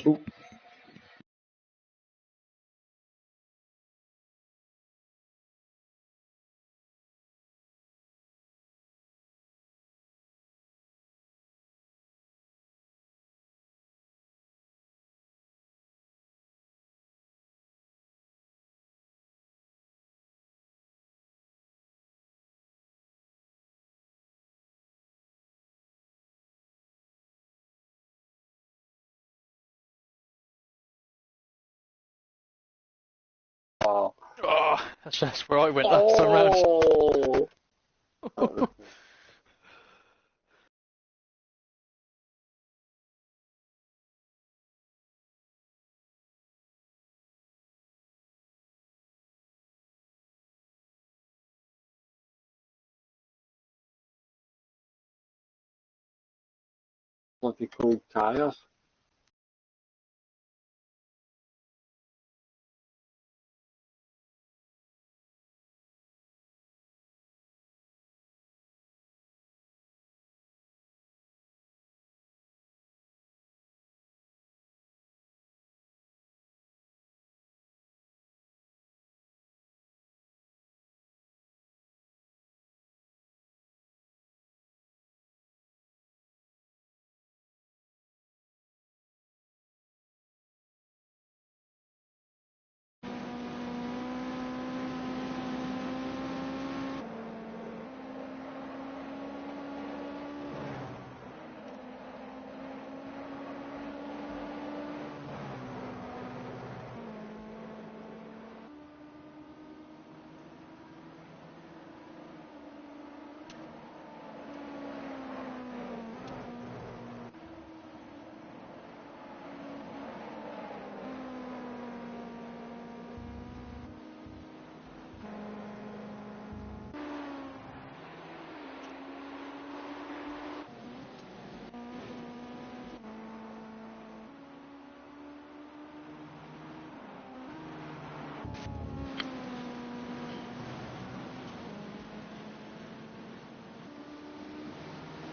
Ooh. Oh. Oh, that's where I went last time round. Oh. What they call tires.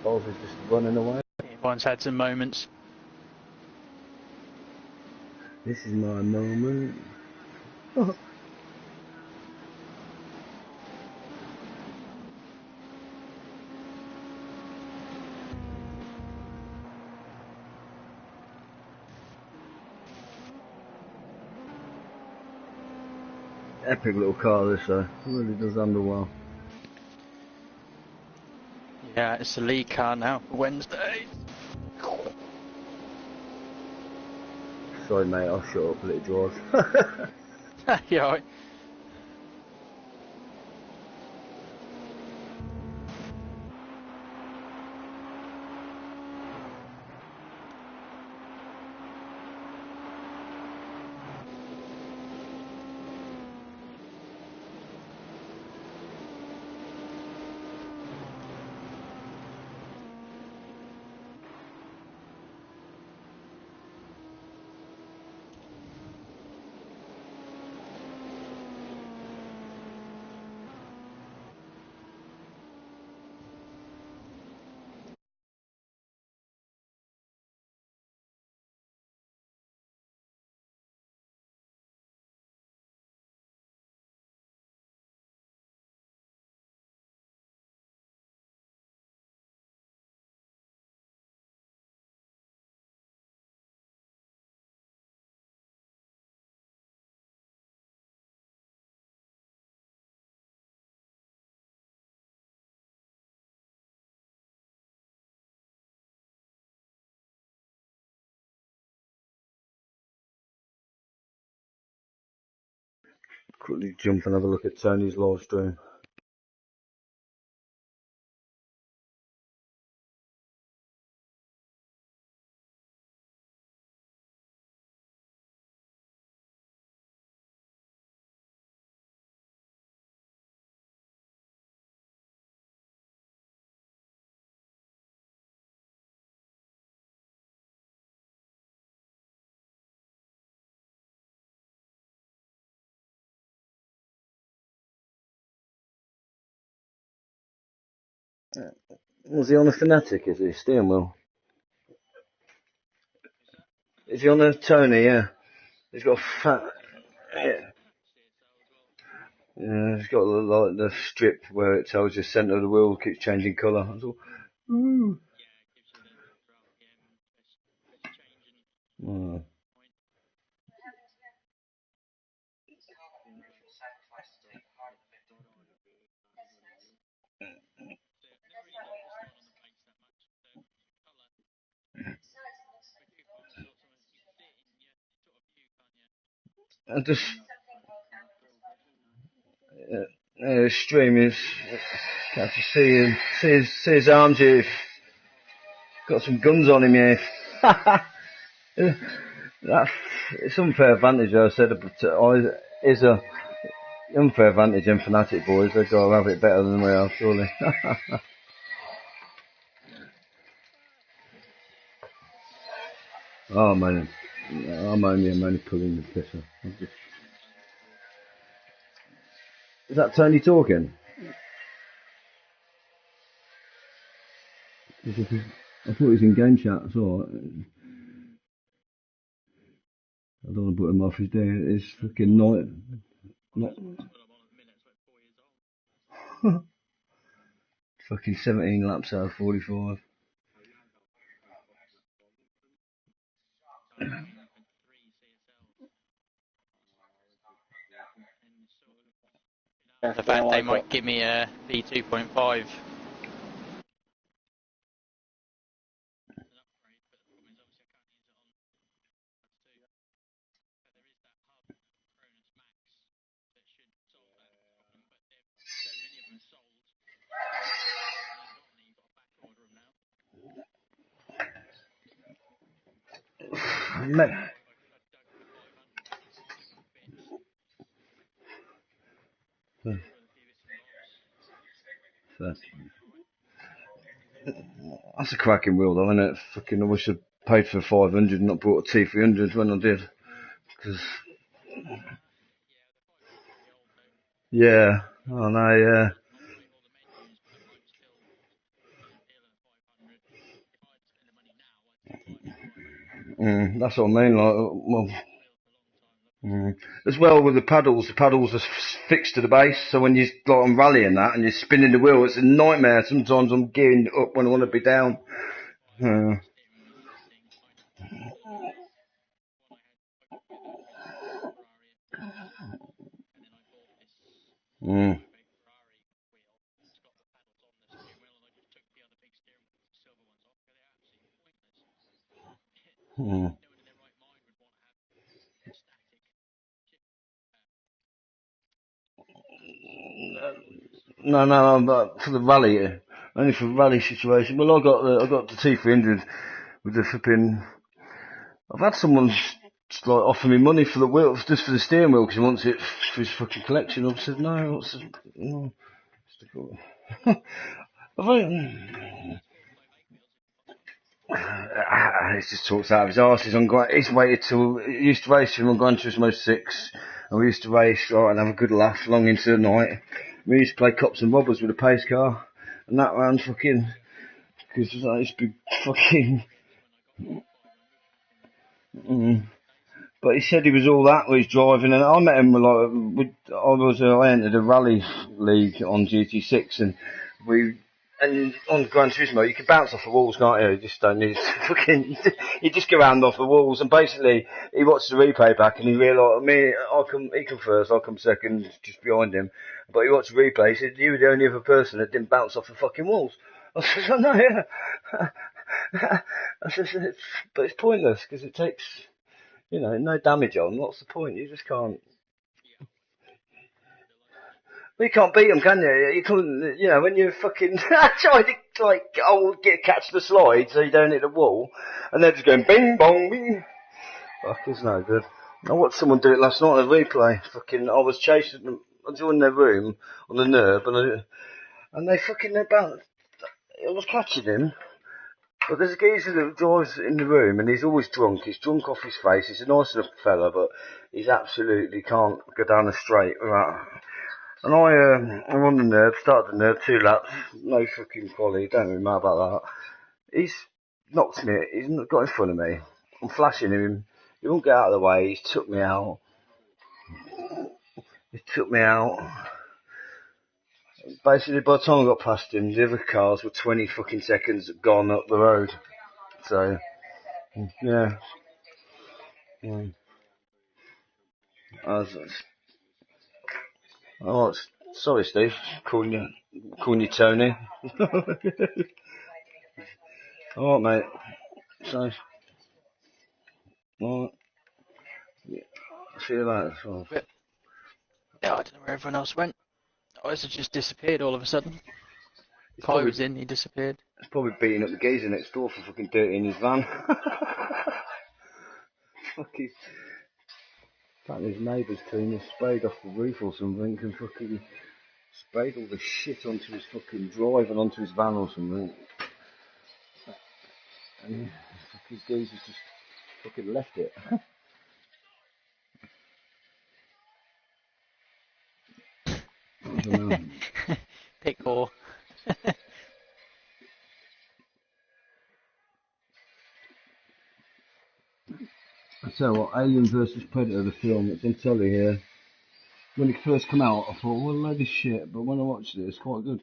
Balls is just running away. Everyone's had some moments. This is my moment. Oh. Epic little car this though. It really does handle well. Yeah, it's the lead car now for Wednesday. Sorry mate, I'll shut up, let it drive. Yeah, right. Quickly jump and have a look at Tony's live stream. Was he on a Fanatic, is he? Steering wheel? Is he on a Tony? Yeah. He's got a fat. Yeah. Yeah, he's got like the strip where it tells you centre of the wheel keeps changing colour. I thought, ooh. Oh. I just stream is have to see his arms here. Got some guns on him here. That's it's unfair advantage. I said is a unfair advantage. And Fnatic boys, they've got to have it better than we are, surely. Oh man, I'm only pulling the piss off. Is that Tony talking? I thought he was in game chat, so I don't want to put him off his day. It's fucking night. Fucking 17 laps out of 45. The fact they might give me a V2.5. That's a cracking wheel though, isn't it? Fucking I wish I'd paid for 500 and not bought a T300 when I did. Cause, yeah, I know, yeah. That's what I mean, like, well, as well with the paddles are fixed to the base, so when you're like on rallying that and you're spinning the wheel, it's a nightmare. Sometimes I'm gearing up when I want to be down. Mm. Mm. No, but for the rally, only for the rally situation. Well, I got the T300 with the flipping. I've had someone like offer me money for the wheel, just for the steering wheel, because he wants it for his fucking collection. I've said no. No. He just talks out of his arse. He's waited till he used to race him on Gran Turismo 6, and we used to race and have a good laugh long into the night. We used to play cops and robbers with a pace car, and that round fucking because I used to be fucking. But he said he was all that with his driving, and I met him I entered a rally league on GT6, and on Gran Turismo you can bounce off the walls, can't you? You just don't need fucking. You just go around off the walls, and basically he watched the replay back, and he realised he come first, I come second, just behind him. But he watched the replay. He said you were the only other person that didn't bounce off the fucking walls. I said, oh, no, yeah. I said, but it's pointless because it takes. No damage on. What's the point? You just can't. Well, you can't beat them, can you? You couldn't. When you fucking try to catch the slide so you don't hit the wall, and they're just going bing bong bing. Fuck, it's no good. I watched someone do it last night on a replay. Fucking, I was chasing them. I was in their room on the nerve, and they about. I was catching him. But there's a geezer that drives in the room, and he's always drunk. He's drunk off his face. He's a nice enough fella, but he's absolutely can't go down a straight. Right. And I'm on the nerve, started the nerve, 2 laps, no fucking quality, don't really matter about that. He's knocked me, he's got in front of me. I'm flashing him. He won't get out of the way. He's took me out. He took me out. Basically, by the time I got past him, the other cars were 20 fucking seconds gone up the road. So, yeah. Oh, sorry, Steve. Calling you Tony. Alright, mate. So, alright. Yeah. See you later. So. Yeah, I don't know where everyone else went. Ours just disappeared all of a sudden. Kai was in, he disappeared. He's probably beating up the geezer next door for fucking dirty in his van. Fucking. Apparently his neighbour's clean has sprayed off the roof or something and fucking sprayed all the shit onto his fucking drive and onto his van or something. And the fucking geezer's just fucking left it. I don't know. Pick whore. I tell you what, Alien vs Predator, the film, it's on telly here. When it first came out, I thought, what a load of shit, but when I watched it, it's quite good.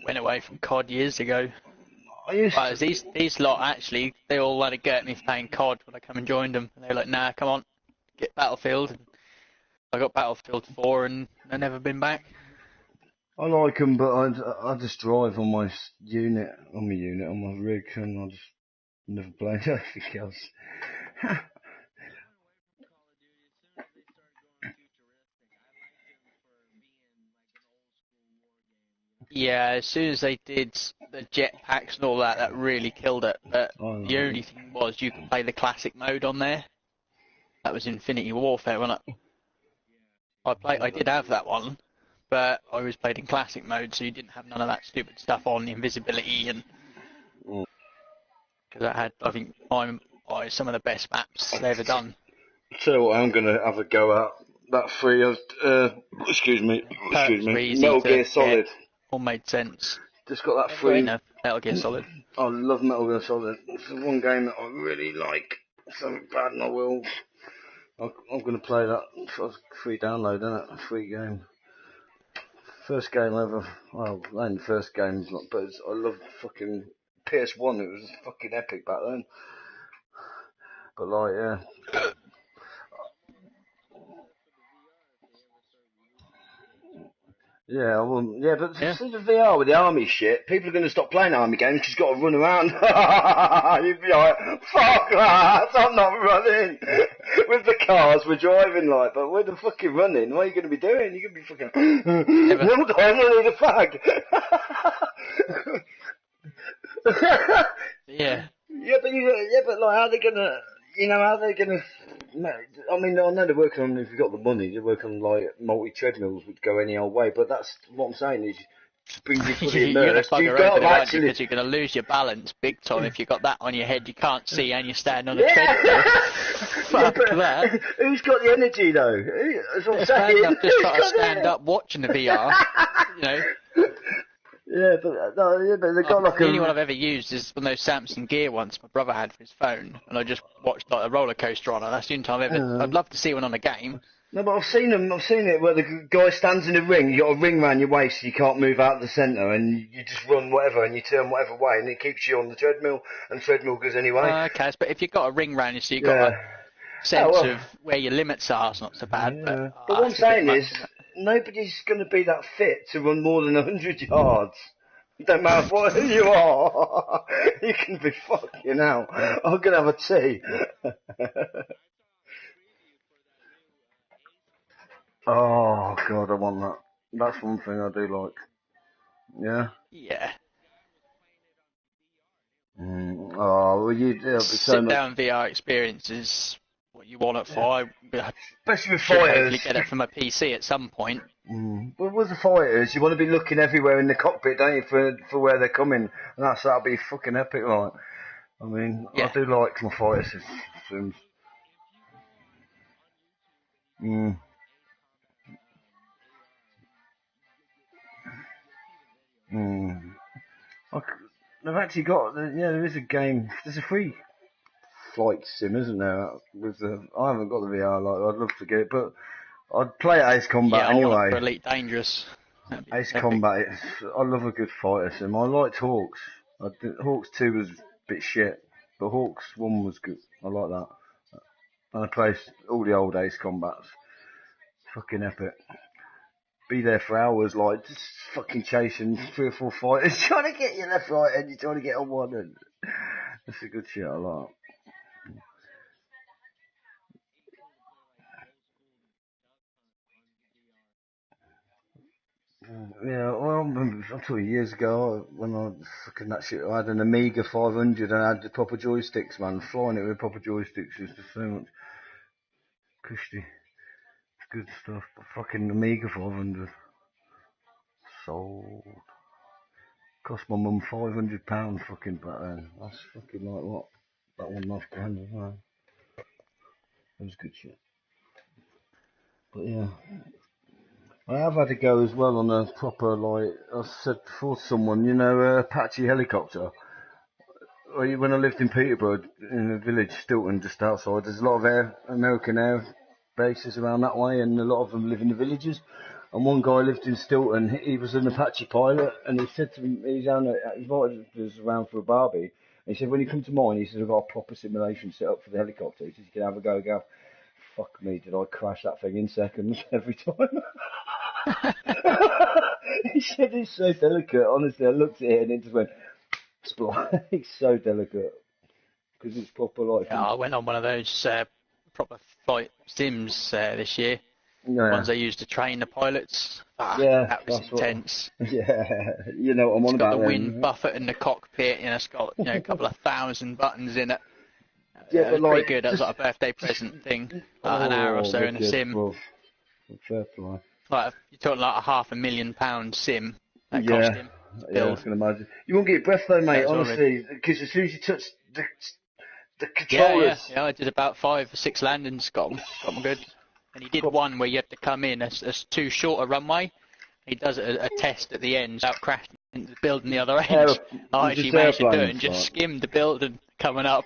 Went away from COD years ago. I These lot actually, they all had a go at me for playing COD when I come and joined them. And they were like, nah, come on, get Battlefield. And I got Battlefield 4 and I've never been back. I like them, but I just drive on my unit, on my rig, and I just never play anything else. Yeah, as soon as they did the jetpacks and all that, that really killed it. But the only thing was you could play the classic mode on there. That was Infinity Warfare, wasn't it? I did have that one, but I always played in classic mode, so you didn't have none of that stupid stuff on, the invisibility, and because that had, I think, some of the best maps they ever done. So what, I'm gonna have a go at that free of excuse me, Metal Gear Solid. All made sense. Just got that free. Metal Gear Solid. I love Metal Gear Solid. It's the one game that I really like. Something bad, and I will. I'm gonna play that free download, isn't it? A free game. First game ever. Well, ain't the first game, but I love fucking PS1. It was fucking epic back then. But like, yeah. Yeah, well, yeah, but see the VR with the army shit, people are going to stop playing army games because you've got to run around. You'd be like, fuck that, I'm not running. With the cars, we're driving like, but we're the fucking running. What are you going to be doing? You're going to be fucking, hold on, I need a fag. Yeah. Yeah, but like, how are they going to, how are they going to, I mean, I know they're working on, if you've got the money, they're working on like multi-treadmills would go any old way, but that's what I'm saying is, to bring you fully immersed, you've got to actually, because you're going to lose your balance big time if you've got that on your head, you can't see and you're standing on a treadmill. Fuck that. Who's got the energy though? That's what I'm saying. Just try to stand up watching the VR, you know. Yeah, but they've got like the only one I've ever used is one of those Samsung Gear ones my brother had for his phone, and I just watched like a roller coaster on it. That's the only time I've ever. I'd love to see one on a game. No, but I've seen it where the guy stands in a ring. You got a ring around your waist, so you can't move out of the centre, and you just run whatever, and you turn whatever way, and it keeps you on the treadmill, and the treadmill goes anyway. Okay, but if you've got a ring around you, so you've got a sense of where your limits are, it's not so bad. Yeah. But what I'm saying is, nobody's going to be that fit to run more than 100 yards. It don't matter who you are. You can be fucking out. I'm going to have a tea. Oh, God, I want that. That's one thing I do like. Yeah? Yeah. Oh, well, you sit down VR experience is what you want it for. Especially with fighters. Hopefully get it from a PC at some point. But with the fighters, you want to be looking everywhere in the cockpit, don't you, for where they're coming? And that'll be fucking epic, like. I mean, I do like my fighter systems. They've actually got, there is a game, there's a free flight sim, isn't there? I haven't got the VR, I'd love to get it, but I'd play Ace Combat anyway. I want it for Elite Dangerous. Ace Combat, I love a good fighter sim. I liked Hawks. Hawks 2 was a bit shit, but Hawks 1 was good. I like that. And I played all the old Ace Combats. Fucking epic. Be there for hours, just fucking chasing 3 or 4 fighters, trying to get you left, right, and you're trying to get on one. And that's a good shit, I like. Yeah, well, I remember, I'm talking years ago, when I fucking that shit, I had an Amiga 500 and I had the proper joysticks, man. Flying it with proper joysticks is just so much cushy. Good stuff. But fucking Amiga 500. Sold. Cost my mum £500 fucking back then. That's fucking like what? About £1.5 as well. That was good shit. But yeah. I have had a go as well on a proper, I said before to someone, Apache helicopter. When I lived in Peterborough, in a village, Stilton, just outside, there's a lot of American air bases around that way, and a lot of them live in the villages. And one guy lived in Stilton, he was an Apache pilot, and he said to me, he invited us around for a barbie. And he said, when you come to mine, he said, I've got a proper simulation set up for the helicopter. He said, you can have a go. Fuck me, did I crash that thing in seconds every time? He said it's so delicate. Honestly, I looked at it and it just went, it's so delicate. Because it's proper I went on one of those proper flight sims this year. Yeah. Ones they used to train the pilots. That was intense. You know what I'm on about. It's got the wind buffer in the cockpit, it's got a couple of 1,000 buttons in it. Yeah, but pretty good. That was like a birthday present thing. An hour or so in a sim. Fair play. You're talking like a £500,000 sim. That cost him to build. I can imagine. You won't get your breath though, mate. Honestly, because as soon as you touch the controllers. Yeah. I did about 5 or 6 landings. Got them good. And he did one where you had to come in as too short a runway. He does a test at the end without crashing into the building the other end. I actually managed to do it and just skimmed the building coming up.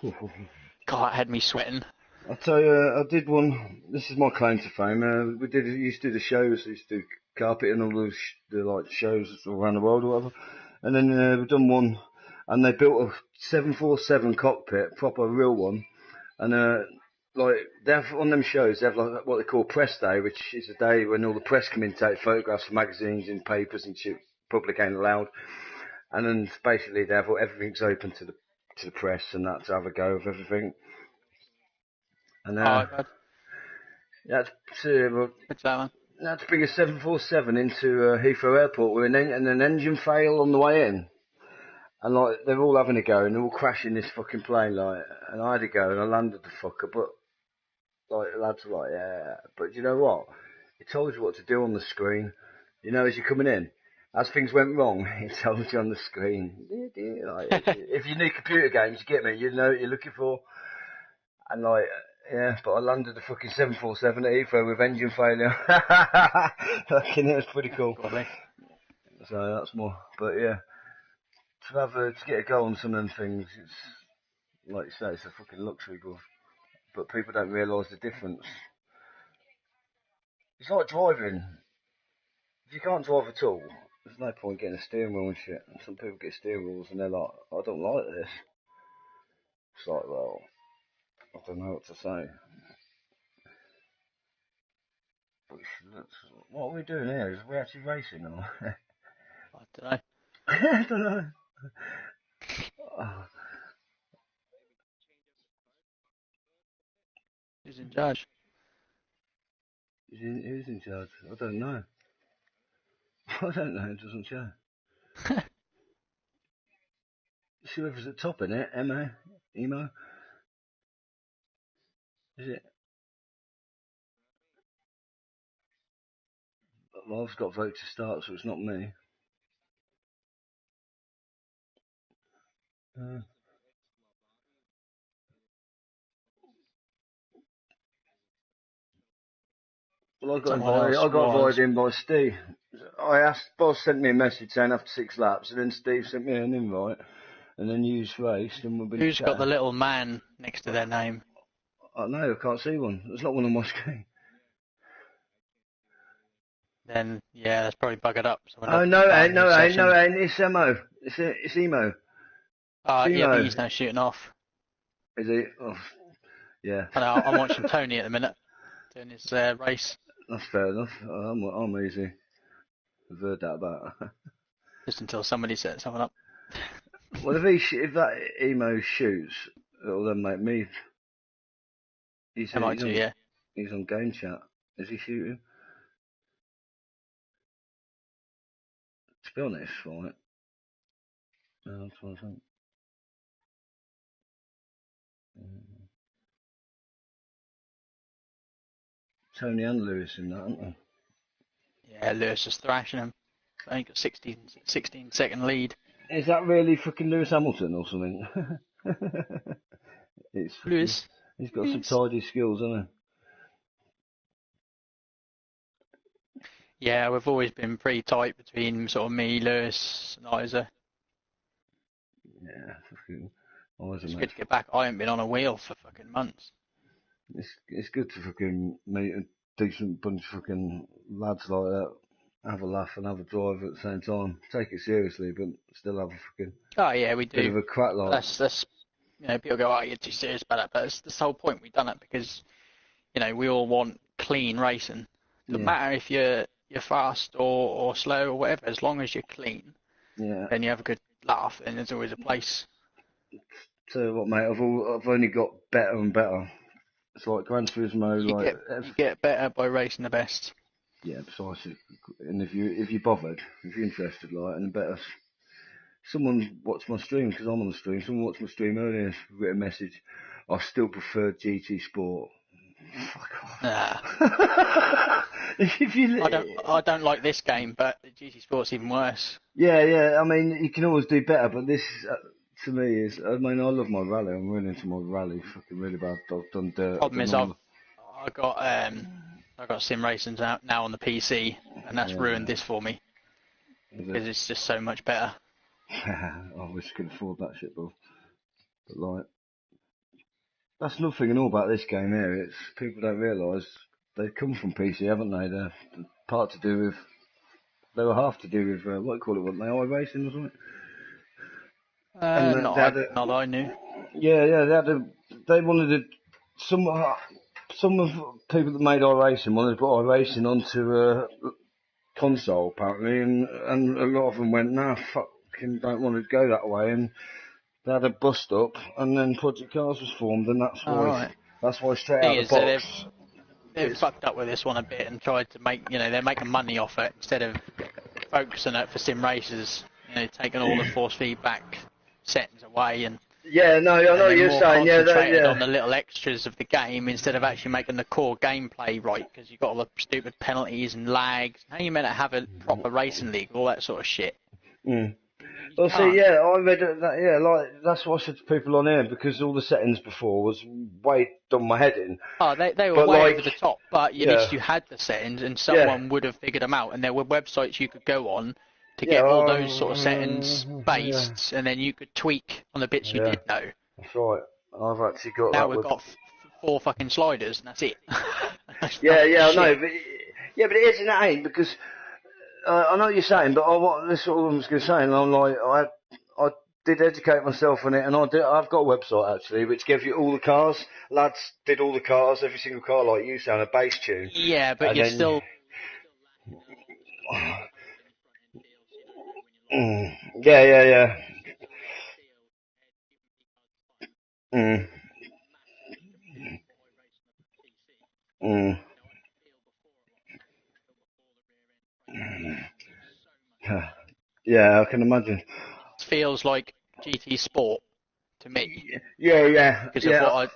God, it had me sweating. I'll tell you, I did one. This is my claim to fame. We used to do the shows. We used to do carpet and all the shows around the world or whatever. And then we've done one, and they built a 747 cockpit, proper real one. And they have on them shows, they have like what they call press day, which is a day when all the press come in, take photographs for magazines and papers and shit. Public ain't allowed. And then basically they have everything's open to the press and that to have a go of everything. And you had to bring a 747 into Heathrow Airport and an engine fail on the way in. And they're all having a go and they're all crashing this fucking plane and I had a go and I landed the fucker, but the lads were like, yeah, but you know what? It told you what to do on the screen. As you're coming in. As things went wrong, it told you on the screen. If you need computer games, you get me, you know what you're looking for. And but I landed the fucking 747 at Heathrow with engine failure. It was pretty cool. So that's more, but yeah. To get a go on some of them things, it's, like you say, it's a fucking luxury, but people don't realise the difference. It's like driving. If you can't drive at all, there's no point getting a steering wheel and shit. And some people get steering wheels and they're like, I don't like this. It's like, well, I don't know what to say. What are we doing here? Is we actually racing or? I don't know. I don't know. Who's in charge? Who's in charge? I don't know. I don't know, it doesn't show. See whoever's at the top in it, Emo? Is it? Well, I've got vote to start, so it's not me. Well, I got invited in by Steve. I asked, boss sent me a message saying after 6 laps, and then Steve sent me an invite, and then you raced, and we've been Who's got the chatting. little man next to their name? I know, I can't see one. There's not one on my screen. Then yeah, that's probably buggered up. So Oh, no, it's Emo. It's Emo. Yeah, I think he's Emo. now shooting off. Is he? Oh, yeah. I know, I'm watching Tony at the minute, doing his race. That's fair enough. I'm easy. I've heard that about her. Just until somebody sets something up. Well, if that Emo shoots, it'll then make me. He's on game chat. Is he shooting? To be honest, right? I'm trying to think. Tony and Lewis in that, aren't they? Yeah, Lewis is thrashing him. I think a 16 second lead. Is that really fucking Lewis Hamilton or something? It's Lewis. He's got some tidy skills, hasn't he? Yeah, we've always been pretty tight between sort of me, Lewis, and Isa. Yeah, fucking. It's good to get back. I haven't been on a wheel for fucking months. It's good to fucking meet a decent bunch of fucking lads like that. Have a laugh and have a drive at the same time. Take it seriously, but still have a fucking. Oh yeah, we do. Bit of a crack like. That's people go, oh, you're too serious about it, but that's the whole point. We've done it because, we all want clean racing. Doesn't matter if you're fast or slow or whatever, as long as you're clean. Yeah. And you have a good laugh, and there's always a place. So what, mate? I've only got better and better. It's like Gran Turismo. You get better by racing the best. Yeah, precisely. And if you're bothered, if you're interested, and better. Someone watched my stream because I'm on the stream. Someone watched my stream earlier. Written a message. I still prefer GT Sport. Fuck off. Nah. I don't like this game, but GT Sport's even worse. Yeah. I mean, you can always do better, but this to me is. I mean, I love my rally. I'm really into my rally. Fucking really bad. I've done dirt. Problem is, I got sim racing now on the PC, and that's ruined this for me because it's just so much better. I wish I could afford that shit, bro. But that's nothing and all about this game here. It's people don't realise they come from PC, haven't they? They're part to do with. They were half to do with what do you call it? What they iRacing or something? Not that I knew. Yeah. They wanted to. Some of people that made iRacing wanted to put iRacing onto a console apparently, and a lot of them went, nah, fucking don't want to go that way, and they had a bust up, and then Project Cars was formed, and that's why straight out of the box. They've fucked up with this one a bit and tried to make, they're making money off it instead of focusing it for sim races, taking all the force feedback settings away and. Yeah, no, I know what you're saying. Concentrated on the little extras of the game instead of actually making the core gameplay right, because you've got all the stupid penalties and lags. How you meant to have a proper racing league, all that sort of shit. Well, see, I read that. That's what I said to people on here, because all the settings before was way done my head in. Oh, they were way over the top, but at least you had the settings, and someone would have figured them out, and there were websites you could go on to get all those sort of settings based, and then you could tweak on the bits you did know. That's right. I've actually got. Now we've got 4 fucking sliders, and that's it. I know, but it isn't that ain't, because I know what you're saying, but this is what I was going to say, and I'm like, I did educate myself on it, and I've got a website actually which gives you all the cars. Lads did all the cars, every single car like you say, on a bass tune. Yeah, but you're still. Yeah. Yeah, I can imagine. It feels like GT Sport to me. Yeah. Because of what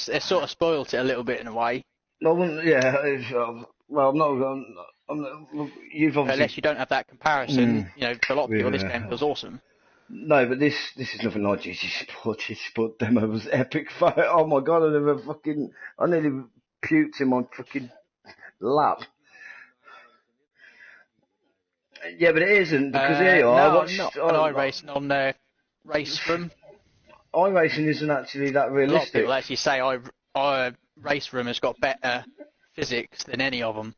it sort of spoilt it a little bit in a way. Well, well, I'm not. You've obviously. Unless you don't have that comparison, for a lot of people, this game feels awesome. No, but this is nothing like GT Sport. GT Sport demo was epic. Oh my god, I nearly puked in my fucking lap. Yeah, but it isn't because here you are. I No, I'm watched. not on iRacing on Raceroom. iRacing isn't actually that A lot of realistic. people actually say Raceroom has got better physics than any of them.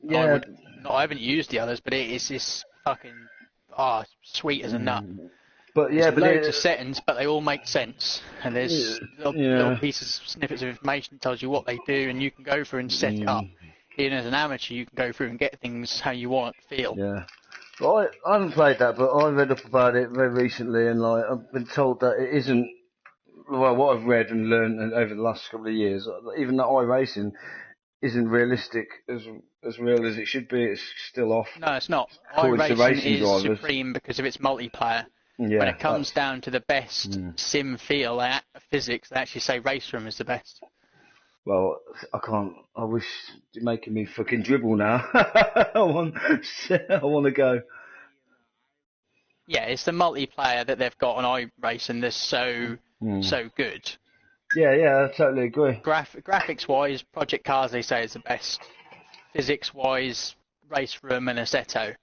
Yeah. I haven't used the others, but it's fucking sweet as a nut. But There's yeah, but loads of settings, but they all make sense. And there's little yeah. pieces, snippets of information that tells you what they do, and you can go through and set it up. Even as an amateur, you can go through and get things how you want it to feel. Yeah. Well, I haven't played that, but I read up about it very recently, and like I've been told that it isn't. Well, what I've read and learned over the last couple of years, even that iRacing isn't realistic as real as it should be. It's still off. No, it's not. According to iRacing racing is drivers. supreme because of its multiplayer. Yeah, When it comes down to the best sim feel physics, they actually say Raceroom is the best. Well, I can't. I wish you're making me fucking dribble now. I want to go. Yeah, it's the multiplayer that they've got on iRacing that's so good. Yeah, I totally agree. Graphics-wise, Project Cars, they say, is the best. Physics-wise, Raceroom and Assetto.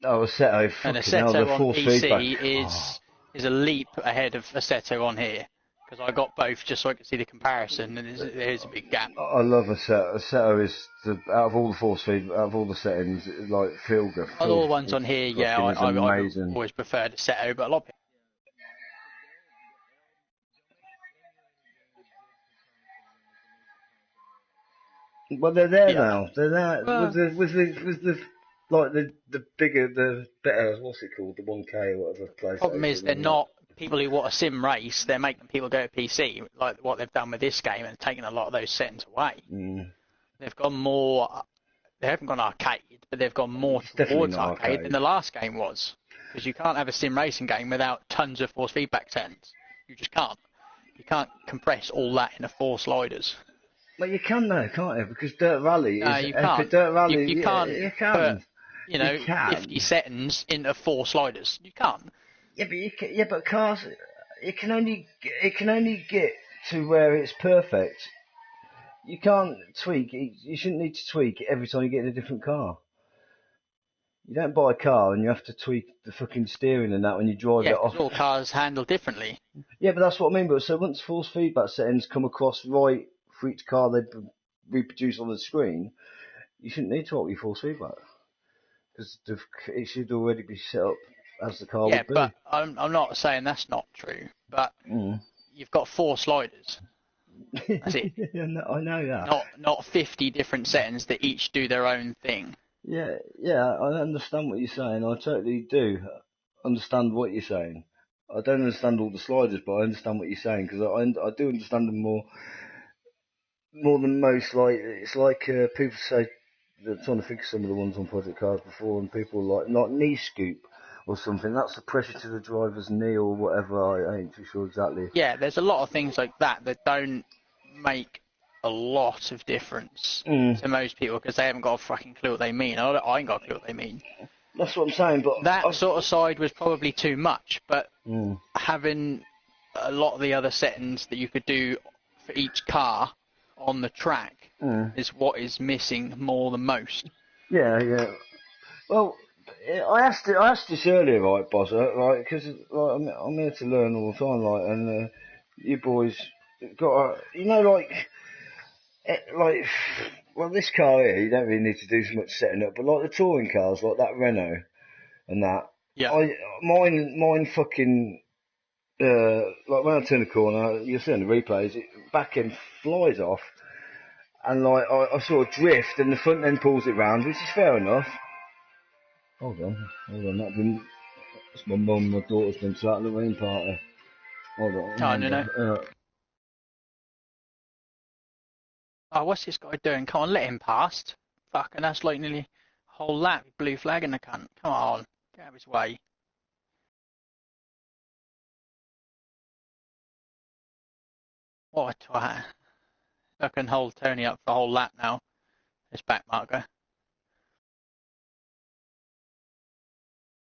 Oh, Assetto, fucking hell, the on force PC feedback. is a leap ahead of Assetto on here. Because I got both just so I could see the comparison, and there's a big gap. I love Assetto. Assetto is out of all the force feed, out of all the settings, like feel good. All the ones on here, yeah, I've always preferred Assetto, but a lot of people. Well, they're there now. They're there with the like the bigger, the better. What's it called? The 1K or whatever. Problem is, they're not people who want a sim race. They're making people go to PC, like what they've done with this game, and taking a lot of those settings away. They've gone more. They haven't gone arcade, but they've gone more towards arcade than the last game was. Because you can't have a sim racing game without tons of force feedback settings. You just can't. You can't compress all that into 4 sliders. Well, you can though, can't you? Because Dirt Rally is you can't. Dirt Rally. You can't. You can. Put, 50 settings into 4 sliders. You can't. Yeah, but cars. It can only get to where it's perfect. You can't tweak. You shouldn't need to tweak it every time you get in a different car. You don't buy a car and you have to tweak the fucking steering and that when you drive it off. Yeah, all cars handle differently. Yeah, but that's what I mean. But so once force feedback settings come across right for each car they reproduce on the screen, you shouldn't need to alter your force feedback because it should already be set up as the car would be. Yeah, but I'm not saying that's not true. But you've got 4 sliders. That's it. I know that. Not 50 different settings that each do their own thing. Yeah, I understand what you're saying. I totally do understand what you're saying. I don't understand all the sliders, but I understand what you're saying because I do understand them more than most. Like it's like people say they're trying to think of some of the ones on Project Cars before, and people like knee scoop or something. That's the pressure to the driver's knee or whatever. I ain't too sure exactly. Yeah, there's a lot of things like that don't make a lot of difference to most people because they haven't got a fucking clue what they mean. I ain't got a clue what they mean. That's what I'm saying, but that sort of side was probably too much, but having a lot of the other settings that you could do for each car on the track is what is missing more than most. Yeah. Well, I asked this earlier, right, boss, right, because I'm here to learn all the time, like, and you boys got well, this car here, you don't really need to do so much setting up, but like the touring cars, like that Renault and that, mine fucking, like when I turn the corner, you'll see on the replays, back end flies off, and like I sort of drift, and the front end pulls it round, which is fair enough. Hold on, that's my mum and my daughter's been to that Halloween party. Hold on. No. Oh, what's this guy doing? Come on, let him past. Fucking, that's like nearly a whole lap with blue flag in the cunt. Come on, get out of his way. What a twat. I can hold Tony up for a whole lap now. This back marker.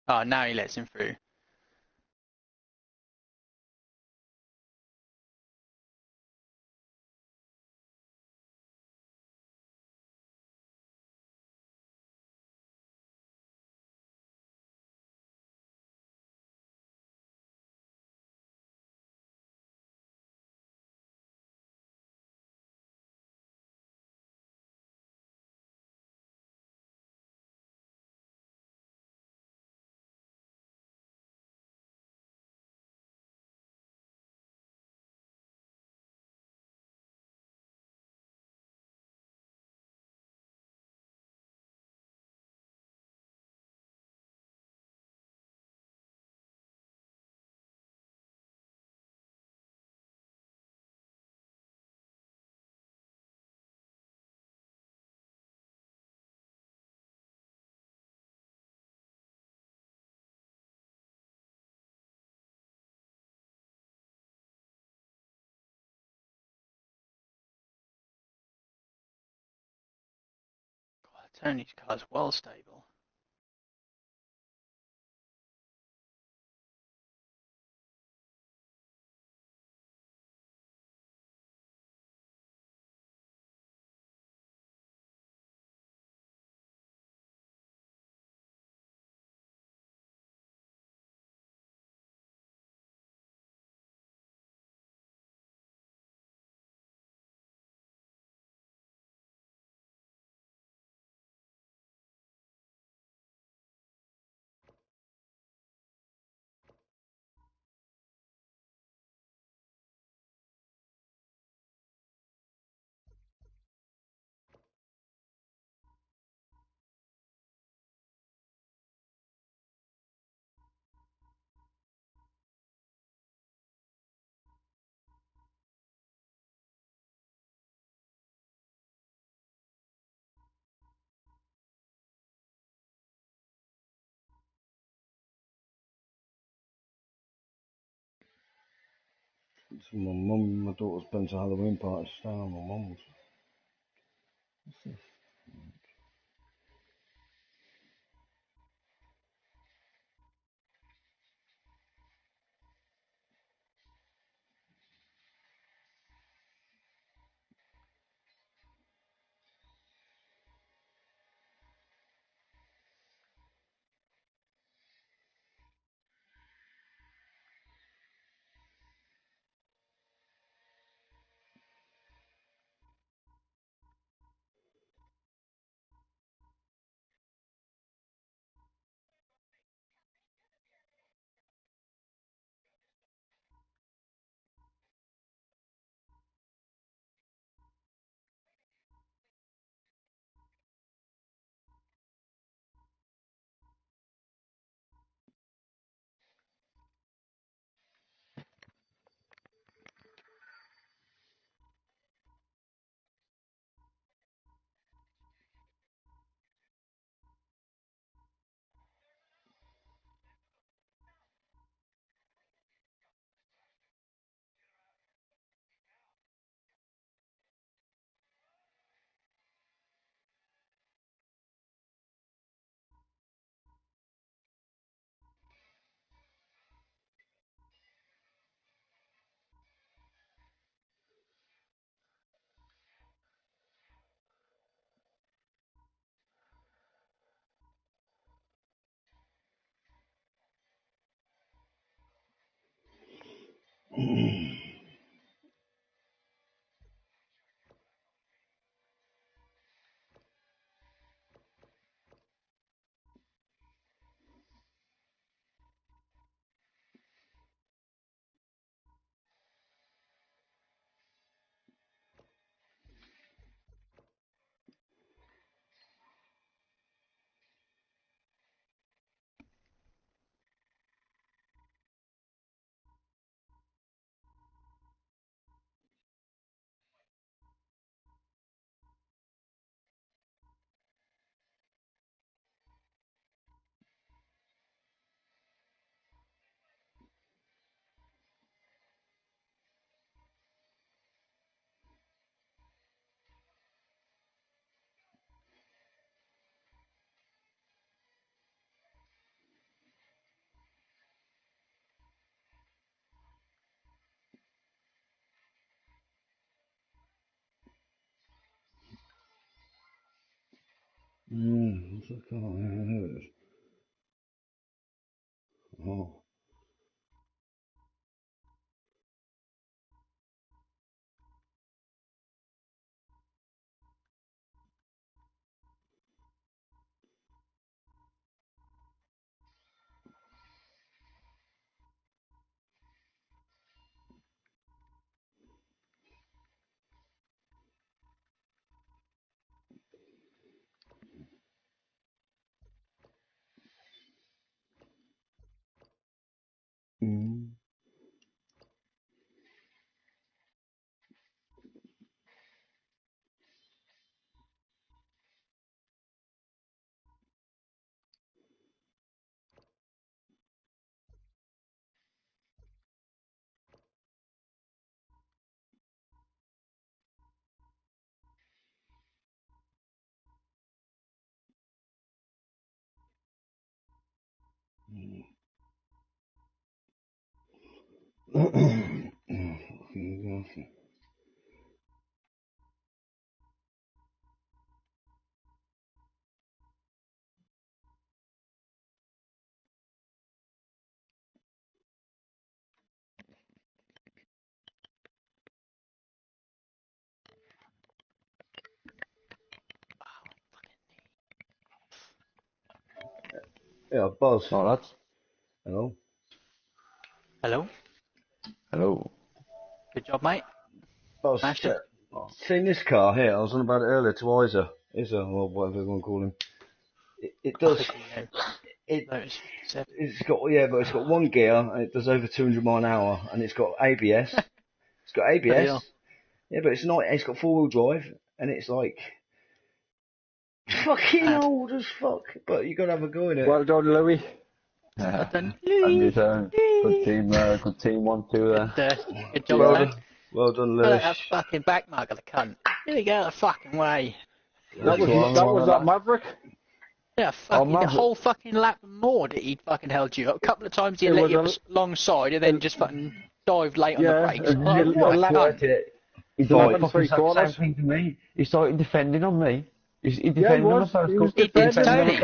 Oh, now he lets him through. Tony's car's well stable. It's my mum and my daughter's been to Halloween party today on my mum's. What's this? What's that car? Yeah, there it is. Oh. Mm. Yeah, Buzz. Oh, lads. Hello. Hello. Hello. Good job, mate. Buzz, seen this car here? I was on about it earlier to Isa, or whatever you want to call him. It does. It's got but it's got one gear and it does over 200 miles an hour and it's got ABS. It's got ABS. Yeah, but it's not. It's got 4-wheel drive and it's like fucking old as fuck. But you got to have a go in it. Well done, Louis. Well done, Louis. Good team 1-2 there. Good job, well done, Louis. That fucking back mark of the cunt. Really get out of the fucking way. That was that Maverick. Yeah, fucking the whole fucking lap more that he fucking held you up. A couple of times he let you alongside and then just fucking dived late on the brakes. He did the same thing to me. He started defending on me. He defended on the first course. He did, Tony.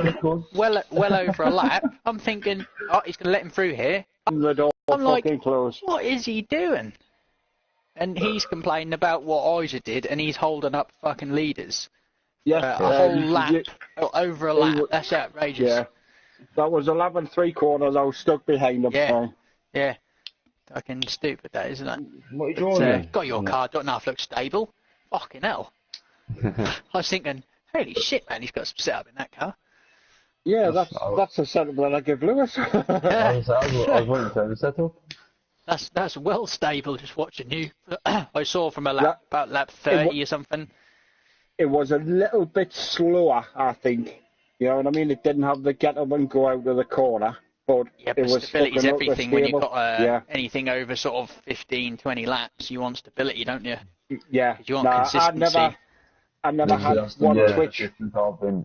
Well over a lap. I'm thinking, he's going to let him through here. The door fucking closed. What is he doing? And he's complaining about what Isa did, and he's holding up fucking leaders. Yeah, a whole lap, over a lap. That's outrageous. Yeah, that was 11 3/4. I was stuck behind him. Yeah. Fucking stupid, that, isn't it? What are you driving? Got your car, don't know if it looks stable. Fucking hell. I was thinking, holy shit, man, he's got some setup in that car. Yeah, that's a setup that I give Lewis. I was waiting for the setup. That's well stable, just watching you. I saw from about lap 30 or something. It was a little bit slower, I think. You know what I mean? It didn't have the get up and go out of the corner. But it was stability's everything when you've got anything over sort of 15, 20 laps. You want stability, don't you? Yeah. You want consistency. I never had one twitch.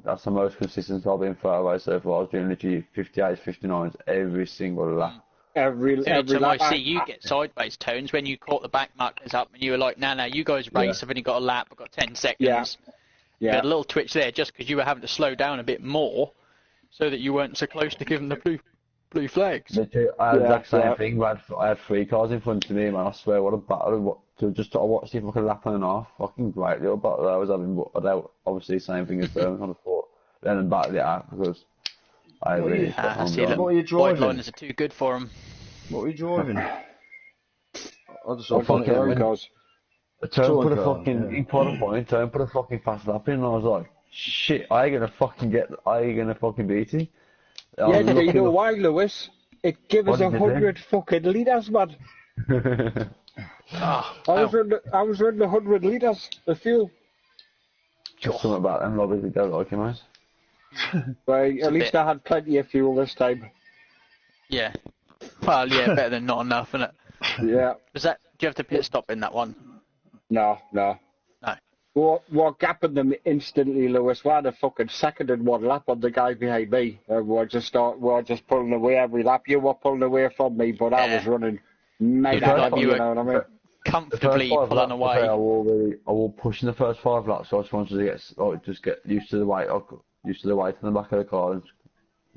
That's the most consistent I've been for away so far. I was doing literally 58s, 59s every single lap. Every lap. I see you get sideways tones when you caught the back markers up and you were like, no, you guys race. I've only got a lap. I've got 10 seconds. Yeah. You had a little twitch there just because you were having to slow down a bit more so that you weren't so close to giving the blue flags. I had the exact same thing. I had 3 cars in front of me, man. I swear, what a battle. I watched if I could lap on and off. Fucking great little battle I was having, but obviously same thing as Birmingham. I thought then and battle it out because I really. What are you driving? White liners are too good for him. What were you driving? I just saw fucking cars. Turn put a fucking he put a point. Turn put a fucking fast lap in, and I was like, shit, I ain't gonna fucking beat him. Yeah, do you know why, Lewis? It gives us 100 fucking litres, man. I was running 100 litres of fuel. Just something about them lobbies that don't like him, mate. Well, at least I had plenty of fuel this time. Yeah. Well, yeah, better than not enough, isn't it? Yeah. Do you have to pit stop in that one? No. What gapping them instantly, Lewis? We had a fucking second and one lap on the guy behind me. We were just pulling away every lap. You were pulling away from me, but I was running mega heavy, you know what I mean? Comfortably pulling away. I was pushing the first 5 laps, so I just wanted to get used to the weight. I got used to the weight in the back of the car, and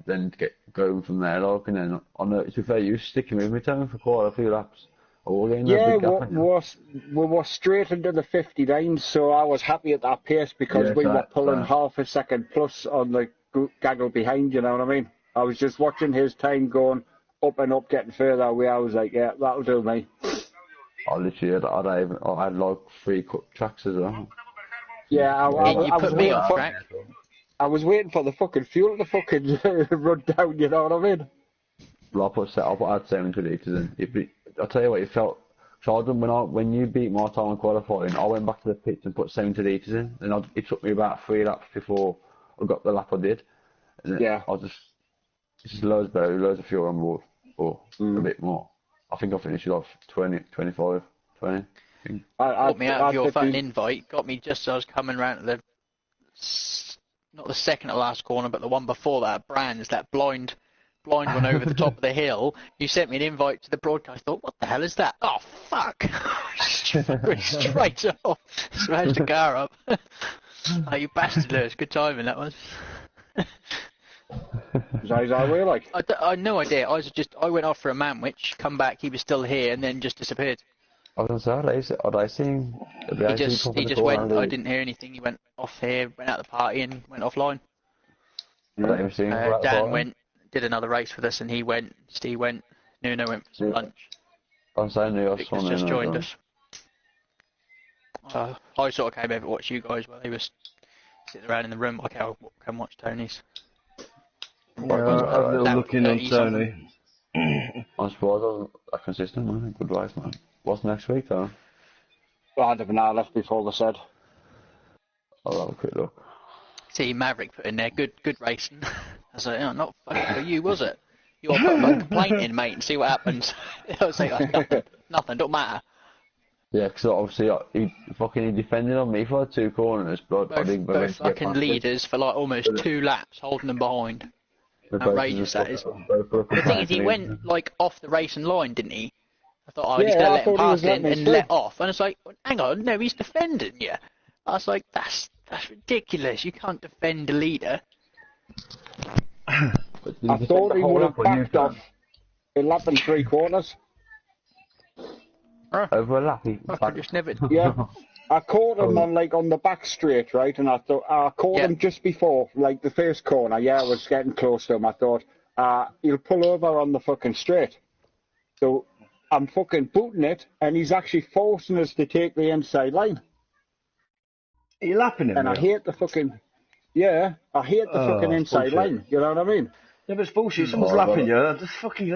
then to get going from there. Like, and then to be fair, you were sticking with me, Tony, for quite a few laps. Yeah, we were straight into the 59, so I was happy at that pace because we were pulling half a second plus on the gaggle behind, you know what I mean? I was just watching his time going up and up, getting further away. I was like, yeah, that'll do me. I literally I had like 3 cut tracks as well. Yeah, I was me on track. I was waiting for the fucking fuel to fucking run down, you know what I mean? Well, I had 70 litres in. I'll tell you what, it felt. So when you beat my time in qualifying, I went back to the pits and put 70 litres in, and it took me about 3 laps before I got the lap I did. And just loads of fuel on board, or a bit more. I think I finished it off 20, 25, 20. Got me out of your fucking invite. Got me just as I was coming round to not the second to last corner, but the one before that. Brands, that blind blind one over the top of the hill. You sent me an invite to the broadcast. I thought, what the hell is that? Oh, fuck. Straight off. Smashed the car up. Oh, you bastard, Lewis. Good timing, that was. Is that way, like? I had no idea. I went off for a manwich, come back, he was still here, and then just disappeared. I was going to say, I seen... He just went, I didn't hear anything, he went off here, went out the party and went offline. Dan went, did another race with us, and Steve went, Nuno went for some lunch. I'm saying Victor's just joined us. So I sort of came over to watch you guys while he was sitting around in the room, like I'll come watch Tony's. Yeah, a little looking on Tony. I suppose I was consistent, man. Good race, man. What's next week, though? I had an hour left before they said. I'll have a quick look. See, Maverick put in there, good racing. I was like, oh, not fucking for you, was it? You ought to put a complaint in, mate, and see what happens. I was like, nothing, don't matter. Yeah, because obviously he defended on me for 2 corners, but I didn't. Both fucking leaders for like almost 2 laps, holding them behind. Outrageous that is. The thing is, he went like off the racing line, didn't he? I thought, he's gonna let him pass in and let off, and it's like, hang on, no, he's defending you. I was like, that's ridiculous. You can't defend a leader. I thought he would have backed off a lap and 3 quarters. Over a lap, I just never. Yeah, I caught him on the back straight, right, and I thought I caught him just before, like the first corner. Yeah, I was getting close to him. I thought he'll pull over on the fucking straight. So I'm fucking booting it, and he's actually forcing us to take the inside line. Are you lapping him? And I hate the fucking fucking inside line. You know what I mean? Yeah, but it's bullshit. Someone's lapping you. Just fucking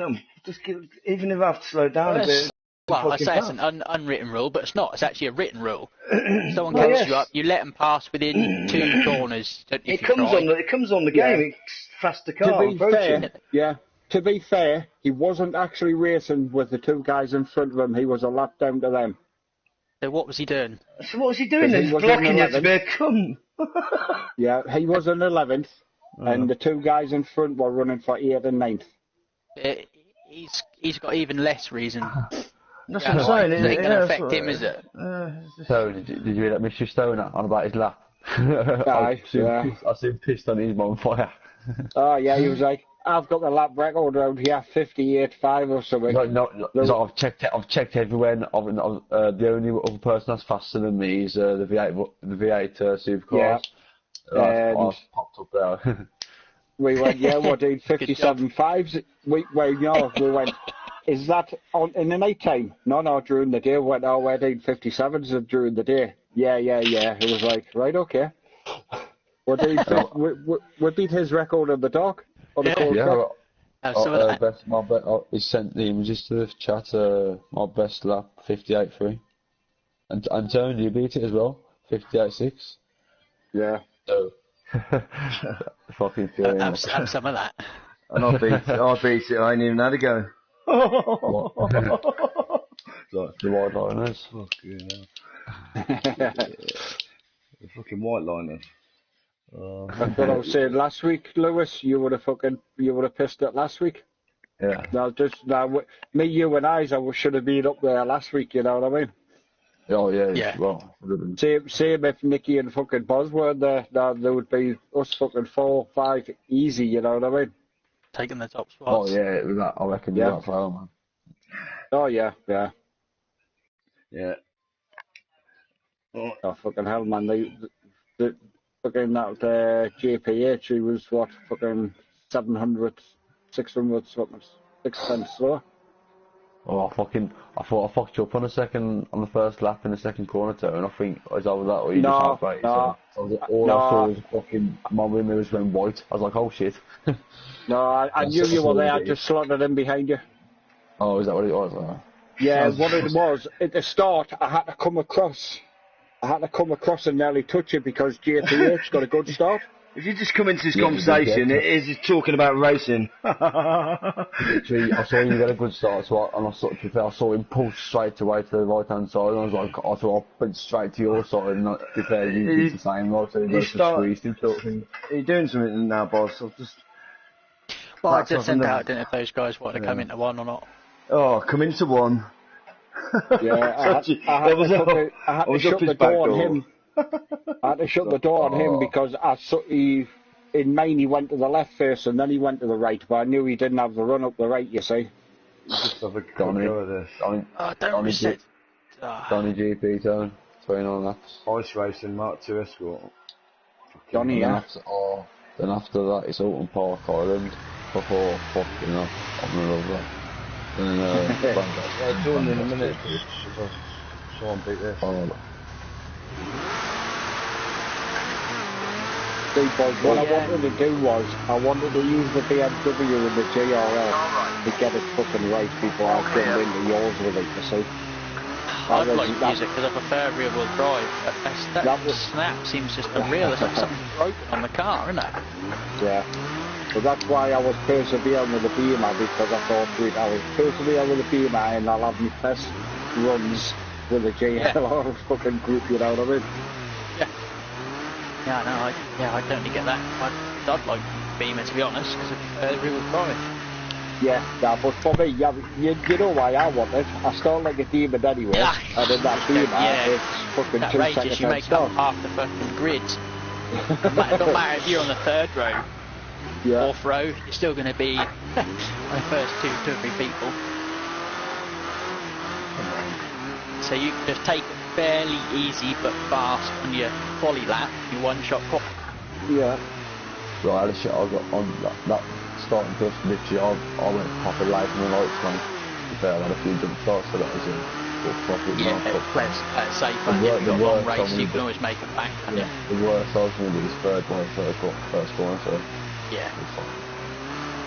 even if I have to slow down a bit. Well, I say it's an unwritten rule, but it's not. It's actually a written rule. Someone catches you up, you let them pass within 2 corners. It comes on the game. It's fast the car. To be fair, he wasn't actually racing with the 2 guys in front of him. He was a lap down to them. So what was he doing? So what was he doing? He was blocking you to be a cunt. Yeah, he was in 11th, and the 2 guys in front were running for 8th and 9th. He's got even less reason. That's what I'm saying. It ain't going to affect him, is it? So, did you hear that Mr. Stoner on about his lap? I seen pissed on his bonfire. Oh, yeah, he was like, I've got the lap record around here, 58.5 or something. No, I've checked everywhere, and the only other person that's faster than me is the V8 supercars. Yeah. I popped up there. We went, we're doing 57.5s. We went, is that in the night time? No, during the day. We went, we're doing 57s during the day. Yeah. It was like, right, okay. We're doing, we beat his record in the dark. On the cold he sent the images to the chat. My best lap, 58.3. And Tony, you beat it as well, 58.6. Yeah. So, fucking feeling. Have some of that. And I beat it. I ain't even had a go. Like the white liners. Fucking hell. The fucking white liners. That's what I was saying last week, Lewis. You would have pissed it last week. Yeah. Me, you, and I should have been up there last week. You know what I mean? Oh yeah. Well, same if Nicky and fucking Boz were there. There would be us fucking 4, 5 easy. You know what I mean? Taking the top spots. Oh yeah, I reckon that far, man. Oh yeah. Oh fucking hell, man! The fucking that JPH, he was what fucking 700, 600 something, 6 cents slower. Oh, I thought I fucked you up on the first lap in the second corner too, and I think it was over that or you just halfway. I saw was fucking my windows went white. I was like, oh shit. No, I knew you were there. I just slotted in behind you. Oh, is that what it was? Yeah, what it was at the start, I had to come across and nearly touch it because JPH got a good start. If you just come into this conversation, it is talking about racing. Literally, I saw you get a good start, I saw him push straight away to the right hand side, and I was like, I thought I went straight to your side, and to be fair, you did the same, right? So you just squeezed him, sort of thing. Are you doing something now, boss? Well, I just sent out, I don't know if those guys wanted to come into one or not. Oh, come into one. Yeah, I had to shut the door on him. I had to shut the door on him because in Maine he went to the left first and then he went to the right, but I knew he didn't have the run up the right, you see. Just have a quick go at this. Don't reset. Donny GP turn, 29 laps. Ice racing, Mark 2 Escort. Johnny, yeah. Then after that it's Alton Park Island before fucking up on the road. Then join in a minute. Try and beat this. What I wanted to do was, I wanted to use the BMW and the GRL to get it fucking right before I jumped into yours with it, you see. I'd like to use it because I prefer rear wheel drive. That snap seems just unreal. It's like something broken on the car, isn't it? Yeah. So that's why I was persevering with the Beamer, because I thought I was persevering with the Beamer and I'll have my test runs with the GL or fucking group, you know what I mean? Yeah, no, I totally get that. I'd like Beamer, to be honest, because I prefer rear wheel drive. Yeah, but for me, you know why I want it. I start like a demon anyway, and in that Beamer, it's fucking that 2 ranges, seconds you make up half the fucking grid. It don't matter if you're on the third row, fourth row, you're still going to be on the first two or three people. So you can just take it fairly easy but fast on your quali lap, your one-shot quali. Yeah. Right, the shit I got on that starting push, literally, I went proper light from the lights, man. To be fair, I had a few jump starts, so that was it. It's safe, and if you've got a long race, you can always make it back, can't you? The worst I was going to do is third corner, so... Yeah.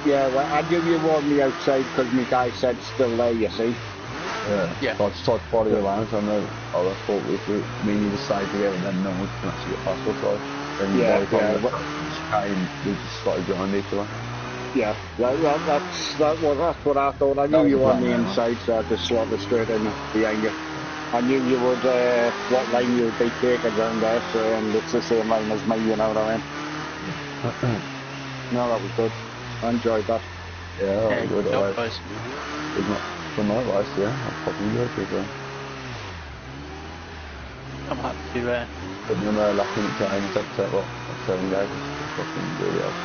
Yeah, well, I knew you were on the outside because my guy said still there, you see. Yeah. So I just tried to follow you around, so I know I thought if me and you decide together, then no one can actually get past us, right? Then we just started behind each other. Yeah, that's what I thought. I knew you were on the inside, so I just slotted straight in behind you. I knew you would, what line you would be taking around there, so, and it's the same line as me, you know what I mean? No, that was good. I enjoyed that. Yeah, that was good. Boys. It's not for my advice, I probably enjoyed it, so. I'm happy to, putting them last minute times up to, 7 guys, fucking really helped.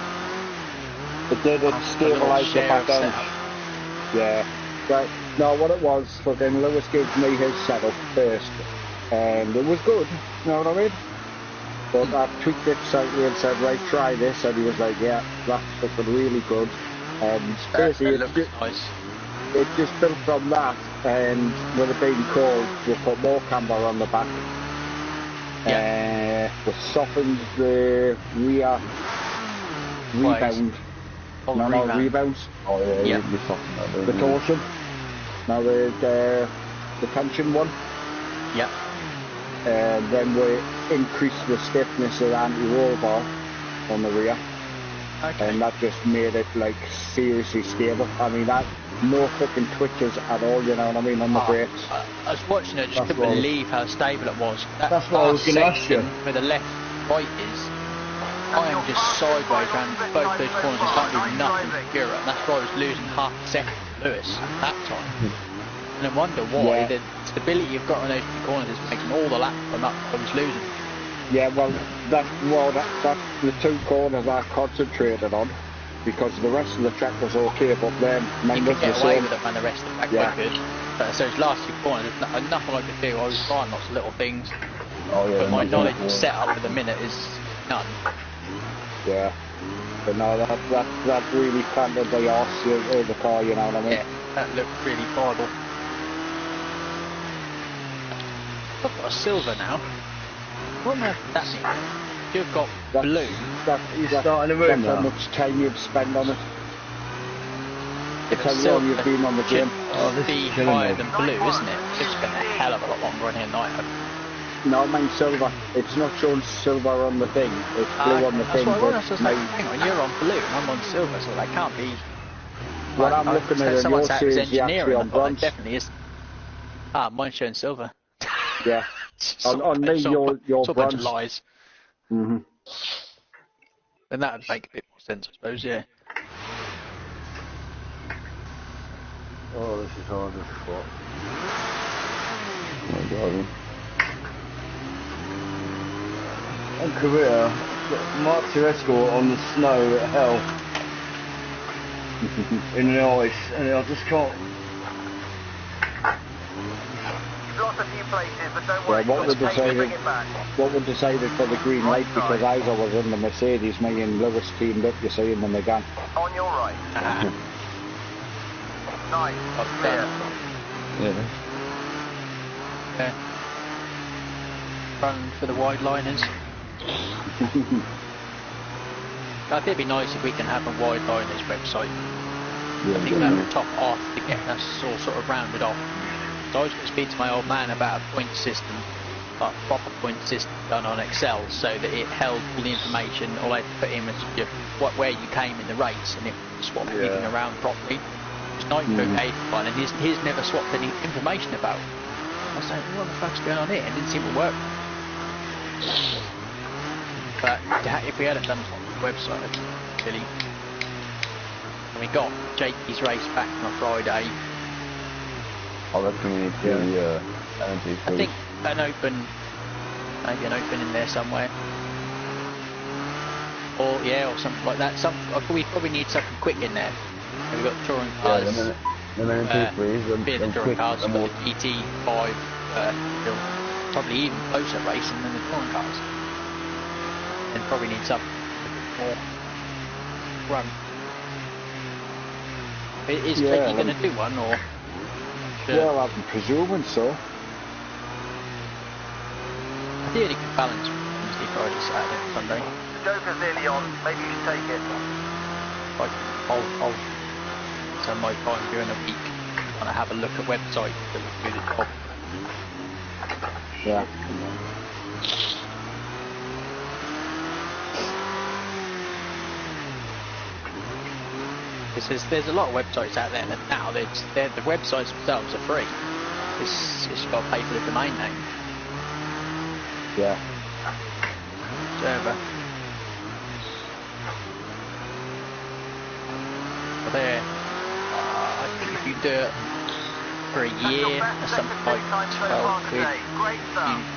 It did, it stabilised the back end. Yeah. Right. No, what it was, fucking Lewis gave me his setup first, and it was good, you know what I mean? But I tweaked it slightly and said, right, try this, and he was like, yeah, that's fucking really good. And basically, it just built from that, and with it being cold, we put more camber on the back. We softened the rear rebound. Rebounds. Oh yeah, you softened that. The torsion. Now the tension one. Yeah. And then we increased the stiffness of the anti-roll bar on the rear. Okay. And that just made it like seriously stable. I mean, that no fucking twitches at all, you know what I mean, on the brakes. I was watching it, just couldn't believe how stable it was. That's what I was going to ask you. Where the left right is, I am just sideways around both those corners and can't do nothing to cure it. And that's why I was losing half a second to Lewis at that time. And I wonder why the stability you've got on those two corners is making all the laps on that I was losing. Yeah, well, that's the two corners I concentrated on, because the rest of the track was okay, but then you could get away with it when the rest of the track were good. So those last two corners, there's nothing I could do. I was trying lots of little things, but my knowledge of setup at the minute is none. Yeah, but no, that really planted the arse of the car, you know what I mean? Yeah, that looked really viable. I've got a silver now. What on earth does that mean? You've got blue. You're starting to move how much time you've spent on it. It's how long you've been on the game. Should be higher than blue, isn't it? It's spent a hell of a lot longer on here than I have. No, mine's silver. It's not showing silver on the thing. It's blue on the thing. That's what I was like, hang on, you're on blue and I'm on silver, so that can't be... What I'm looking at in your series is actually on bronze. Definitely is. Mine's showing silver. Yeah. on me, you're bronze. It's a bunch of lies. Mm-hmm. Then that would make a bit more sense, I suppose, yeah. Oh, this is hard as fuck. Oh, driving. On Korea, Mark to escort on the snow at hell. In the ice, and I just can't. Lots of few places, but don't worry. What would decided for the green light, because I was in the Mercedes, me and Lewis teamed up, you see, in the Megane. On your right. Nice. Yeah. Run for the wide liners. I think it'd be nice if we can have a wide liners website. I think that would top off to get us all sort of rounded off. So I was going to speak to my old man about a point system, like a proper point system done on Excel, so that it held all the information. All I had to put in was where you came in the race, and it swapped everything around properly. It's 9.8 and he's never swapped any information about. I was like, what the fuck's going on here? It didn't seem to work. But if we had done it on the website, really. And we got Jakey's race back on a Friday. I reckon we need to I think maybe an open in there somewhere. Or something like that. We probably need something quick in there. We've got touring cars. Beer the touring cars, we've got the GT5, probably even closer racing than the touring cars. And probably need something more run. Is Jakey going to do one, or? Well, I'm presuming so. I think it could balance Wednesday, Friday, Saturday, and Sunday. The Joker's nearly on. Maybe you should take it. I'll spend my time during a week and I have a look at websites that will do the job. Yeah. Because there's a lot of websites out there that now the websites themselves are free. It's got to pay for the domain name. Yeah. Server. But there, I think if you do it for a year, that's something like 12 quid.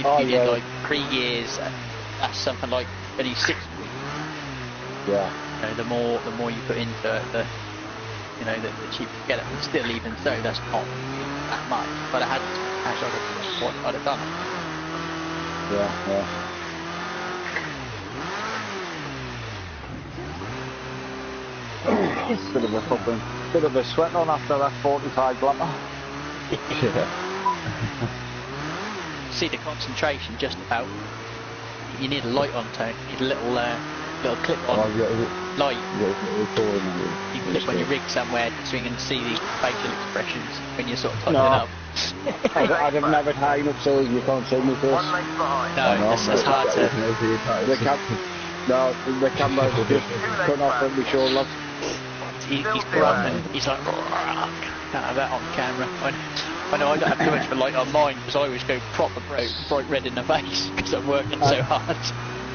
If you did like 3 years, that's something like 26 quid. Yeah. You know, the more you put into it, the cheaper you get it. But still, even so, that's not that much. But I had cash, I'd have done it. Yeah. Bit of a sweat on after that 45 lap. Yeah. See the concentration just about. You need a light on too. You need a little clip on light. You clip on your rig somewhere so you can see the facial expressions when you're sort of typing it up. I'd have never tied up so you can't see me first. No, it's hard to. The camera just cut off from my shoulders. He's grumbling. He's like, can't have that on camera. I know I don't have too much of a light on mine because I always go proper bright red in the face because I'm working so hard.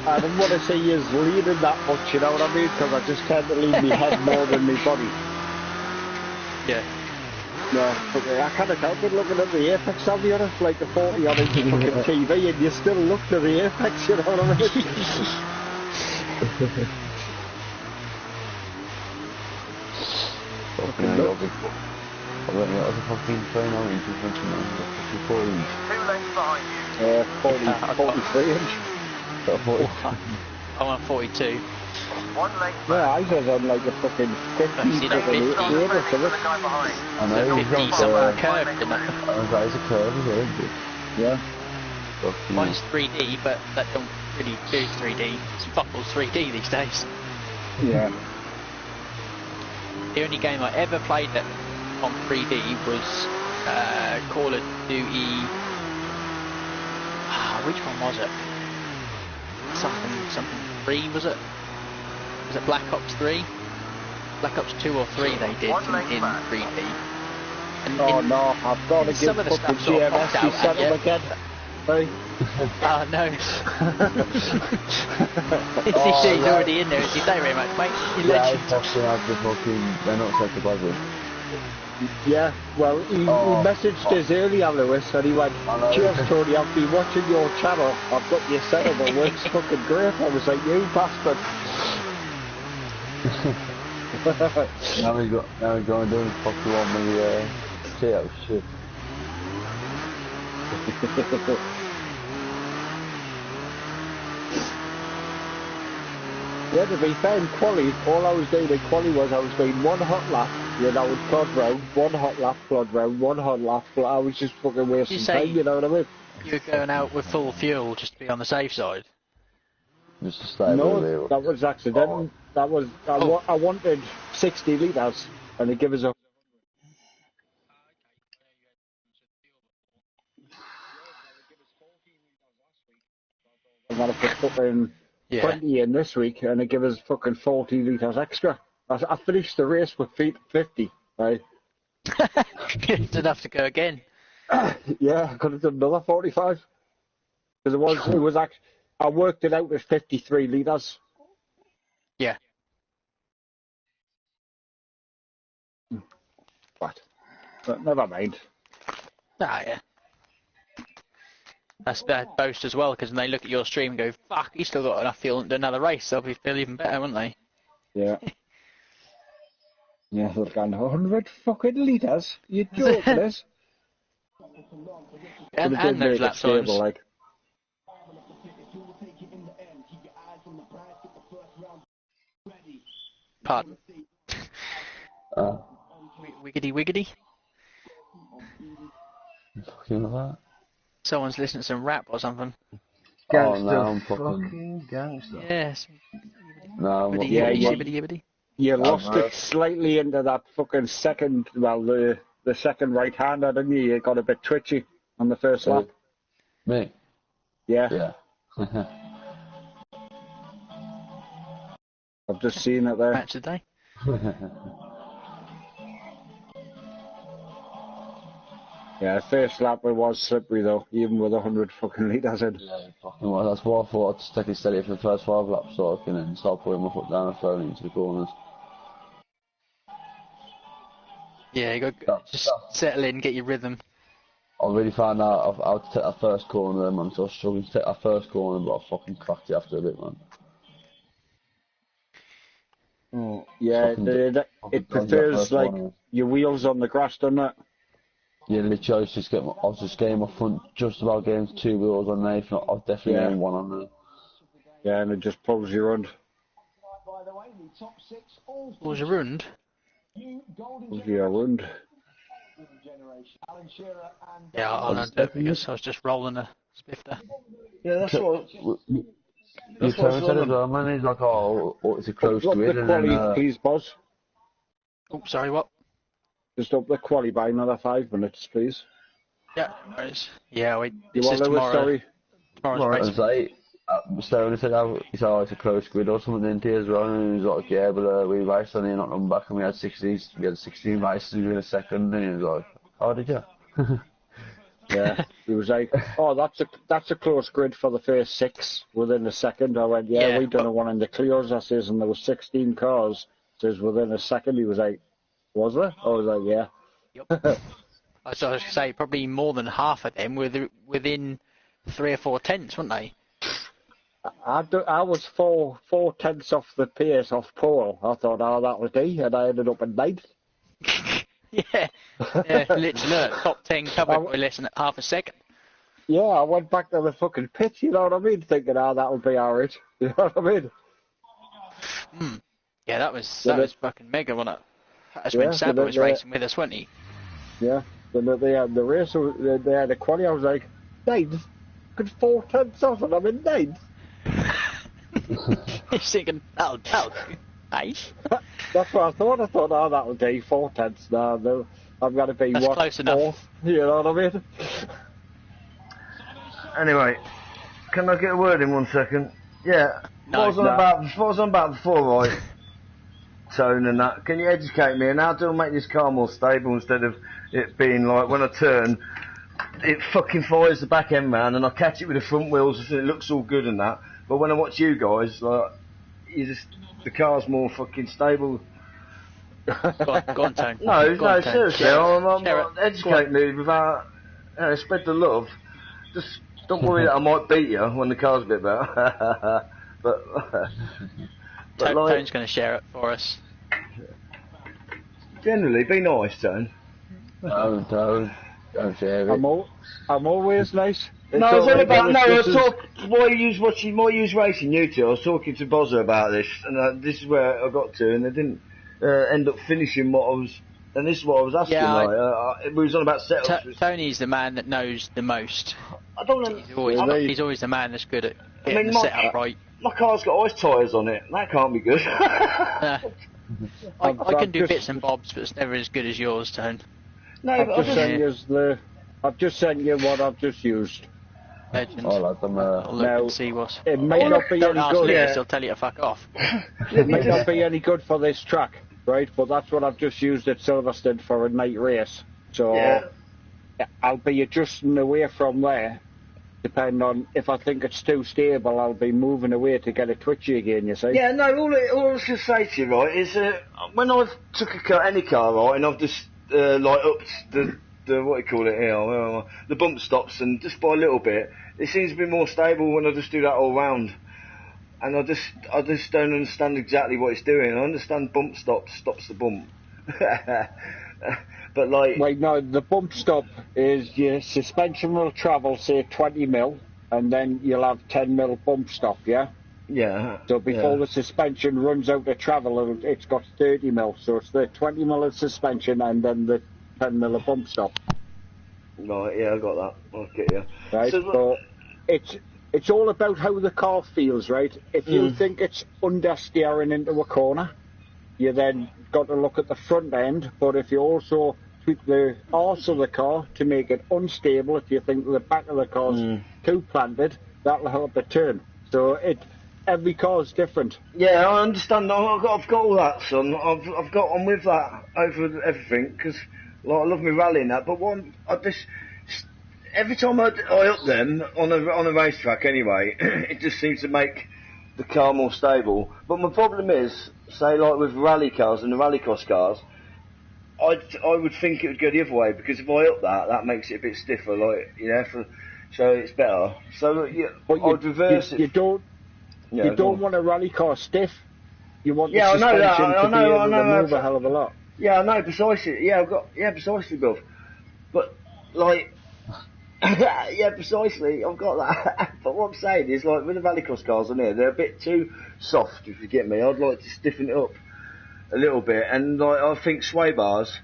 I don't want to see you leaning that much, you know what I mean? Because I just tend to lean my head more than my body. Yeah. No, but I can't help it looking at the apex of you, like the 40 on inch fucking TV, and you still look to the apex, you know what I mean? Fucking hell, I don't know, I was a fucking 29 inch and 24 inch. 2 lengths behind you. 43 inch. I'm on 42. 1 length. Yeah, I was on like a fucking 50 50. I know, 50 something curved in it. That is a curve, isn't it? Yeah. Mine's 3D, but that don't really do 3D. It's fuck all 3D these days. Yeah. The only game I ever played that on 3D was Call of Duty. Which one was it? Something 3 was it? Was it Black Ops 3? Black Ops 2 or 3 they did in 3D. And no, I've got to give fucking GMS to settle again. Hey. Oh no. He's already in there, is he? Thank you very much, mate. You legend. They're not set to buzzer. Yeah, well, he messaged us earlier, Lewis, and he went, cheers, Tony, I've been watching your channel. I've got your setup, it works fucking great. I was like, you bastard. now we go and do the fuck you want me, see how shit. Yeah, to be fair, in quali, all I was doing in quali was I was doing one hot lap, then I would plod round, one hot lap, plod round, one hot lap, but I was just fucking wasting time, you know what I mean? You were going out with full fuel just to be on the safe side? Just to stay No, that was accidental. That was, I wanted 60 litres, and they give us a... I'm gonna put fucking 20 in this week, and they give us fucking 40 litres extra. I finished the race with 50, right? Didn't have to go again. Yeah, I could have done another 45. Because it was actually, I worked it out as 53 litres. Yeah. But never mind. Ah, yeah. That's that boast as well, because when they look at your stream and go, fuck, he's still got enough fuel to do another race, they'll feel even better, won't they? Yeah. Yeah, they're going 100 fucking litres? You're joking us? and those lap times. Like. Pardon? Wiggity wiggity? Fucking that. Someone's listening to some rap or something. Gangster, no, I'm fucking gangster. Yes. No, Yibbity. You lost it slightly into that fucking second, well, the second right-hander, didn't you? You got a bit twitchy on the first lap. Me? Yeah. Yeah. I've just seen it there. Match of the day. Yeah, first lap it was slippery though, even with 100 fucking litres in. Yeah, fucking well. That's why I thought I'd take it steady for the first 5 laps so I can then start putting my foot down and throwing it into the corners. Yeah, you got just settle in, get your rhythm. I really found out how to take that first corner, man, so I was struggling to take that first corner, but I fucking cracked it after a bit, man. Yeah, it prefers like your wheels on the grass, doesn't it? Yeah, literally, I was just getting my front, just about getting 2 wheels on there, if not, I was definitely getting 1 on there. Yeah, and it just pulls you around. Pulls you around? Pulls you around. Yeah, I don't do it because I was just rolling a spifter. Yeah, that's what... You said as well, man, he's like, oh, it's a close grid, and then... please, boss. Oh, sorry, what? Just up the quali by another 5 minutes, please. Yeah, right. Yeah, wait. This is tomorrow. Tomorrow's race. Stone said, it's a close grid or something, didn't he, as well? And he was like, yeah, but we raced on here, not run back, and we had 16 races in a second, and he was like, oh, did you? Yeah, he was like, oh, that's a close grid for the first 6 within a second. I went, yeah, we done a one in the Clios, I says, and there was 16 cars. Says within a second. He was like, was there? I was like, yeah. Yep. I was going to say, probably more than half of them were within 3 or 4 tenths, weren't they? I was 4 tenths off the pace off pole. I thought, oh, that'll do, and I ended up in 9th. Yeah, literally, top 10 covered by less than half a second. Yeah, I went back to the fucking pit, you know what I mean? Thinking, oh, that'll be alright. You know what I mean? Yeah, that was fucking mega, wasn't it? That's when Saba was racing with us, wasn't he? Yeah, they had the race, they had the quali, I was like, 9th? Good 4 tenths off and I'm in 9th. He's thinking, that'll do. Nice. That's what I thought. I thought, oh, that'll do 4 tenths now. No, I'm going to be That's close enough. 4th, you know what I mean? Anyway, can I get a word in 1 second? Yeah, No, what was on about before, right? Tone and that. Can you educate me? And how do I make this car more stable instead of it being like when I turn, it fucking fires the back end round and I catch it with the front wheels and it looks all good and that. But when I watch you guys, like, the car's more fucking stable. Go on, Tone. No, seriously, educate me without, spread the love. Just don't worry that I might beat you when the car's a bit better. but Tone's going to share it for us. Generally, be nice, Tone. Don't share it. I'm always nice. No, it's all about I talk. Why use racing you two? I was talking to Bozza about this, and this is where I got to, and I didn't end up finishing what I was. And this is what I was asking. Yeah, we was on about setups. Tony's the man that knows the most. I don't know. He's always the man that's good at getting the setup right. My car's got ice tyres on it. That can't be good. I can do bits and bobs, but it's never as good as yours, Tone. No, I've just sent you what I've just used. Legend. I'll let them look and see what. It may not be any good. He'll tell you to fuck off. It may not be any good for this track, right? But that's what I've just used at Silverstone for a night race. So I'll be adjusting away from there. Depending on if I think it's too stable, I'll be moving away to get it twitchy again, you see? Yeah, no, all I was going to say to you, right, is when I've took any car, right, and I've just, upped the what do you call it here, the bump stops, and just by a little bit, it seems to be more stable when I just do that all round. And I just don't understand exactly what it's doing. I understand bump stops the bump. But wait, no, the bump stop is your suspension will travel, say, 20 mil, and then you'll have 10 mil bump stop, yeah? Yeah. So before the suspension runs out of travel, it's got 30 mil. So it's the 20 mil of suspension and then the 10 mil of bump stop. Right, yeah, I got that. I'll get you. Right, so it's all about how the car feels, right? If you think it's understeering into a corner, you then got to look at the front end, but if you also tweak the arse of the car to make it unstable, if you think the back of the car's too planted, that'll help it turn. So every car's different. Yeah, I understand. I've got all that, son. I've got on with that over everything, because I love me rallying that, but every time I up them on a racetrack anyway, it just seems to make the car more stable. But my problem is, say like with rally cars and the rallycross cars, I would think it would go the other way, because if I up that makes it a bit stiffer, so it's better. So I'd reverse it. You don't want a rally car stiff. You want the suspension to be able to move a hell of a lot. Yeah, I know precisely. Yeah, precisely, Gov. But precisely, I've got that. But what I'm saying is, with the rallycross cars on here, they're a bit too soft, if you get me. I'd like to stiffen it up a little bit, and I think sway bars,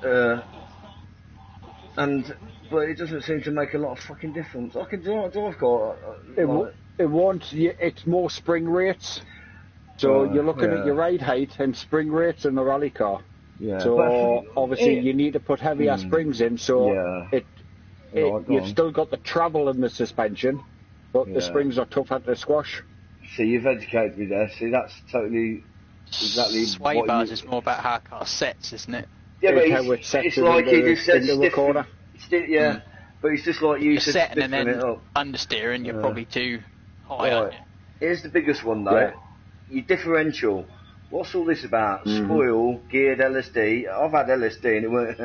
but it doesn't seem to make a lot of fucking difference. I can drive car. It won't. It's more spring rates. So you're looking at your ride height and spring rates in the rally car. Yeah. So obviously you need to put heavier springs in. So you've still got the travel in the suspension, but the springs are tougher to squash. See, you've educated me there. See, that's totally exactly. Sway bars is more about how a car sets, isn't it? Yeah, but it's like he just said stiff. But it's just like you said, setting and then understeering. You're probably too high, aren't you? Here's the biggest one though. Yeah. Your differential. What's all this about? Spoil, geared LSD. I've had LSD and it weren't.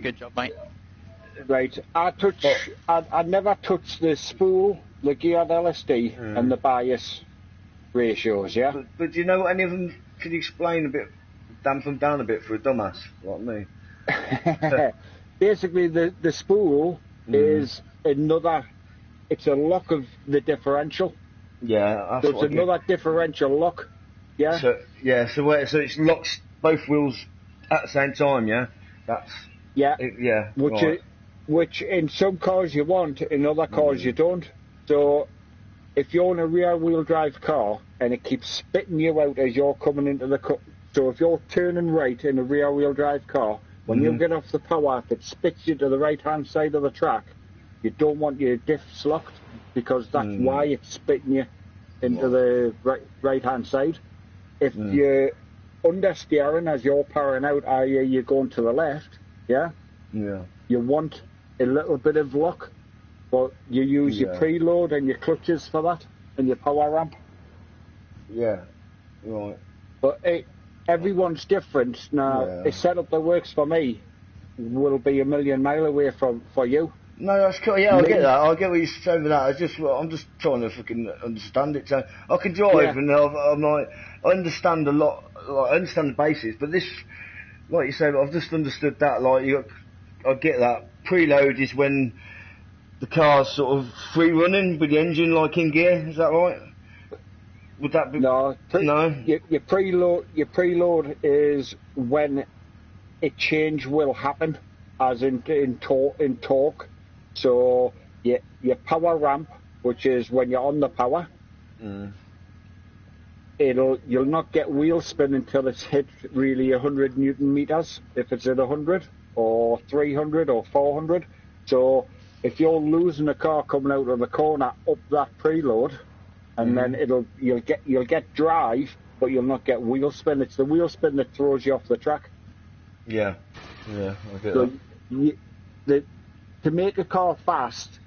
Good job, mate. Right. I never touched the spool, the geared LSD, and the bias ratios. Yeah. But do you know what any of them? Can you explain a bit? Damp them down a bit for a dumbass like me. Basically, the spool is another. It's a lock of the differential. Yeah, so it's another differential lock. Yeah. So it locks both wheels at the same time. Yeah. Which in some cars you want, in other cars you don't. So if you're in a rear-wheel drive car and it keeps spitting you out as you're coming into the cut, so if you're turning right in a rear-wheel drive car, when you get off the power, if it spits you to the right-hand side of the track, you don't want your diffs locked, because that's why it's spitting you into the right-hand side. If you're understeering as you're powering out, i.e. you're going to the left, you want a little bit of lock, but you use your preload and your clutches for that, and your power ramp. Yeah, right. But everyone's different. Now, a setup that works for me will be a million mile away for you. No, that's cool. Yeah, I get that. I get what you're saying with that. I'm just trying to fucking understand it. So I can drive, and I'm like, I understand a lot. Like, I understand the basics, but this, like you say, I've just understood that. Like, I get that. Preload is when the car's sort of free running with the engine like in gear. Is that right? Would that be? No. No. Your preload is when a change will happen, as in torque. So your power ramp, which is when you're on the power, you'll not get wheel spin until it's hit really 100 Newton meters. If it's at 100 or 300 or 400. So if you're losing a car coming out of the corner up that preload, and then you'll get drive, but you'll not get wheel spin. It's the wheel spin that throws you off the track. Yeah, I get that. To make a car fast,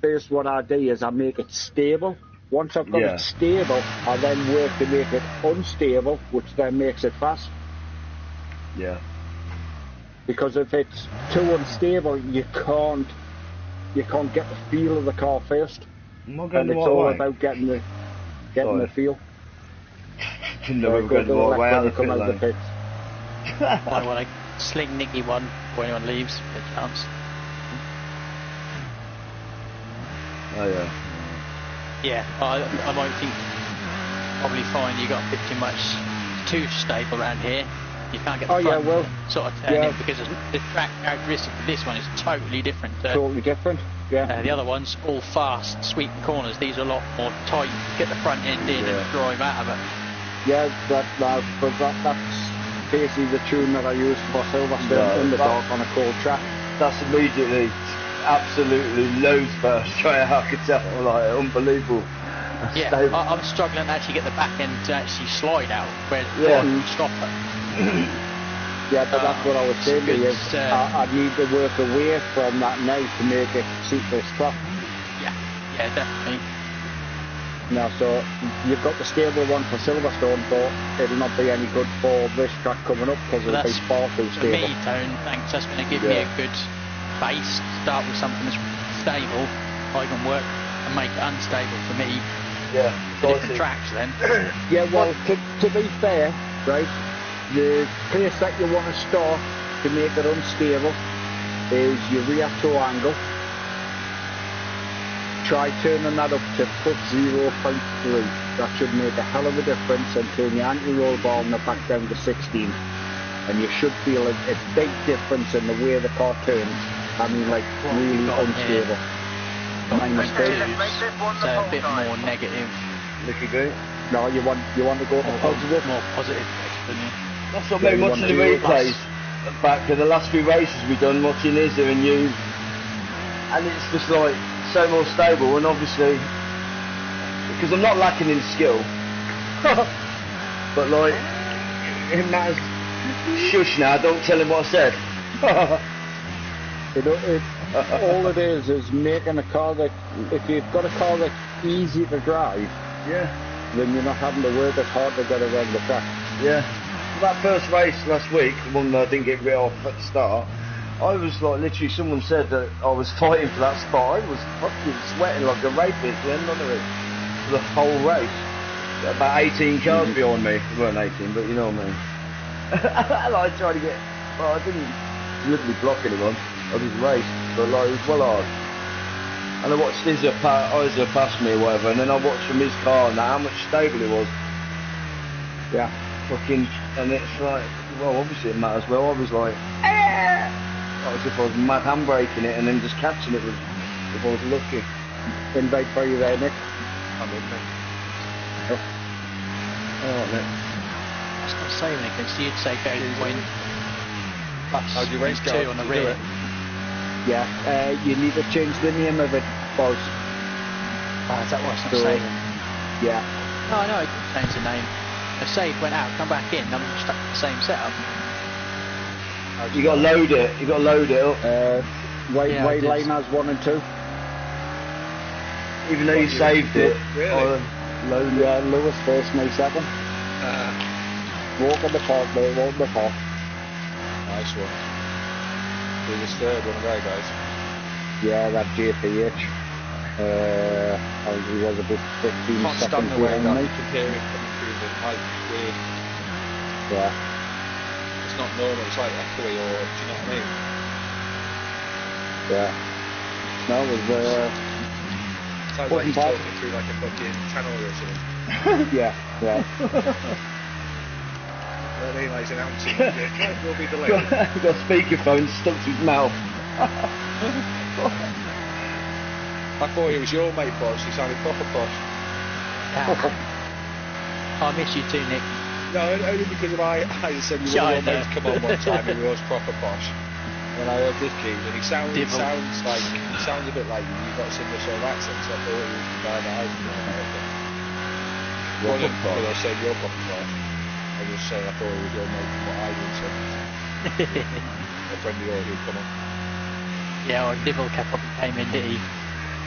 first what I do is I make it stable. Once I've got it stable, I then work to make it unstable, which then makes it fast. Yeah. Because if it's too unstable, you can't get the feel of the car first. And it's all about getting the feel. Didn't know we were going the right way out of the pit. I want to sling Nicky one before anyone leaves, a chance. Oh yeah. Yeah, I might think probably find you got a bit too stable around here. You can't get the front sort of turn in because the track characteristic of this one is totally different. Totally different. Yeah. The other one's all fast, sweeping corners. These are a lot more tight. Get the front end in and drive out of it. Yeah, that's basically the tune that I used for Silverstone in the dark on a cold track. That's immediately, absolutely loads burst. I could tell, like, unbelievable. Yeah, I'm struggling to actually get the back end to actually slide out where the stop it. Yeah, but that's what I was saying to you. I need to work away from that now to make it suit this track. Yeah, definitely. Now, so you've got the stable one for Silverstone, but it'll not be any good for this track coming up because it'll be far too stable. For me, Tone, thanks. That's going to give me a good base. Start with something that's stable. I can work and make it unstable for me. Yeah, different tracks then. Yeah, well, to be fair, right, the place that you want to start to make it unstable is your rear toe angle. Try turning that up to +0.3. That should make a hell of a difference, and turn your anti-roll bar on the back down to 16. And you should feel a big difference in the way the car turns. I mean, like, really unstable. -2, so a bit more negative. Looking good. No, you want to go for positive? More positive. That's what made watching the replays back to the last few races we've done, watching Izzy and you, and it's just like so more stable. And obviously, because I'm not lacking in skill, but like it matters. Shush now! Don't tell him what I said. All it is making a car that, if you've got a car that's easy to drive, then you're not having to work as hard to get around the track. Yeah. That first race last week, the one that I didn't get rid of at the start, I was like, literally, someone said that I was fighting for that spot. I was fucking sweating like a rapist at the end of it for the whole race. About 18 cars behind me. They weren't 18, but you know what I mean. Like, I tried to get, well, I didn't literally block anyone. I just raced, but like, it was well hard. And I watched Izzy pass me or whatever, and then I watched from his car and how much stable it was. Yeah. Fucking, and it's like, well, obviously it matters. Well, I was like, as if I was mad handbraking it and then just catching it if I was lucky. Invite for you there, Nick. I'm in, mate. Alright, Nick. I was going to say, Nick, so you'd say go win. How'd you race 2 on the rear. Yeah, you need to change the name of it, Boz. Oh, is that what I'm saying? Yeah. No, I can change the name. The save went out, come back in, I'm stuck with the same setup. You got to load it. You got to load it up. Way lane has 1 and 2. Even though you saved it. Really? Lewis first, me second. Walk on the park, mate, walk on the park. Nice one. Do this third one there, guys. Yeah, that JPH. I think he was a bit 15 Can't stand seconds the way behind that me. you can hear it coming through the mic. Weird. Yeah. It's not normal, it's like echoey, or do you know what I mean? Yeah. No, it was, Sounds like he's talking through like a fucking tannoy or something. yeah, yeah. You know what I mean? Like he's announcing, yeah, will be delayed. He got speakerphone stuck to his mouth. I thought he was your mate, boss. He sounded proper posh. I miss you too, Nick. No, only because of I said you were your mate to come on one time and he was proper posh. And I heard this kid, and he sounds a bit like you've got a similar sort of accent, so I thought he was the guy that I was doing American. It wasn't because I said you're proper posh. I was just saying I thought he was your mate from what I did, so a friend of yours who'd come on. Yeah, well, Dibble kept up and came in, did he?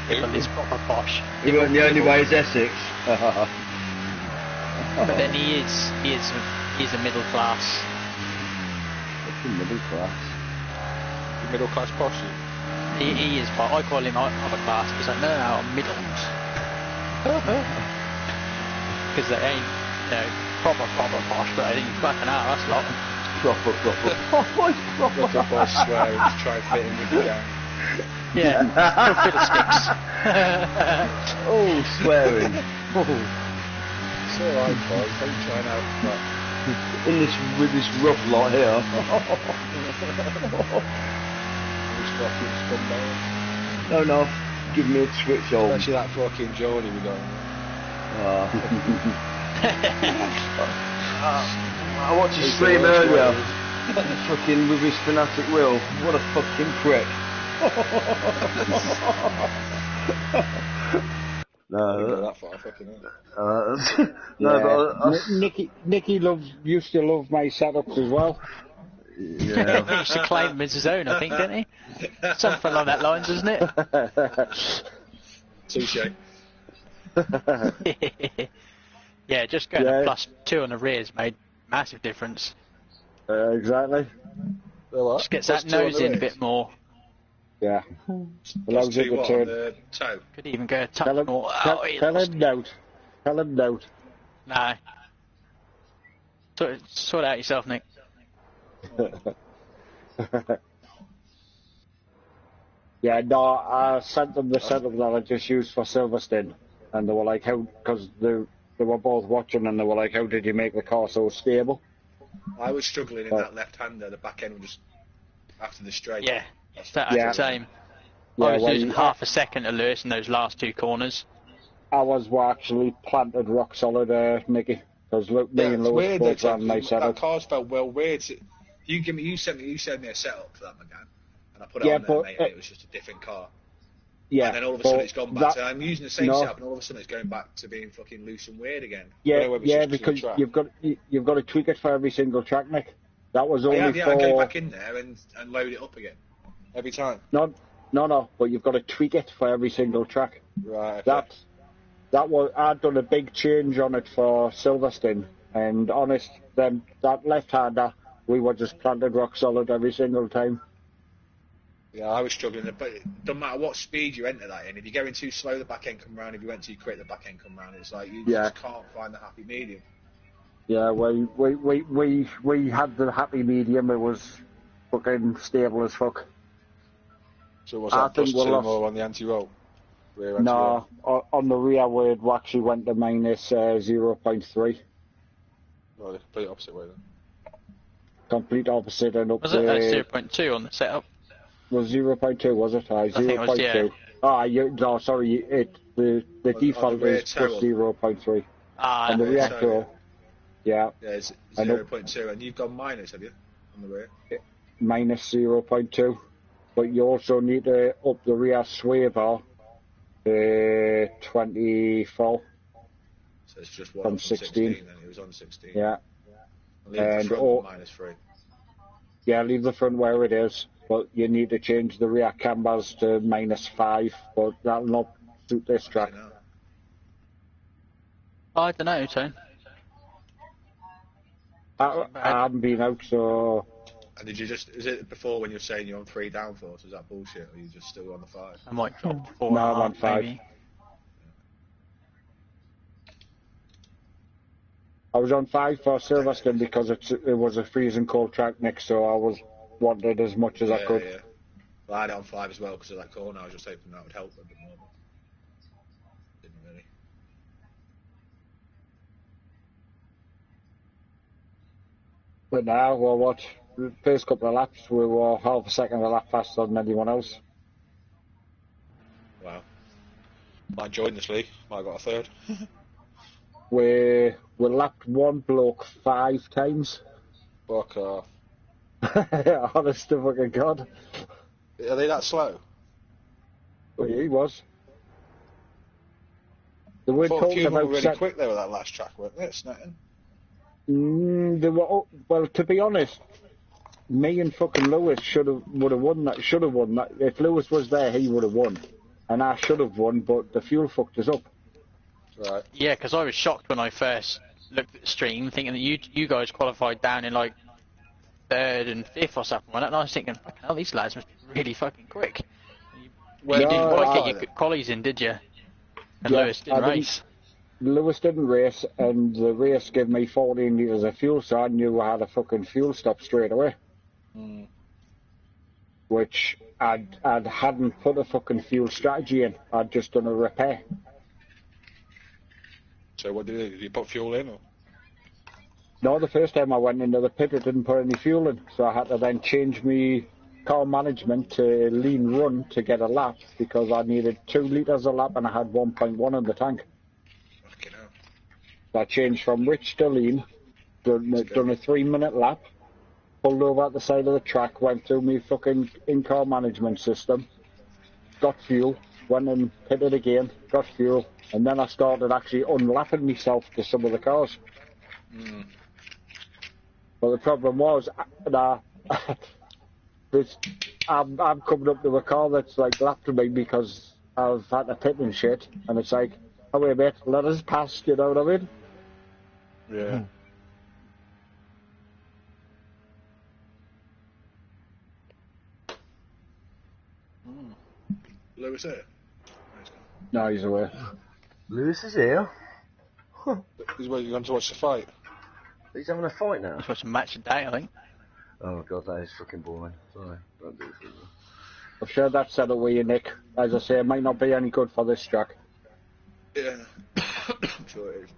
Dibble is proper posh. He wasn't the only way is Essex. But then he is a middle class. Middle class. Middle class posh. He is posh. I call him upper class. He's like, no, I'm middle. Because they ain't, proper posh, but I think fucking out, that's a lot. Proper. Proper posh swearing to try and fit in with the gang. Yeah, fiddlesticks. Oh, swearing. It's alright, boys, don't try and out that. With this rough lot here. This fucking scumbag. No, give me a switch on. Especially that fucking Geordie we got. I watched his stream earlier. Fucking with his fanatic will. What a fucking prick. No, that far, fucking Nicky used to love my setups as well. Yeah. He used to claim them as his own, I think, didn't he? Something along that lines, isn't it? Touche. Yeah, just going to +2 on the rears made massive difference. Exactly. Just gets that nose in a bit more. Yeah. Plus two what, on the toe? Could even go a touch more. Tell him no. No. Sort out yourself, Nick. Yeah, no, I sent them the setup that I just used for Silverstone, and they were like, how, because they were both watching, and they were like, how did you make the car so stable? I was struggling in that left-hander, the back end was just after the straight. Yeah, that's the same. Yeah, I was losing half a second to Lewis in those last two corners. Ours were actually planted rock solid, Nicky, because me and Lewis both ran my setup. That car's felt well weird. You sent me a setup for that, McGann, and I put it on there, mate, and it was just a different car. Yeah, and then all of a sudden it's gone back to, I'm using the same setup, and all of a sudden it's going back to being fucking loose and weird again. Yeah, because you've got to tweak it for every single track, Nick. That was only for... I go back in there and load it up again every time. No, but you've got to tweak it for every single track. Right. Okay. I'd done a big change on it for Silverstone, and honest, then that left-hander, we were just planted rock solid every single time. Yeah, I was struggling, but it doesn't matter what speed you enter that in. If you're going too slow, the back end come round. If you went too quick, the back end come round. It's like you just can't find the happy medium. Yeah, we had the happy medium. It was fucking stable as fuck. So was that plus 2 more on the anti-roll? No, on the rear we actually went to minus 0.3. Oh, the complete opposite way then. Complete opposite and up was to... Was it 0.2 on the setup? Was 0.2, was it? 0.2. I think it was, yeah. No, sorry, the default is plus 0.3. On the rear toe. Yeah. Yeah, it's 0.2, and you've gone minus, have you? On the rear? Minus 0.2. But you also need to up the rear swivel 24. So it's just one from 16 then. It was on 16. Yeah. And leave the front minus 3. Yeah, leave the front where it is, but you need to change the rear cambers to minus 5, but that'll not suit this track. I don't know, Tone. I haven't been out, so... And did you just... Is it before when you were saying you're on 3 downforce? Is that bullshit, or are you just still on the 5? I might drop to 4 No, and a I'm on half, 5. maybe. I was on 5 for Silverstone because it was a freezing cold track next, so I wanted as much as I could. Yeah. Well, I had it on 5 as well because of that corner. I was just hoping that would help a bit more, but didn't really. But now, well, what? The first couple of laps, we were half a second of a lap faster than anyone else. Wow. Might join this league. Might have got a third. We lapped one bloke 5 times. Fuck off. Honest to fucking God. Are they that slow? Well, he was. They were I thought a talking few of them about were really quick there with that last track, weren't they? Snetting. They were, well, to be honest, me and fucking Lewis would have won that. Should have won that. If Lewis was there, he would have won, and I should have won. But the fuel fucked us up. Right. Yeah, because I was shocked when I first looked at the stream, thinking that you guys qualified down in like 3rd and 5th or something like that, and I was thinking, fucking hell, these lads must be really fucking quick. You didn't quite get your qualies in, did you? And Lewis didn't race. Lewis didn't race, and the race gave me 14 litres of fuel, so I knew I had a fucking fuel stop straight away. Mm. Which I hadn't put a fucking fuel strategy in. I'd just done a repair. So what did you do? Did you put fuel in, or? No, the first time I went into the pit, it didn't put any fuel in, so I had to then change my car management to lean run to get a lap, because I needed 2 litres a lap and I had 1.1 in the tank. Fucking hell. So I changed from rich to lean, done a 3-minute lap, pulled over at the side of the track, went through my fucking in-car management system, got fuel, went and pitted again, got fuel, and then I started actually unlapping myself to some of the cars. Mm. But the problem was, I'm coming up to a car that's like lapped me because I've had to pit and shit, and it's like, oh wait mate, let us pass, you know what I mean? Yeah. Lewis here? No, he's away. Lewis is here. He's going to watch the fight. He's having a fight now. He's watching Match of Day, I think. Oh god, that is fucking boring. Sorry, don't do it. I'm sure that's settled with you, Nick. As I say, it might not be any good for this track. Yeah. I'm sure it is.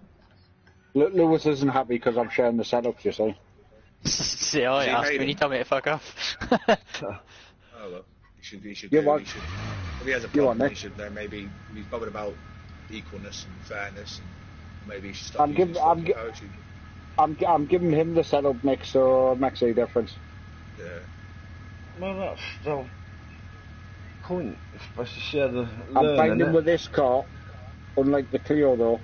Lewis isn't happy because I'm sharing the setups, you see. See, I asked when you told me to fuck off. Oh well, he should. You want? If he has a problem, he should know. Maybe he's bothered about equalness and fairness, and maybe he should stop using parachute. I'm giving him the setup mix, so it makes a difference. Yeah. Well, that's still point. It's supposed to share the. I'm finding with this car, unlike the Clio though,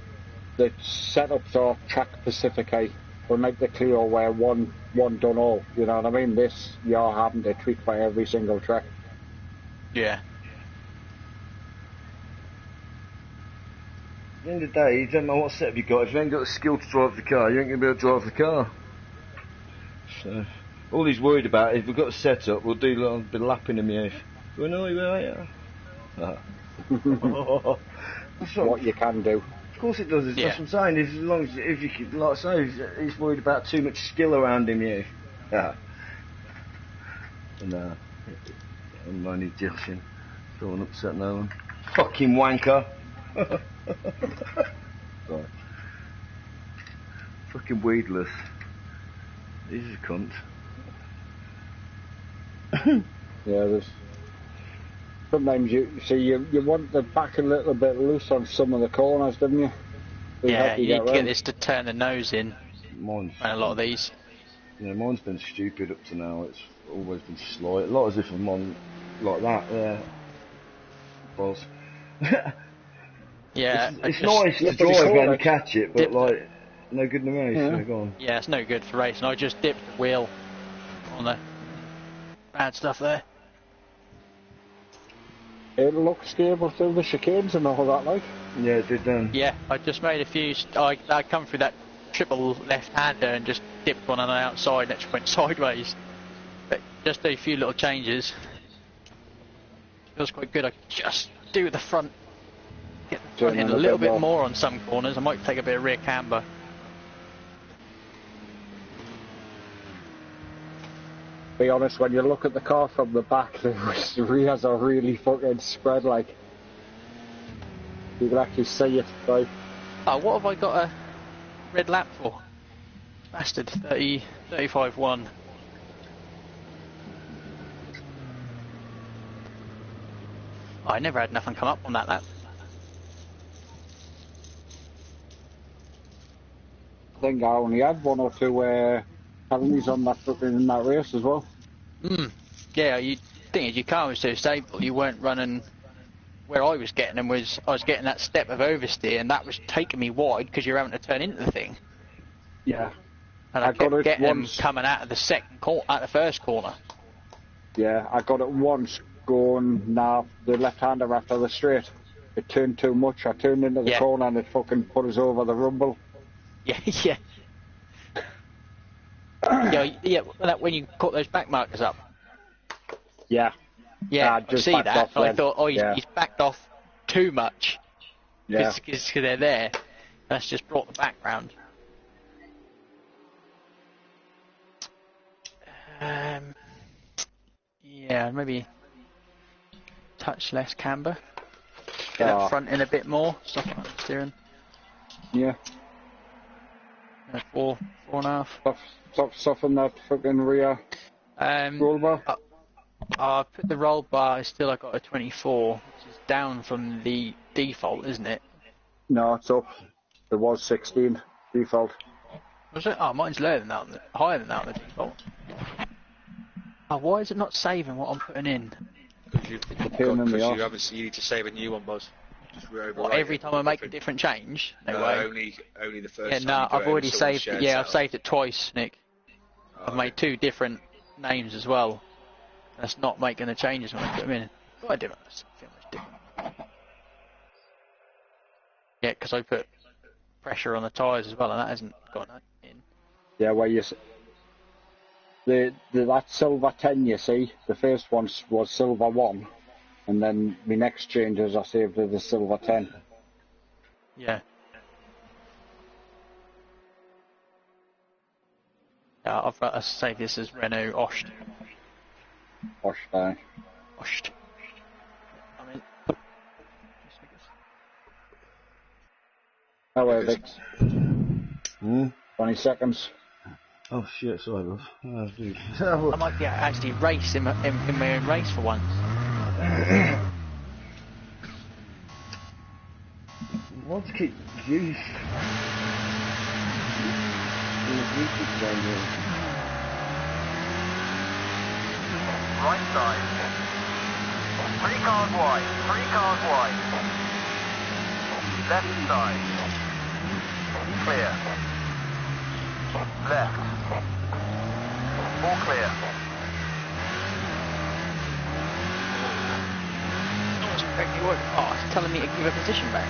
the setups are track specific. Unlike the Clio where one done all. You know what I mean? This you're having to tweak by every single track. Yeah. At the end of the day, you don't know what setup you got. If you ain't got the skill to drive the car, you ain't going to be able to drive the car. So, all he's worried about is, if we've got a setup, we'll do a bit of lapping in the youth. Well, no, where are you? What you can do. Of course it does. That's what I'm saying. As long as, if you could, like I say, he's worried about too much skill around him, you. Yeah. No. I'm only joshing. Don't want to upset no one. Fucking wanker. Sorry. Fucking weedless. He's a cunt. Yeah, there's sometimes you want the back a little bit loose on some of the corners, don't you? Yeah, you need to get this to turn the nose in. Mine's a lot of these. Yeah, mine's been stupid up to now. It's always been slight. A lot as if I'm on like that. Yeah. Balls. Yeah, it's nice to drive and catch it, but like no good in the race. Yeah. So go on. Yeah, it's no good for racing. I just dipped the wheel on the bad stuff there. It looks stable through the chicanes and all that, like. Yeah, it did then. Yeah, I just made a few. I come through that triple left-hander and just dipped one on the outside and it just went sideways. But just a few little changes. Feels quite good. I could just do the front, get the front in a little bit more on some corners. I might take a bit of rear camber. Be honest, when you look at the car from the back, the rears are really fucking spread, like. You can actually see it, right? Oh, what have I got a red lap for? Bastard, 35-1. Oh, I never had nothing come up on that lap. I think I only had one or two penalties on that in that race as well. Yeah, thing is, your car was so stable, you weren't running. Where I was getting them was I was getting that step of oversteer, and that was taking me wide because you're having to turn into the thing. Yeah. And I kept getting them coming out of the first corner. Yeah, I got it once going the left-hander after the straight. It turned too much. I turned into the corner and it fucking put us over the rumble. Yeah. When you cut those back markers up. Yeah. Yeah, I see that. I thought, he's backed off too much. Yeah. Because they're there. That's just brought the background. Yeah, maybe touch less camber. Get that front in a bit more. Stop it on the steering. Yeah. 4.5. Soften that fucking rear roll bar. I put the roll bar, I got a 24, which is down from the default, isn't it? No, it's up. There was 16 default. Was it? Oh, mine's lower than that, higher than that on the default. Oh, why is it not saving what I'm putting in? Because you need to save a new one, Buzz. Every time I make a different change? No way. Only the first time. Yeah, no, I've already saved it. Yeah, I've saved it twice, Nick. I've made 2 different names as well. That's not making the changes when I put them in. What I did, yeah, because I put pressure on the tyres as well, and that hasn't got that in. Yeah, where you that silver 10 you see, the first one was silver 1, and then my next changes I saved as the silver 10. Yeah. Yeah, I've saved this as Renault Osht. Osht. I mean, hello, Vic. 20 seconds. Oh shit, sorry, love. Oh, dude. I might be actually race in my own race for once. Want to keep juice? Right side. 3 cars wide. 3 cars wide. Left side. Clear. Left. All clear. Oh, it's telling me to give a position back.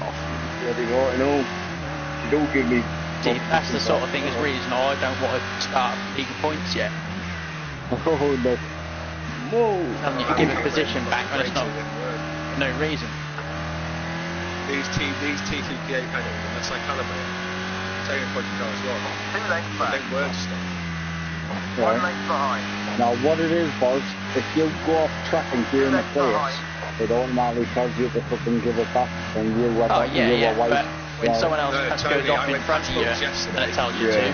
Off. Yeah, they right and all. You don't give me. See, that's the sort of thing is reason I don't want to start league points yet. Oh no. Whoa! Telling you to give a position back when it's not for no reason. These T3PA panels, unless I calibrate, taking a point of cars wrong. 2 lengths back. They don't work still. 1 length behind. Now what it is, Buzz, if you go off track and during the place, it automatically tells you to fucking give it back and you were but when someone else Tony, goes off in front of you, then it tells you to.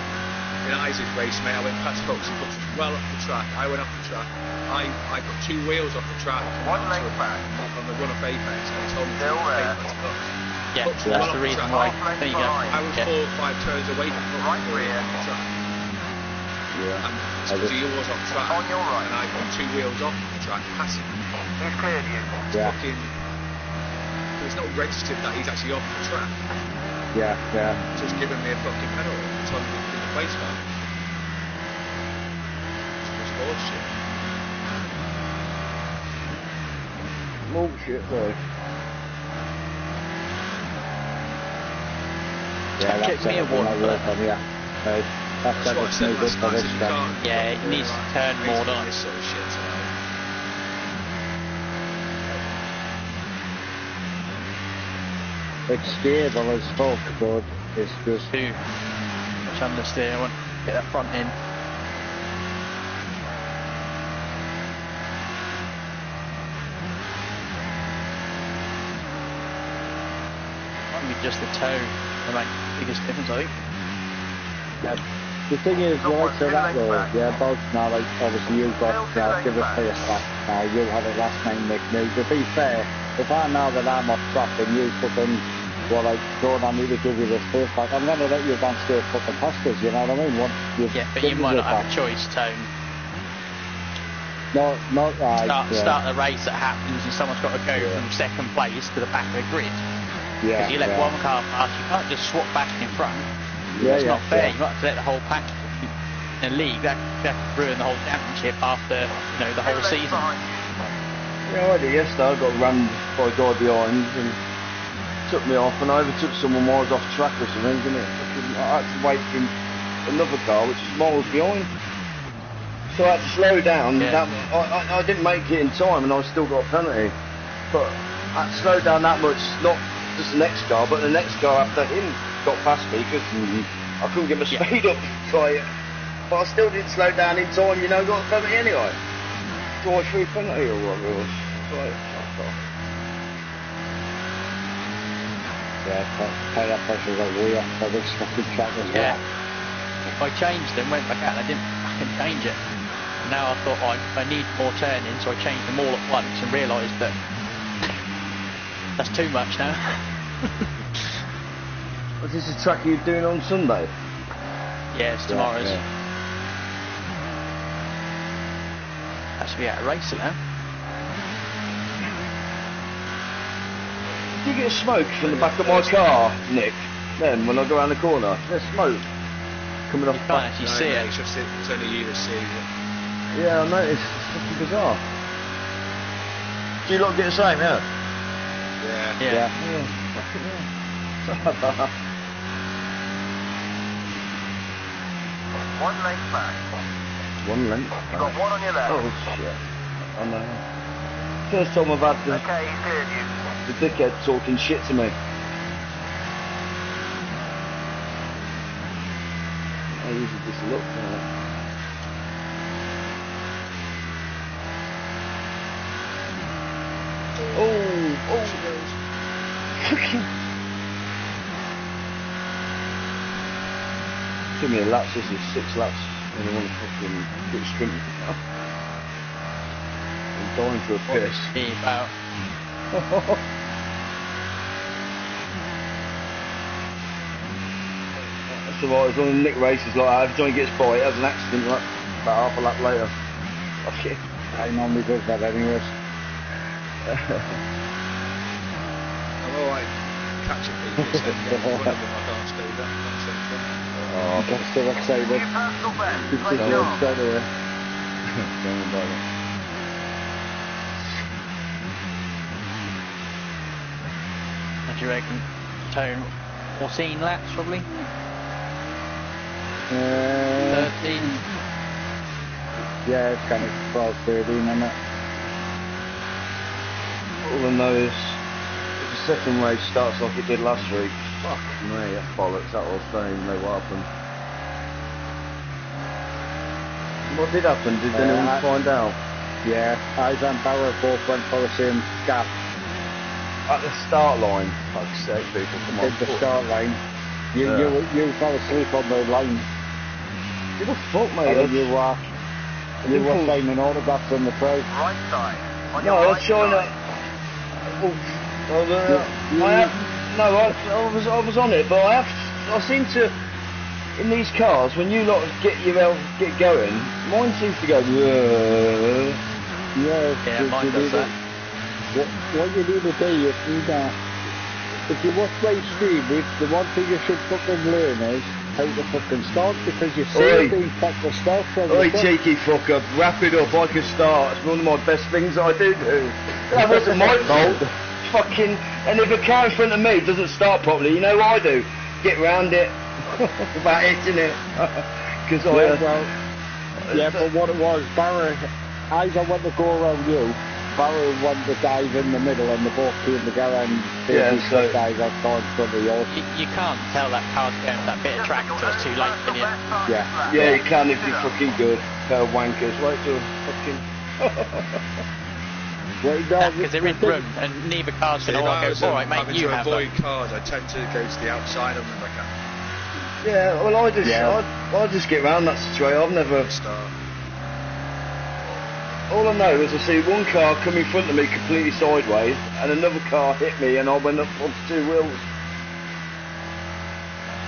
In Isaac's race, mate, I went past folks and put well off the track. I went off the track. I got 2 wheels off the track. 1 length back. On the run of Apex, and it told me Still there. Yeah, that's the reason why. There you go. I was 4 or 5 turns away from the Right rear. track. Yeah. And because he was off track. On your right. And I got 2 wheels off the track, passing. He's cleared you. Yeah. Fucking. It's not registered that he's actually off the track. Yeah. Just giving me a fucking penalty. It's on the place back. It's bullshit. Bullshit, though. Yeah, Check me a one for that. That's what's no good for this guy. Yeah, it needs to turn more on. This sort of shit It's stable as fuck, but it's just too much understeer. I want to get that front in. Might be just the toe that makes the biggest difference, I think. the thing is, like say that though, yeah, both now, like obviously you've got give us for your slack now, you had it last night, Nick. Now, to be fair, if I know that I'm off track and you fucking like going on me to give you this first back, I'm gonna let you go and straight fucking past us, you know what I mean? Yeah, but you might not have a choice, Tone. Not right. Start the race that happens and someone's got to go from second place to the back of the grid. Yeah. Because you let one car pass, you can't just swap back in front. Yeah, it's not fair. You might have to let the whole pack in the league. That could ruin the whole championship after the whole season. Yeah, I did yesterday. I got rammed by a guy behind and took me off, and I overtook someone miles off track or something, didn't it? I had to wait for another car which is miles behind. So I had to slow down. Yeah. I didn't make it in time, and I still got a penalty. But I had to slow down that much, not just the next car, but the next car after him got past me because I couldn't get my speed up. But I still didn't slow down in time, got a penalty anyway. Drive-through penalty or whatever it was. Right, fuck off. Yeah, tyre pressures are way off for this fucking track as well. Yeah. I changed them, went back out, and I didn't fucking change it. And now I thought I need more turning, so I changed them all at once and realised that that's too much now. Was this a track you're doing on Sunday? Yeah, it's tomorrow's. Yeah. That should be out of racing now. Do you get smoke from the back of my car, Nick? Then when I go around the corner, there's smoke coming off. You can't actually see it. It's only you that see it. Yeah, I noticed. It's fucking bizarre. Do you lot get the same, yeah? Yeah. Fucking hell. One length back. One length. You've got one on your left. Oh shit. I know. First time I've had Okay, he's cleared you. the dickhead talking shit to me. I usually just look at it. Oh, fucking. Too many laps, this is 6 laps, and I want to fucking get sprinting. I'm dying for a piss. Keep out. That's alright, as long as Nick races like that, if Johnny gets by, it has an accident like about half a lap later. Fuck it. I normally does that anyways. I'm alright catching people, so one of them I can't stay that. That's it. Oh, that's still excited. Your personal best. It's Great just job. straight away. Don't worry about it. What do you reckon? Tone, 14 laps probably? 13? Yeah, it's kind of 12, 13, isn't it? All I know is if the second race starts like it did last week, fuck me, that's bollocks, that was saying, know what happened. What did happen? Did anyone find out? Yeah, Eyes and Barrow both went for the same gap. At the start line, fuck's sake, people, come on. At the start line. You fell asleep on the line. Give a fuck, mate. And you were signing autographs on the crowd. Right side. On No, your I right was trying to. I was on it, but I seem to, in these cars, when you lot get going, mine seems to go. Yeah, mine does that. What you need to do is if you watch my stream, the one thing you should fucking learn is how to fucking start, because you see everything back to start from. Oi, cheeky fucker, wrap it up, I can start. It's one of my best things I do. That wasn't my fault. Fucking, and if a car in front of me doesn't start properly, you know what I do? get round it without hitting it. Because but what it was, Barry, I went to go around you. Barry went to dive in the middle, and the both came together, and so guys are going front of yours. You can't tell that car's going with that bit of track until it's too late, can you? Yeah, you can if you're fucking good. Pair of wankers, like to fucking. Because they're in room, and neither car's going to go. Alright, mate, you have avoid cars. I tend to go to the outside of them if I can. Yeah, well, I just get round that situation. I've never. All I know is I see one car come in front of me completely sideways, and another car hit me, and I went up onto two wheels.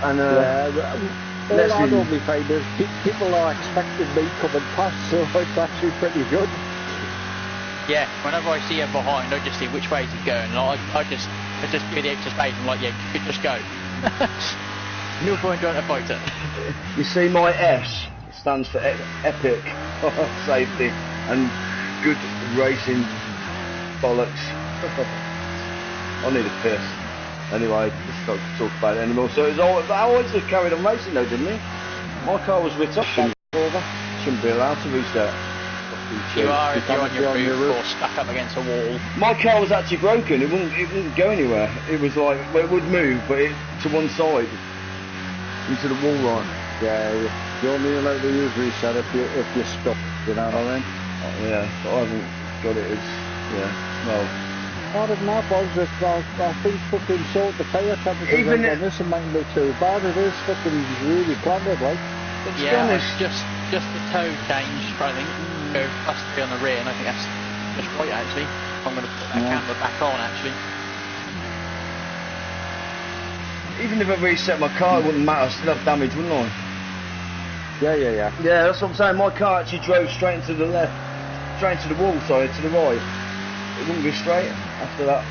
And all I normally find is people are expecting me coming past, so it's actually pretty good. Yeah, whenever I see him behind, I just see which way is he going. I just give it the extra space. I'm like, yeah, you could just go. No point trying to fight it. You see, my S stands for epic safety and good racing bollocks. I need a piss. Anyway, let's not talk about it anymore. So I always just carried on racing though, didn't he? My car was writ up. Shouldn't be allowed to reset. You are if you're on your roof or stuck up against a wall. My car was actually broken. It wouldn't go anywhere. It was like, well, it would move, but to one side, into the wall line. Yeah, you're only allowed to use reset if you're stuck. You know what I mean? Yeah, but I haven't got it as well. Part of my balls is I think fucking sort the tyre temperature on this and might be too bad. It is fucking really planted, like. But to be honest, just the toe change, I think. Go +3 on the rear, and I think that's just right actually. I'm going to put that camber back on actually. Even if I reset my car, it wouldn't matter. I'd still have damage, wouldn't I? Yeah. Yeah, that's what I'm saying. My car actually drove straight into the left, straight into the wall, sorry, to the right. It wouldn't go straight after that.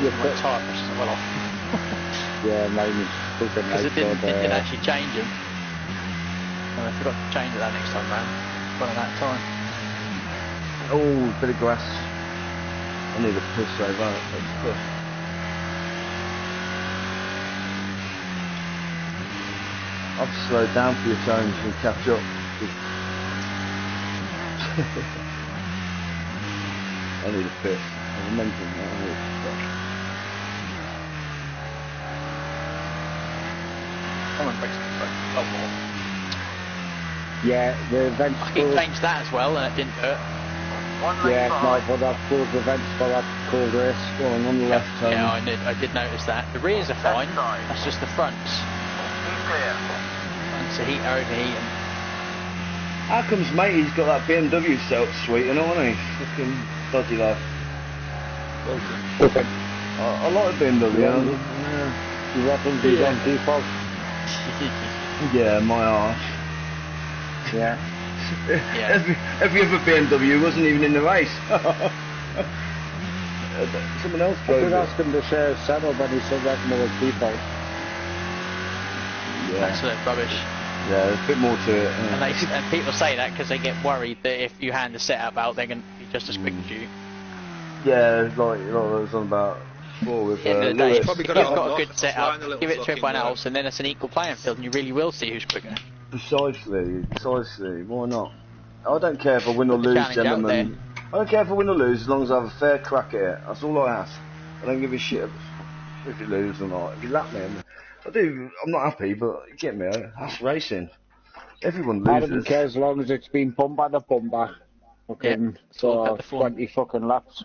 Your tyre pressures well off. Yeah, mine is fucking nice. Because it didn't actually change them. I forgot to change it that next time round. Running out of time. Oh, bit of grass. I need a piss over that. I've slowed down for your tones and catch up. I need a piss. I'm mental. I need a piss. Someone fixed it. Yeah, the events. I can change that as well, and it didn't hurt. Yeah, no, but that's for the events for that cold race. Going on the left turn. Yeah, I did notice that. The rears are fine. That's just the fronts. Fronts are overheating. How comes matey's got that BMW set up sweet, you know, hasn't he? Fucking dodgy lad. I like the BMW. Yeah. You reckon he's on default? Yeah, my arse. Yeah. Every other BMW wasn't even in the race. Someone else drove it. I could ask him to share his setup, but he said that was default. Yeah. Absolute rubbish. Yeah, there's a bit more to it. Yeah. And people say that because they get worried that if you hand the setup out, they're going to be just as quick as you. Yeah, like I was on about before with Lewis. If you've got a good setup, give it to everyone else, and then it's an equal playing field, and you really will see who's quicker. Precisely. Why not? I don't care if I win or lose, gentlemen. I don't care if I win or lose, as long as I have a fair crack at it. That's all I ask. I don't give a shit if you lose or not. If you lap me, I do. I'm not happy, but you get me. That's racing. Everyone loses. I don't care as long as it's been bumper to bumper. Fucking so 20 fucking laps.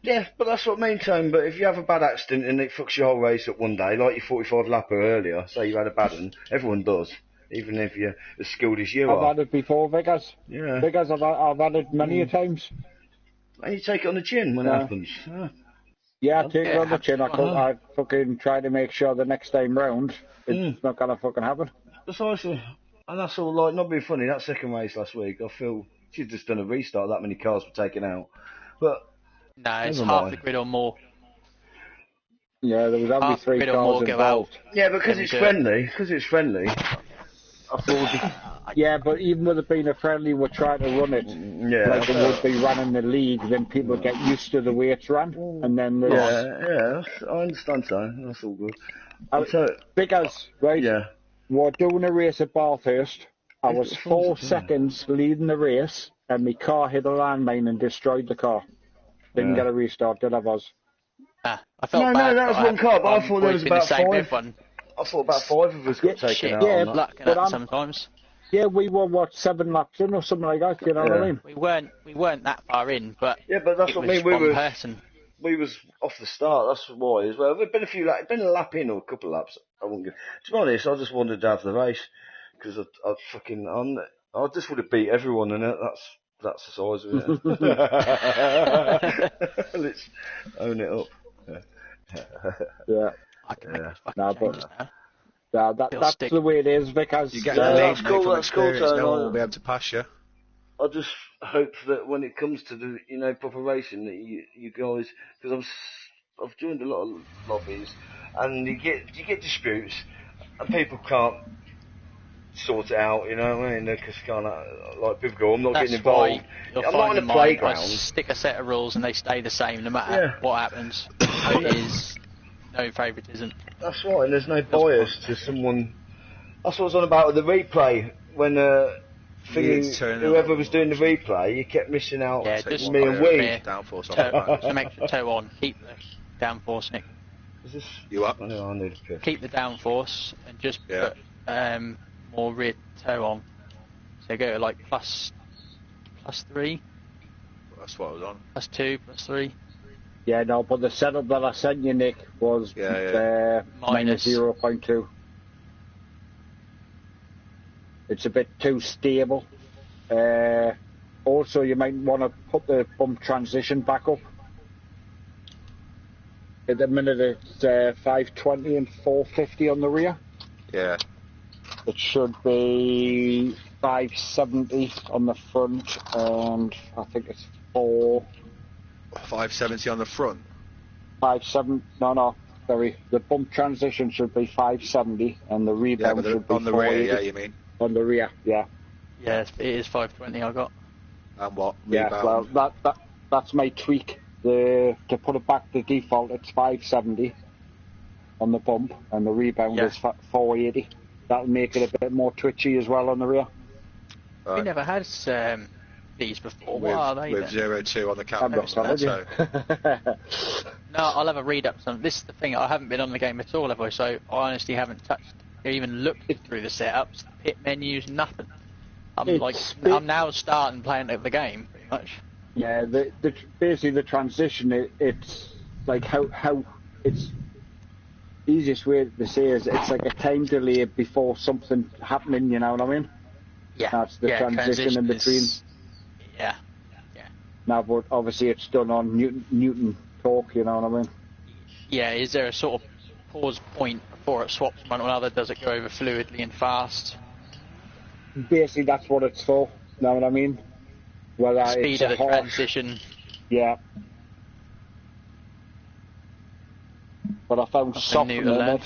Yeah, but that's what I mean, Tone. But if you have a bad accident and it fucks your whole race up one day, like your 45 lapper earlier, say you had a bad one, everyone does. Even if you're as skilled as you are. I've had it before, Vickers. Yeah. Vickers, I've had it many a times. And you take it on the chin when it happens. Yeah, I take it on the chin. I fucking try to make sure the next time round it's not gonna fucking happen. Precisely. And that's all, like, not being funny, that second race last week, I feel she's just done a restart, that many cars were taken out. But no, it's half the grid or more. Yeah, there was only 3 cars involved. Yeah, because it's friendly, I thought Yeah, but even with it being a friendly, we're trying to run it like it would be running the league. Then people get used to the way it's run, and then I understand so. That's all good. Because right, we're doing a race at Bathurst. I was 4 seconds leading the race, and my car hit a landmine and destroyed the car. Didn't get a restart, did I, Buzz? I felt bad. No, that was one car, but I thought there was about 5. I thought about 5 of us got taken out. Yeah, luck sometimes. Yeah, we were 7 laps in or something like that. You know what I mean? We weren't that far in, but that's what I mean. We was off the start. That's why as well. There'd been been a lap in or a couple of laps. To be honest, I just wanted to have the race because I just would have beat everyone in it. That's the size of it. Let's own it up. That's the way it is, because you get that's cool. That's cool. So no one will be able to pass you. I just hope that when it comes to the proper racing, that you guys, because I've joined a lot of lobbies, and you get disputes, and people can't sort it out. You know what I mean? Because can't like people go, I'm not getting involved. I'm not in a playground. I stick a set of rules and they stay the same no matter what happens. It is no favouritism. That's right, and there's no bias to someone. That's what I was on about with the replay when whoever was doing the replay, you kept missing out. Just me and we. Downforce on. Make the toe on. Keep the downforce, Nick. Is this you up? I need a piss. Keep the downforce and just put more rear toe on. So go to like plus 3. That's what I was on. +2, +3. Yeah, no, but the setup that I sent you, Nick, was minus 0.2. It's a bit too stable. Also, you might want to put the bump transition back up. At the minute, it's 520 and 450 on the rear. Yeah. It should be 570 on the front, and I think it's 570 on the front. 570. No. Sorry. The bump transition should be 570, and the rebound should be on the rear. Yeah, you mean? On the rear. Yeah. Yeah, it is 520. I got. And what? Yeah. Rebound? Well, that's my tweak. To put it back to default, it's 570 on the bump, and the rebound is 480. That'll make it a bit more twitchy as well on the rear. We never had these before. What are they? With 0.2 on the camera. No, I'll have a read up. This is the thing. I haven't been on the game at all, have I? So I honestly haven't touched, or even looked through the setups, the pit menus, nothing. I'm now starting playing the game pretty much. Yeah, basically the transition. It's like how it's. Easiest way to say is it's like a time delay before something happening, you know what I mean? Yeah. That's the transition in between. Yeah. Now, but obviously it's done on Newton torque, you know what I mean? Yeah, is there a sort of pause point before it swaps one to another? Does it go over fluidly and fast? Basically that's what it's for, you know what I mean? Whether speed of the transition. Yeah. But I found softening it.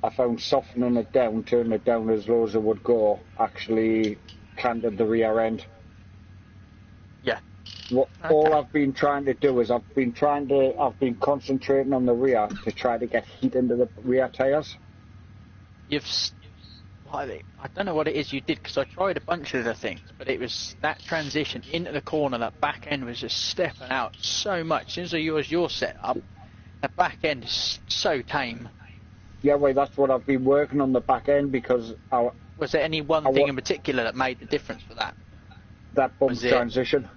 I found softening it down, turning it down as low as it would go, actually canted the rear end. Yeah. All I've been trying to do is I've been concentrating on the rear to try to get heat into the rear tyres. I don't know what it is you did, because I tried a bunch of the things, but it was that transition into the corner, that back end was just stepping out so much. As soon as I used your setup, the back end is so tame. Yeah, well, that's what I've been working on the back end, because was there any one thing in particular that made the difference for that? That bump transition.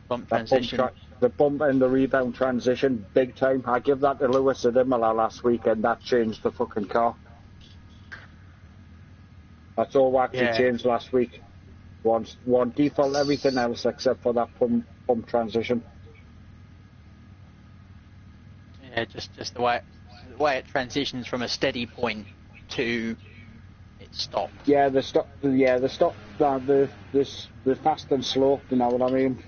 The bump and the rebound transition, big time. I give that to Lewis at Imola last week, and that changed the fucking car. That's all actually changed last week. One default, everything else except for that bump transition. Yeah, just the way it transitions from a steady point to it stops. Yeah, the stop. The fast and slow. You know what I mean?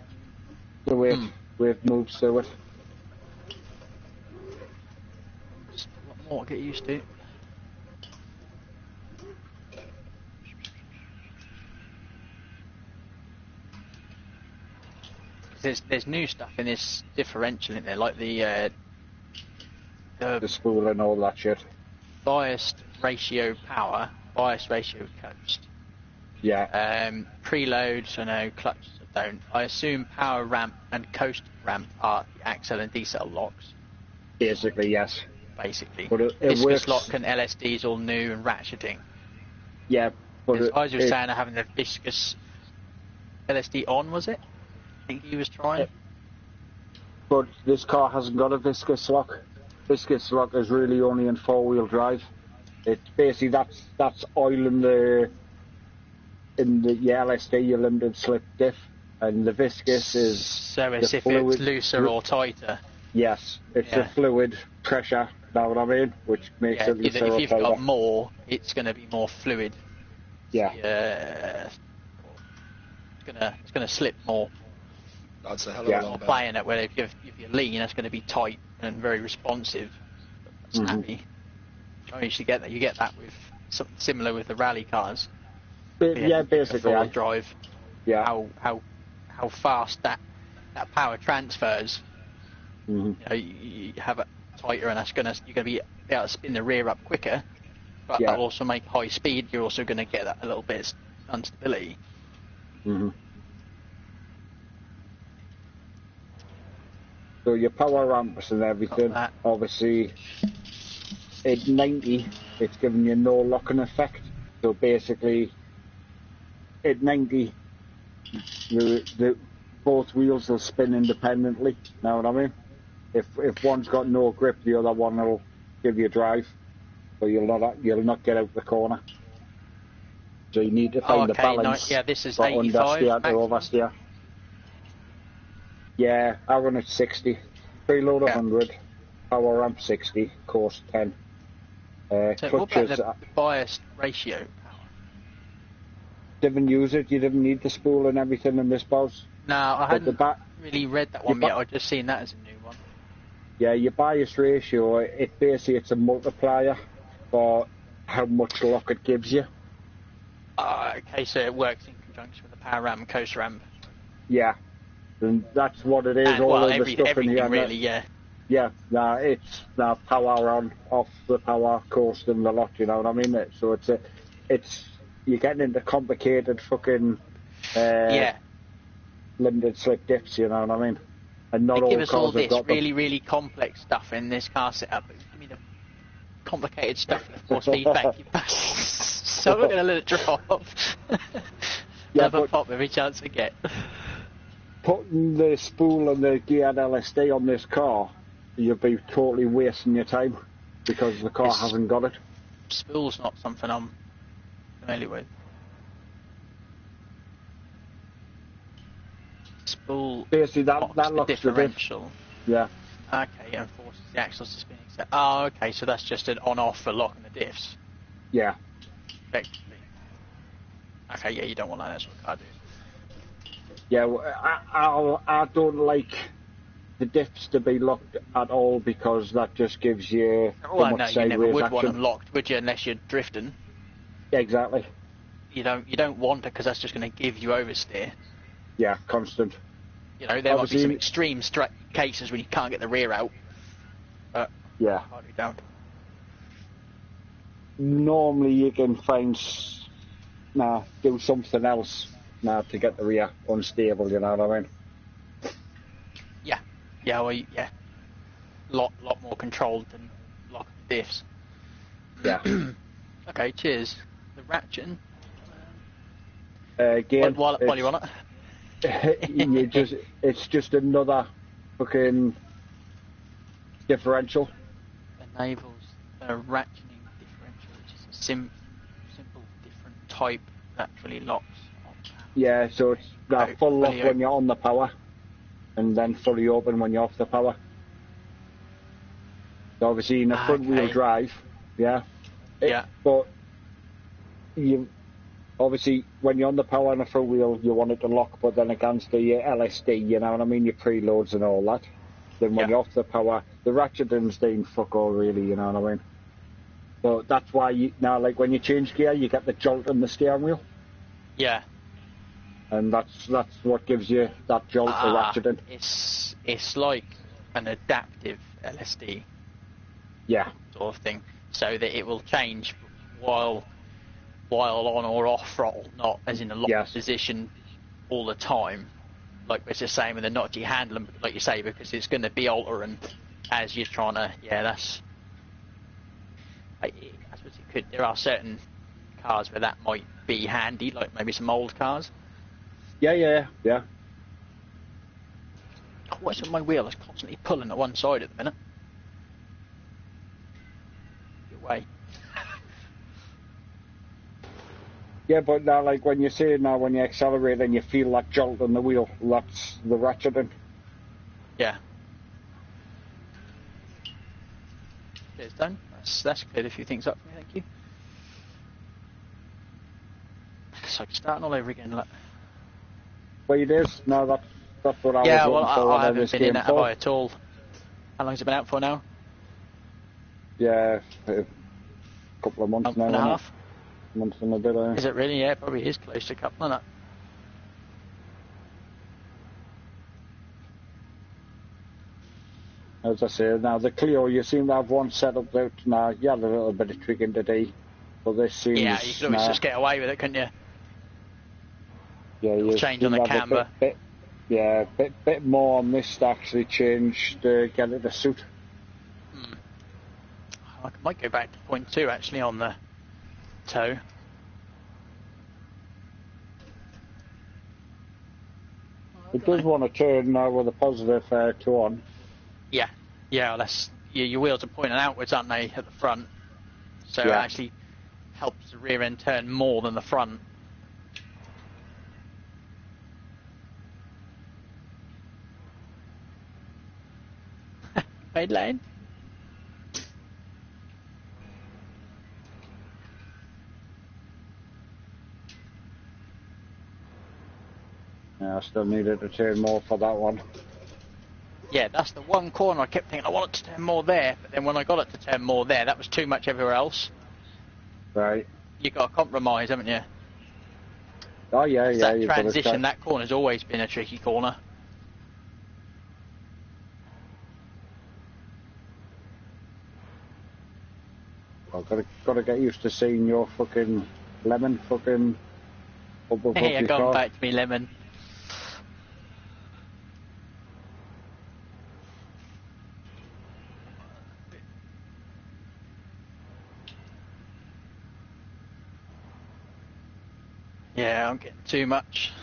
The way it moves through it. Just a lot more to get used to. there's new stuff in this differential in there, like the spool and all that shit. Biased ratio power, biased ratio coast. Yeah. Preload, so no, clutch, so don't. I assume power ramp and coast ramp are the accel and decel locks. Basically, yes. Basically. But it Viscous works. lock and LSD is all new and ratcheting. Yeah, but I was just saying having the viscous LSD on, was it? I think he was trying. But this car hasn't got a viscous lock. Viscous lock is really only in 4-wheel drive. It's basically that's oil in the LSD, your limited slip diff, and the viscous is so as if fluid, it's looser or tighter. Yes, it's the fluid pressure. Know what I mean? Which makes it looser or tighter. If you've got more, it's going to be more fluid. Yeah. It's gonna slip more. That's a hell of a lot better. Playing it, where if you're lean, that's going to be tight and very responsive, snappy. I usually get that. You get that with something similar with the rally cars. Basically. The drive. Yeah. How fast that power transfers. Mm-hmm. You know, you have it tighter, and you're going to be able to spin the rear up quicker. But that'll also make high speed. You're also going to get that a little bit of instability. Mm-hmm. So your power ramps and everything, obviously, at 90, it's giving you no locking effect. So basically, at 90, both wheels will spin independently. Know what I mean? If one's got no grip, the other one will give you drive, but you'll not get out the corner. So you need to find the balance. This is 85. Understeer to oversteer. Yeah, I run at 60. Preload 100, power ramp 60, course 10. So what about the biased ratio power? Didn't use it. You didn't need the spool and everything in this boss. No, I hadn't really read that one yet. I've just seen that as a new one. Yeah, your bias ratio, it's a multiplier for how much lock it gives you. Okay, so it works in conjunction with the power ramp and coast ramp. Yeah, and that's what it is. And, all of the stuff in here. Really, yeah. Yeah, it's power on, off the power, coast and the lot. You know what I mean? So it's you're getting into complicated fucking limited slip dips. You know what I mean? And not all give us cars all this have got really, really complex stuff in this car setup. Give me the complicated stuff with the force feedback. So we're going to let it drop. Never pop every chance we get. Putting the spool and the geared LSD on this car, you'll be totally wasting your time because the car hasn't got it. Spool's not something I'm familiar with. Spool. Basically, that locks the differential. Yeah. Okay, and forces the axles to spin. Oh, okay, so that's just an on-off for locking the diffs. Yeah. Effectively. Okay, yeah, you don't want that. That's what the car does. Yeah, I don't like the diffs to be locked at all because that just gives you you never would want them locked, would you, unless you're drifting? Exactly. You don't want it because that's just going to give you oversteer. Yeah, constant. You know, there might be some extreme cases when you can't get the rear out. But yeah, hardly don't. Normally you can do something else to get the rear unstable. You know what I mean? Yeah. Lot more controlled than lock the diffs. Yeah. Okay, cheers. The ratcheting. Again, while you're on it. It's just another fucking differential. Enables a ratcheting differential, which is a simple different type that actually locks on power. Yeah, so it's full lock when you're on the power, and then fully open when you're off the power. So obviously in a front wheel drive, but you. Obviously, when you're on the power and the front wheel, you want it to lock, but then against the LSD, you know what I mean, your preloads and all that. Then when you're off the power, the ratcheting's doing fuck all really, you know what I mean. So that's why like when you change gear, you get the jolt in the steering wheel. Yeah. and that's what gives you that jolt of ratcheting. It's like an adaptive LSD. Yeah. Sort of thing, so that it will change while on or off throttle, not as in a locked position all the time. Like it's the same with the notchy handling, like you say, because it's going to be altering as you're trying to. Yeah, that's. I suppose it could. There are certain cars where that might be handy, like maybe some old cars. Yeah. What's my wheel is constantly pulling at one side at the minute. Get away. Yeah, but now, like when you say now, when you accelerate and you feel that jolt on the wheel, that's the ratcheting. Yeah. Cheers, Dan. That's cleared a few things up for me, thank you. It's like starting all over again, look. Well, it is. No, that's what I was looking for. I haven't been in that at all. How long has it been out for now? Yeah, a couple of months now. Month and a half? Month and a bit. Is it really? Yeah, it probably is close to a couple, isn't it? As I say, now the Clio, you seem to have one set up out now. You had a little bit of tricking today, but this seems. Yeah, you could always just get away with it, couldn't you? Yeah, you change on the camber. Bit more on this to actually change to get it to suit. I might go back to 0.2 actually on the toe. It does want to turn now with a positive two on. Yeah, your wheels are pointing outwards, aren't they, at the front? So it actually helps the rear end turn more than the front. Paid lane. Yeah, I still needed to turn more for that one. Yeah, that's the one corner I kept thinking I want it to turn more there, but then when I got it to turn more there, that was too much everywhere else. Right. You've got to compromise, haven't you? Oh, yeah. That transition, that corner's always been a tricky corner. I've got to get used to seeing your fucking lemon fucking up above Yeah, your going car. back to me lemon. Yeah, I'm getting too much.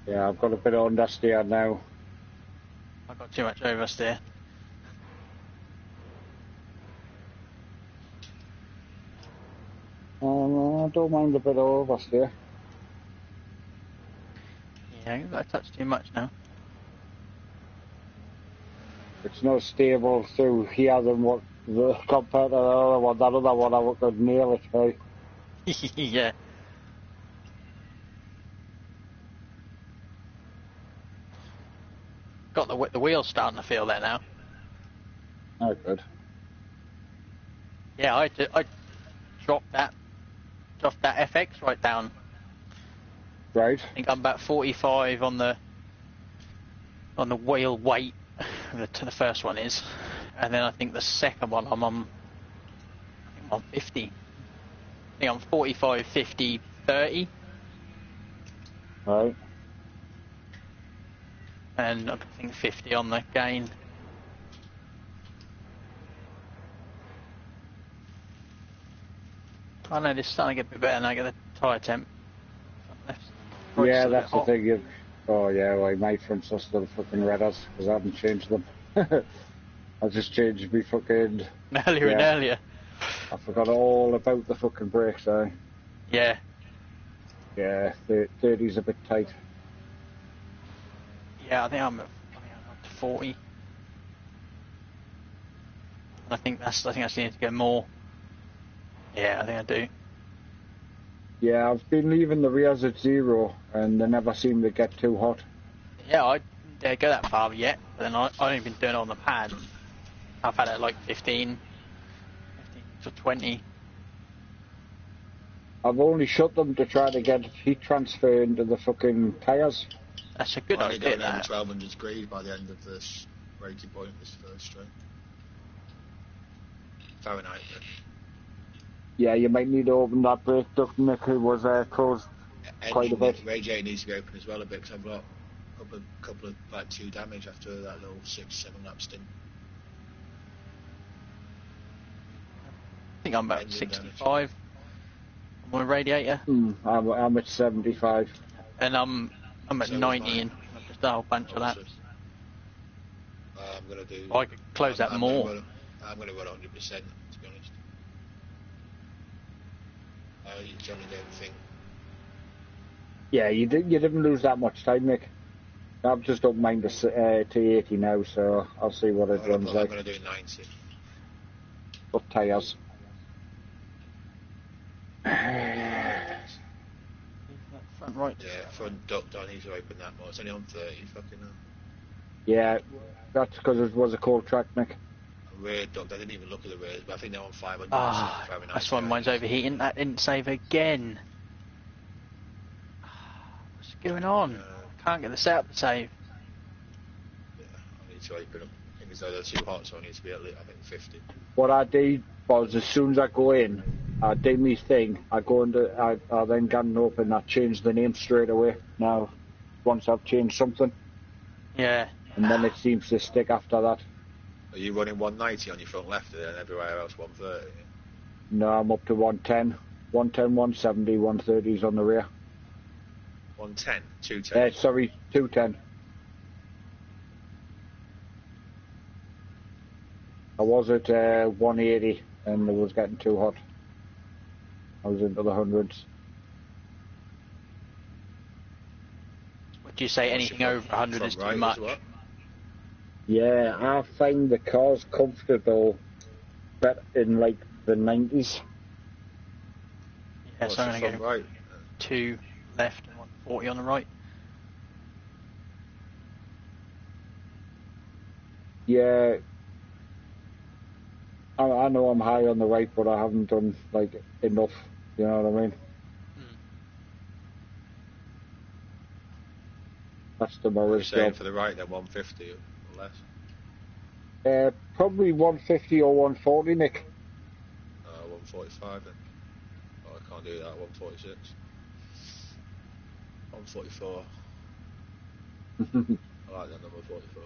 Yeah, I've got a bit of understeer now. I've got too much oversteer. I don't mind a bit of oversteer. Yeah, I touch too much now. It's not stable through here than what compared to the other one. That other one I could nail it, right? Yeah. Got the wheels starting to feel there now. Oh, good. Yeah, I dropped that FX right down. Right. I think I'm about 45 on the wheel weight. The first one is, and then I think the second one I'm on 50. I think I'm 45, 50, 30. Right. And I think 50 on the gain. I know this is starting to get a bit better now. I get the tyre temp. Yeah, that's the thing. Oh yeah, well, my fronts are still fucking redders because I haven't changed them. I just changed me fucking earlier and earlier. I forgot all about the fucking brakes, Yeah. Yeah, 30's a bit tight. Yeah, I think I'm up to 40. I think I need to go more. Yeah, I think I do. Yeah, I've been leaving the rears at 0 and they never seem to get too hot. Yeah, I didn't go that far yet, but then I've only been doing it on the pad. I've had it like 15 to 20. I've only shut them to try to get heat transfer into the fucking tyres. That's a good idea, that. 1200 degrees by the end of this breaking point, this first strain. Fahrenheit. Yeah, you might need to open that brake duct, Nick. It was closed quite a bit. Radiator needs to be open as well a bit, because I've got a couple of like 2 damage after that little 6-7 lap stint. I think I'm about 65 on my radiator. I'm at 75. And I'm at 90 and I've just done a whole bunch of laps. I'm gonna do. I could close that more. I'm gonna run 100%, to be honest. You generally don't think. Yeah, you didn't lose that much time, Nick. I've just up mine to 80 now, so I'll see what it runs like. I'm gonna do 90. Up tyres. Front right. Yeah, front duct, I need to open that more. It's only on 30, fucking hell. Yeah, that's because it was a cold track, Nick. Rear duct, I didn't even look at the rears, but I think they're on 500. That's why mine's overheating. That didn't save again. What's going on? I can't get the setup to save. Yeah, I need to open them. I think as though they're too hot, so I need to be at, I think, 50. What I did was, as soon as I go in, I do my thing, I go into, I then get an open, I change the name straight away now, once I've changed something. Yeah. And then it seems to stick after that. Are you running 190 on your front left and everywhere else 130? No, I'm up to 110. 110, 170, 130s on the rear. 110? 210? Sorry, 210. I was at 180 and it was getting too hot. I was into the hundreds. Would you say anything over 100 is too much? Yeah, I find the car's comfortable better in like the 90s. Yeah, so I'm going to go right. 2 left and 140 on the right. Yeah, I know I'm high on the right, but I haven't done like enough. You know what I mean? That's the Morris job. For the right, then 150 or less. Probably 150 or 140, Nick. 145 then. Oh, I can't do that. 146. 144. I like that number 44.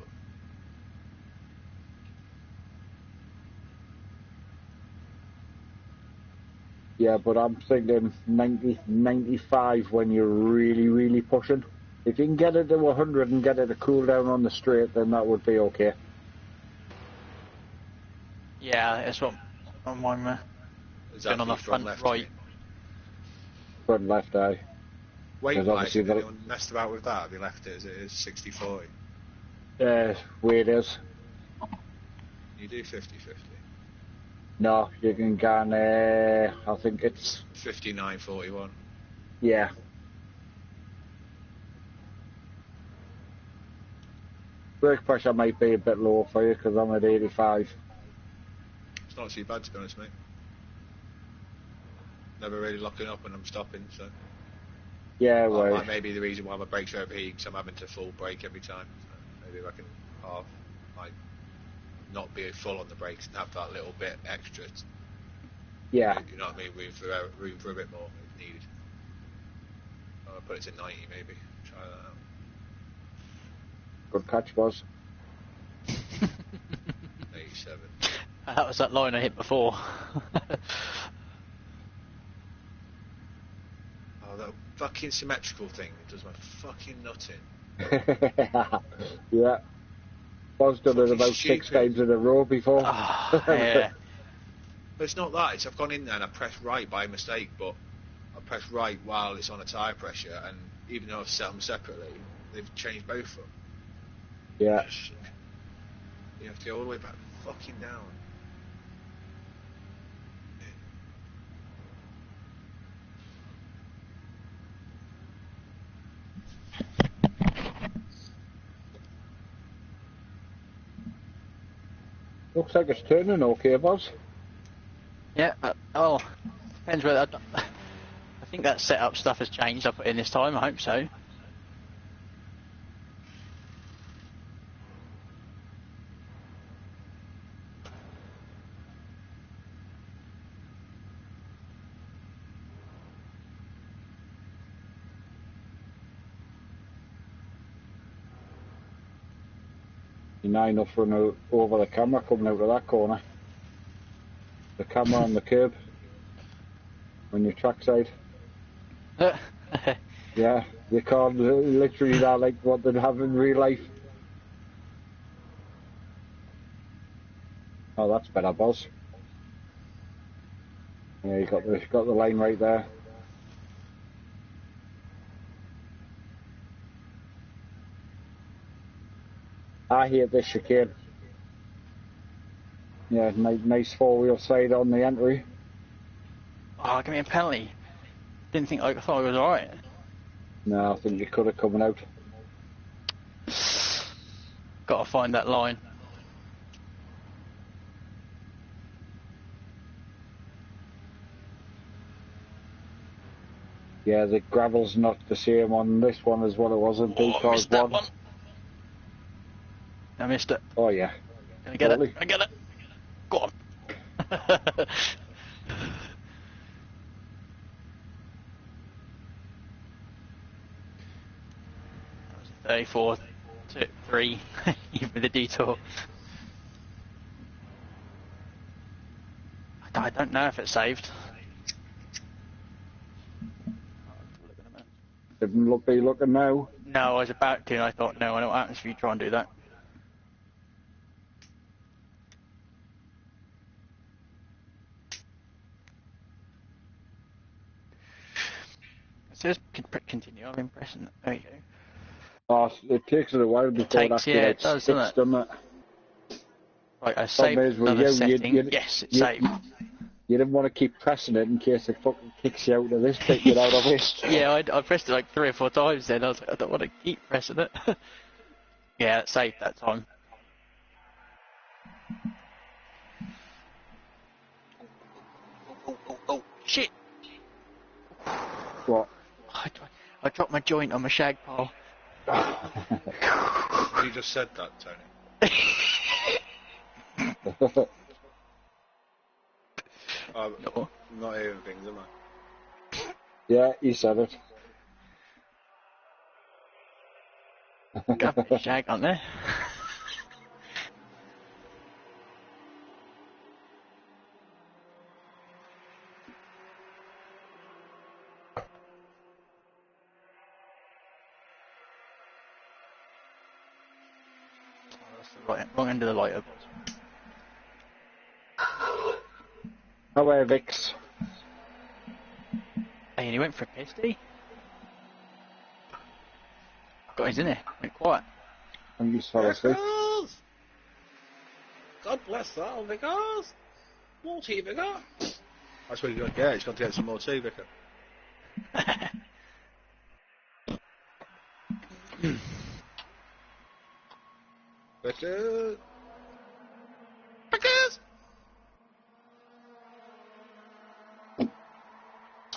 Yeah, but I'm thinking 90, 95 when you're really, really pushing. If you can get it to 100 and get it to cool down on the straight, then that would be okay. Yeah, that's what I'm on on the front left, right. Front left eye. Weight-wise, have anyone messed about with that? Have you left it as it is 60-40? Weight is. You do 50-50? No, you can go on, I think it's... 59-41. Yeah. Brake pressure might be a bit low for you because I'm at 85. It's not too bad, to be honest, mate. Never really locking up when I'm stopping, so... Yeah, well... That may be the reason why my brakes are overheating, because I'm having to full brake every time. So maybe I can half, like, not be full on the brakes and have that little bit extra. Yeah. You know what I mean? Room for a bit more if needed. I'll put it to 90 maybe. Try that out. Good catch, boss. 87. That was that line I hit before. Oh, that fucking symmetrical thing does my fucking nutting. Yeah. Boss done it about stupid. 6 times in a row before. Oh, yeah. But it's not that. I've gone in there and I pressed right by mistake, but I pressed right while it's on a tyre pressure, and even though I've set them separately, they've changed both of them. Yeah. You have to go all the way back fucking down. Looks like it's turning okay, boss. Yeah, depends whether think that setup stuff has changed I put in this time, I hope so. You're nigh enough run over the camera coming out of that corner. The camera on the curb. On your trackside. Yeah, the car literally that like what they'd have in real life. Oh, that's better, boss. Yeah, you got the line right there. I hate this chicane. Yeah, nice four-wheel slide on the entry. Oh, give me a penalty. Didn't think I thought I was alright. No, I think you could have come out. Gotta find that line. Yeah, the gravel's not the same on this one as what it was on I missed that one. I missed it. Oh yeah. Can I get it? I get it. Go on. 34 to 3, even with the detour. I don't know if it's saved. Didn't be looking now. No, I was about to, and I thought, no, I know what happens if you try and do that. It says continue, I'm impressing. There you go. Oh, it takes it a while before it actually it does, sticks, doesn't it? Right, I saved another setting. Yes, it's saved. You didn't want to keep pressing it in case it fucking kicks you out of this bit without a wish. Yeah, I pressed it like 3 or 4 times then. I was like, I don't want to keep pressing it. Yeah, it saved that time. Oh, shit! What? I dropped my joint on my shag pile. You just said that, Tony. No. I'm not hearing things, am I? Yeah, you said it. Got my shag on there. Wrong end of the lighter. Hello, Vix. Hey, and he went for a piss, did he? Got his in there. Went quiet. And you fell asleep. God bless that old Vickers. More tea, Vicar. That's what he's got to get. He's got to get some more tea, Vicar. Vickers. Vickers.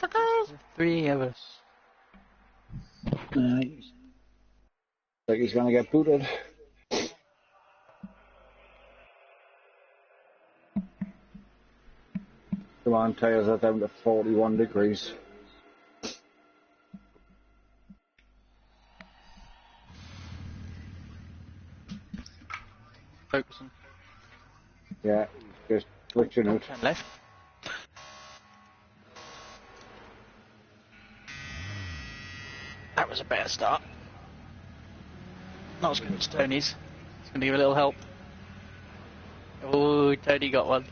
Vickers. 3 of us. Nice. Like he's gonna get booted. Come on, tyres are down to 41 degrees. Focusing. Yeah, just switching out. Turn left. That was a better start. Not as good as Tony's. It's going to give a little help. Oh, Tony got one.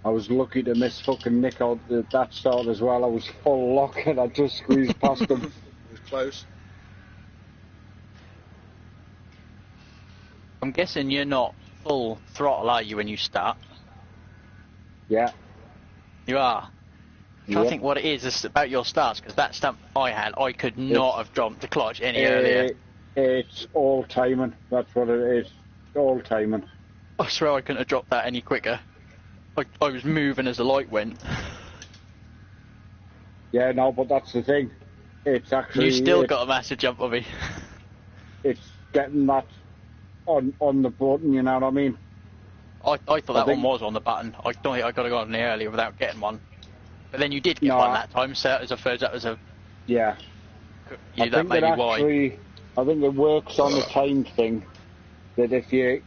I was lucky to miss fucking Nick out that start as well. I was full lock and I just squeezed past him. It was close. I'm guessing you're not full throttle, are you, when you start? Yeah. You are. I can't Yep. think what it is. It's about your starts, because that stump I had, I could not have dropped the clutch any earlier. It's all timing. That's what it is. All timing. I swear I couldn't have dropped that any quicker. I was moving as the light went. Yeah, no, but that's the thing. It's actually... You still got a massive jump on me. It's getting that on the button, you know what I mean? I thought that one was on the button. I don't think I got to go on there earlier without getting one. But then you did get one that time, so that was a... Yeah. I think it works on the time thing, that if you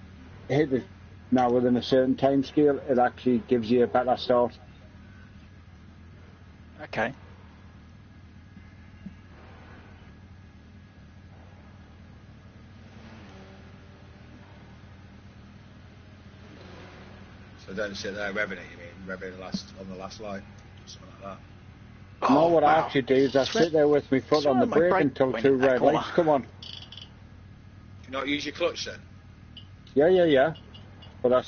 hit it now within a certain time scale, it actually gives you a better start. Okay. So don't sit there revving it, you mean? Revving on the last light? Something like that? No, what I actually do is I sit there with my foot on the brake until 2 red lights come on. Do you not use your clutch then? Yeah. But I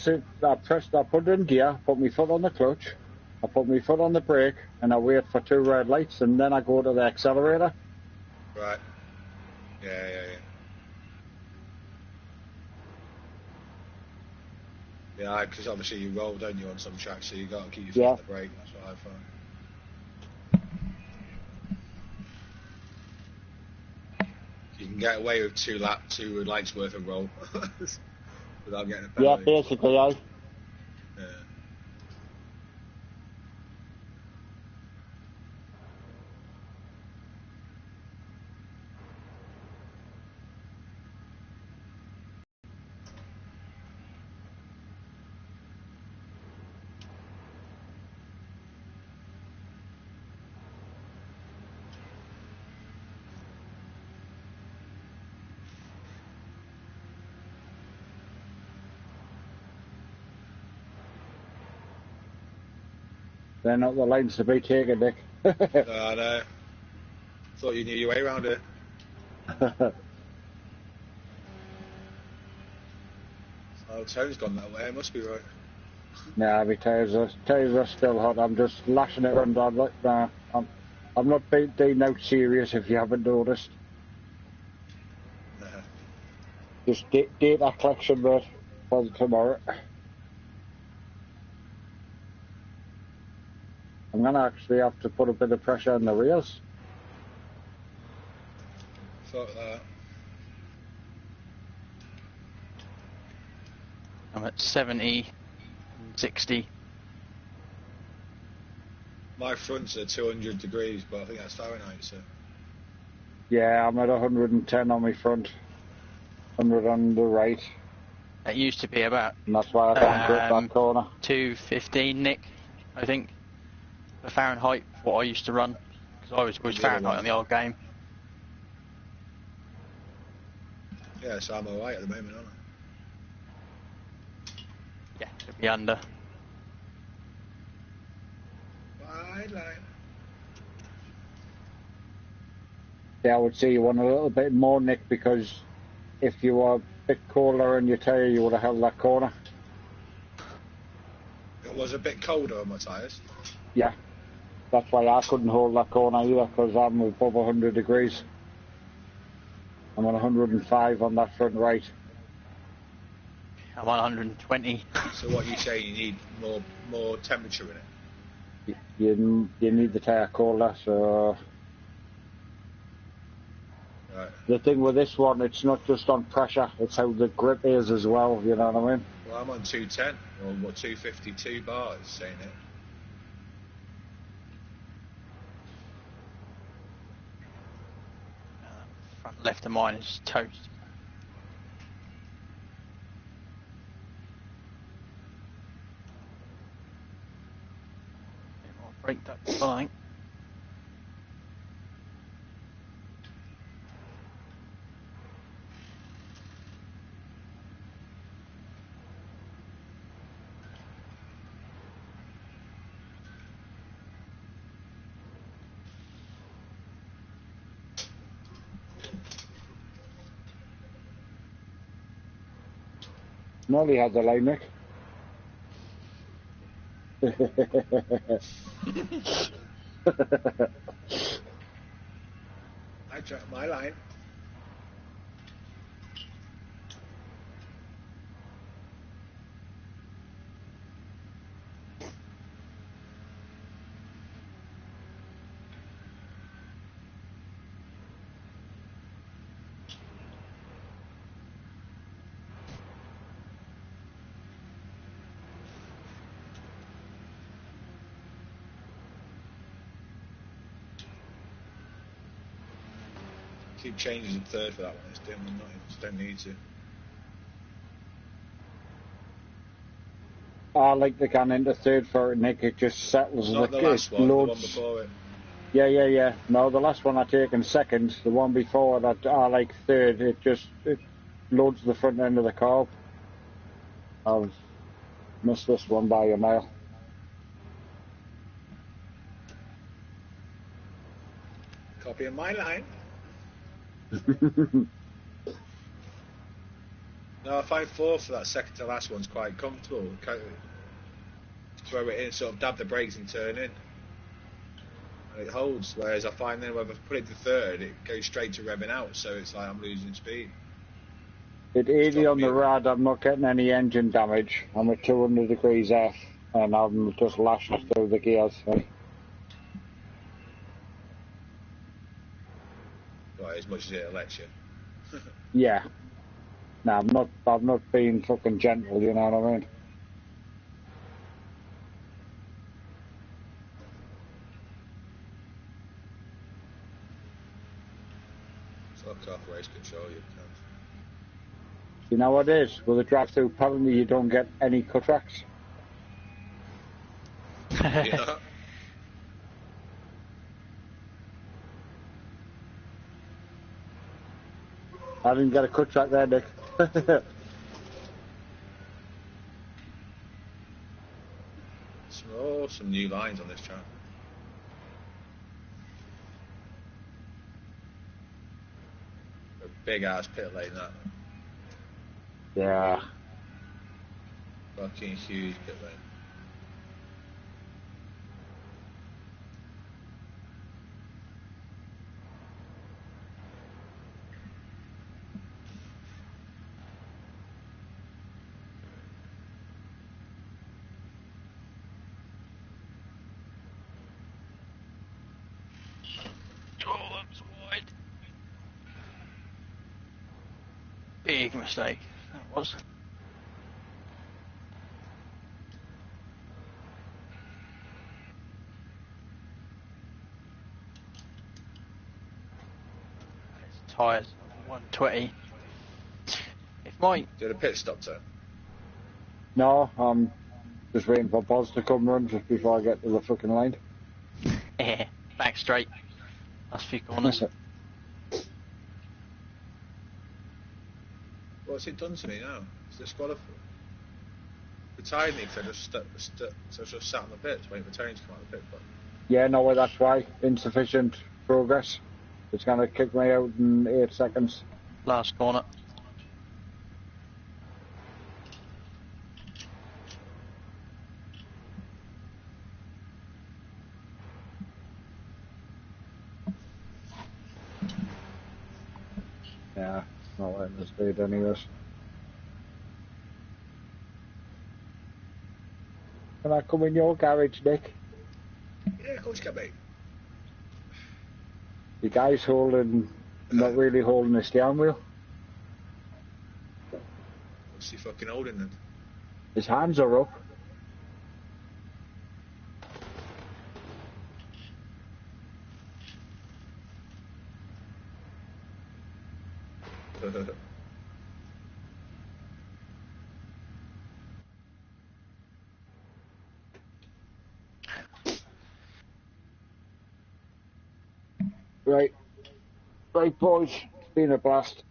put it in gear, put my foot on the clutch, I put my foot on the brake, and I wait for 2 red lights, and then I go to the accelerator. Right. Yeah. Yeah, because obviously you roll, don't you, on some tracks, so you got to keep your foot on the brake. That's what I find. You can get away with 2 lights worth of roll without getting a penalty. Yeah, basically, Yeah. They're not the lines to be taken, Nick. I know. Thought you knew your way around it. Oh, Tone's gone that way. It must be right. Nah, my tyres are still hot. I'm just lashing it around. I'm not being out serious if you haven't noticed. Just data collection rate for tomorrow. I'm going to actually have to put a bit of pressure on the rears. Fuck that. I'm at 70, 60. My fronts are 200 degrees, but I think that's Fahrenheit, so... Yeah, I'm at 110 on my front. 100 on the right. That used to be about... And that's why I can't grip that corner. 215, Nick, I think. The Fahrenheit, what I used to run. Because I was Fahrenheit on the old game. Yeah, so I'm alright at the moment, aren't I? Yeah, should be under. Wide line. Yeah, I would say you want a little bit more, Nick, because if you were a bit colder in your tyre, you would have held that corner. It was a bit colder on my tyres. Yeah, that's why I couldn't hold that corner either, because I'm above 100 degrees. I'm on 105 on that front right. I'm on 120. So what you say, you need more temperature in it? You need the tyre colder, so... Right. The thing with this one, it's not just on pressure, it's how the grip is as well, you know what I mean? Well, I'm on 210, or 252 bars, saying it. Front left of mine is toast. I'll break that fine. Molly had the line, Nick. I dropped my line. Keep changing the third for that one. It's doing nothing. Just don't need to. I like the gun into third for it, Nick. It just settles Not the last one, loads. the one before it. Yeah. No, the last one I taken second. The one before that I like third. It loads the front end of the car. I've missed this one by a mile. Copying my line. No, I find fourth for that second to last one's quite comfortable. Throw it in, sort of dab the brakes and turn in. And it holds, whereas I find then when I put it to third, it goes straight to revving out, so it's like I'm losing speed. At 80 on the rad, I'm not getting any engine damage. I'm at 200 degrees F, and I'm just lashed through the gears. Right, as much as it'll let you. Yeah. No, I'm not being fucking gentle, you know what I mean? Fuck off race control, you can't. You know what it is? With a drive-through penalty, you don't get any cut tracks. Yeah. I didn't get a cut track there, Nick. Some new lines on this track. A big ass pit lane, that. Yeah. Fucking huge pit lane. Big mistake, that was. It's tyres 120. If my Did a pit stop turn? No, I'm just waiting for Boz to come run just before I get to the fucking line. back straight, last few corners. What's it done to me now? It's disqualified. Retired me because I just sat on the pit waiting for Tony to come out of the pit. But Yeah, no, well, that's why. Insufficient progress. It's going to kick me out in 8 seconds. Last corner. Yeah, not letting us do it anyways. Can I come in your garage, Nick? yeah, of course you can, mate. The guy's not really holding the steering wheel. What's he fucking holding then? His hands are up. Right, boys. It's been a blast.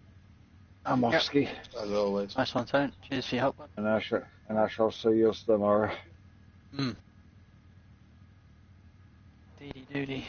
I'm off ski. As always. Nice one, Tone. Cheers for your help. And I shall see you tomorrow. Deedy doody.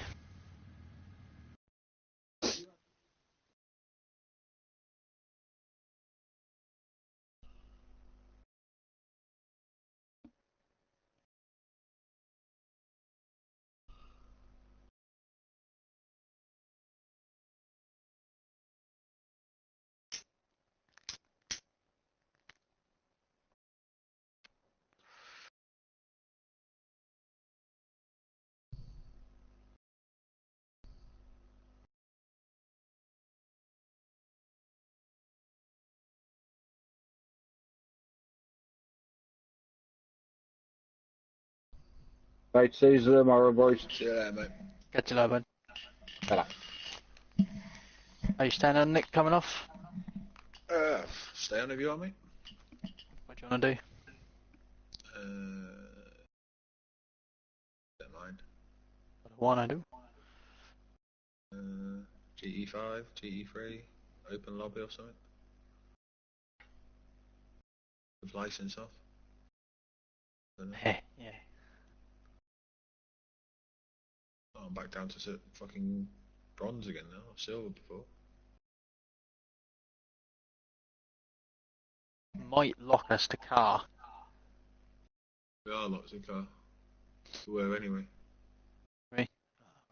Right, see you tomorrow, boys. See you later, mate. Catch you later, bud. Ta-ra. Are you staying on, Nick, coming off? Stay on if you want me. What do you want to do? Don't mind. What do I want to do? GE5, GE3, open lobby or something. With license off. Yeah. Oh, I'm back down to fucking bronze again now. Silver before. Might lock us to car. We are locked in car. We were anyway. Me?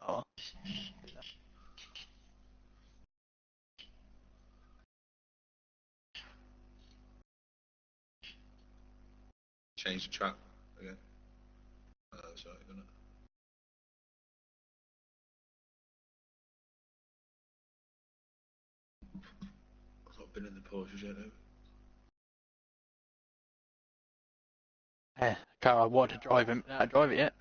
Oh. Change the track again. Sorry, gonna. I've not been in the Porsche yet, though. Yeah, car I want to drive him. Not drive it yet.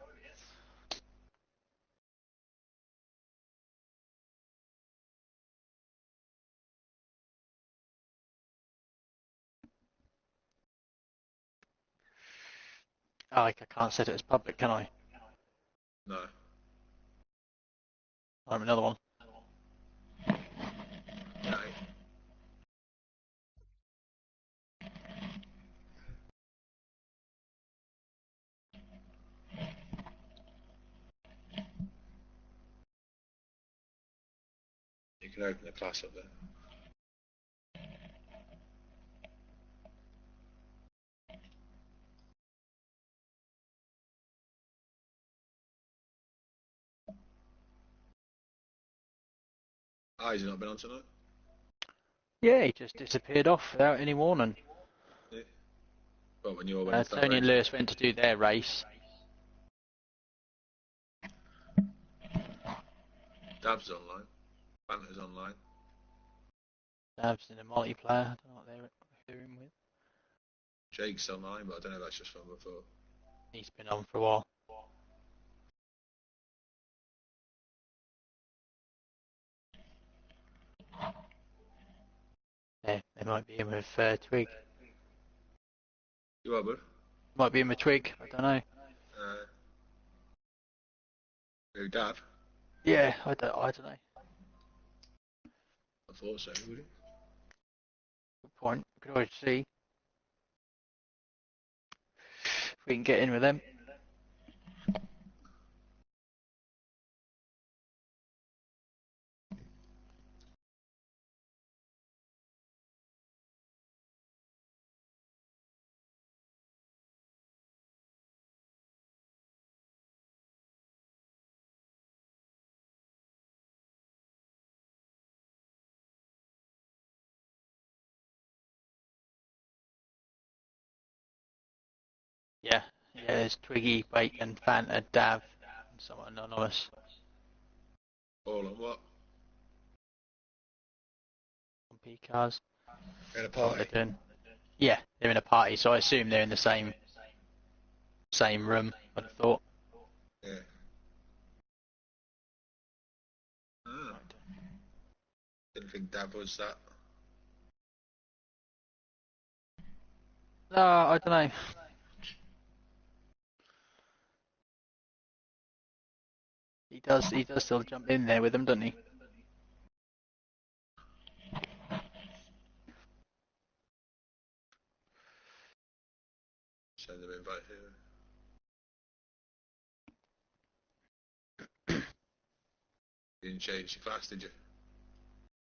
Oh, I can't set it as public, can I? No. I have another one. No. You can open the class up there. He's not been on tonight? Yeah, he just disappeared off without any warning. Yeah. Well, when you all went to that Tony and race. Lewis went to do their race. Dab's online. Banter's online. Dab's in a multiplayer. I don't know what they're in with. Jake's online, but I don't know if that's just from before. He's been on for a while. Yeah, they might be in with Twig. You are, bud? Might be in with Twig, I don't know. Who, Dab? Yeah, I don't know. I thought so, would it? Good point. We could always see if we can get in with them. Yeah, there's Twiggy, Bacon, Fanta, Dav, and someone anonymous. All on what? On P cars. In a party? What they're doing. Yeah, they're in a party, so I assume they're in the same room, I'd have thought. Yeah. Oh. Didn't think Dab was that. No, I don't know. He does still jump in there with them, doesn't he? Send them invite here. You didn't change your class, did you?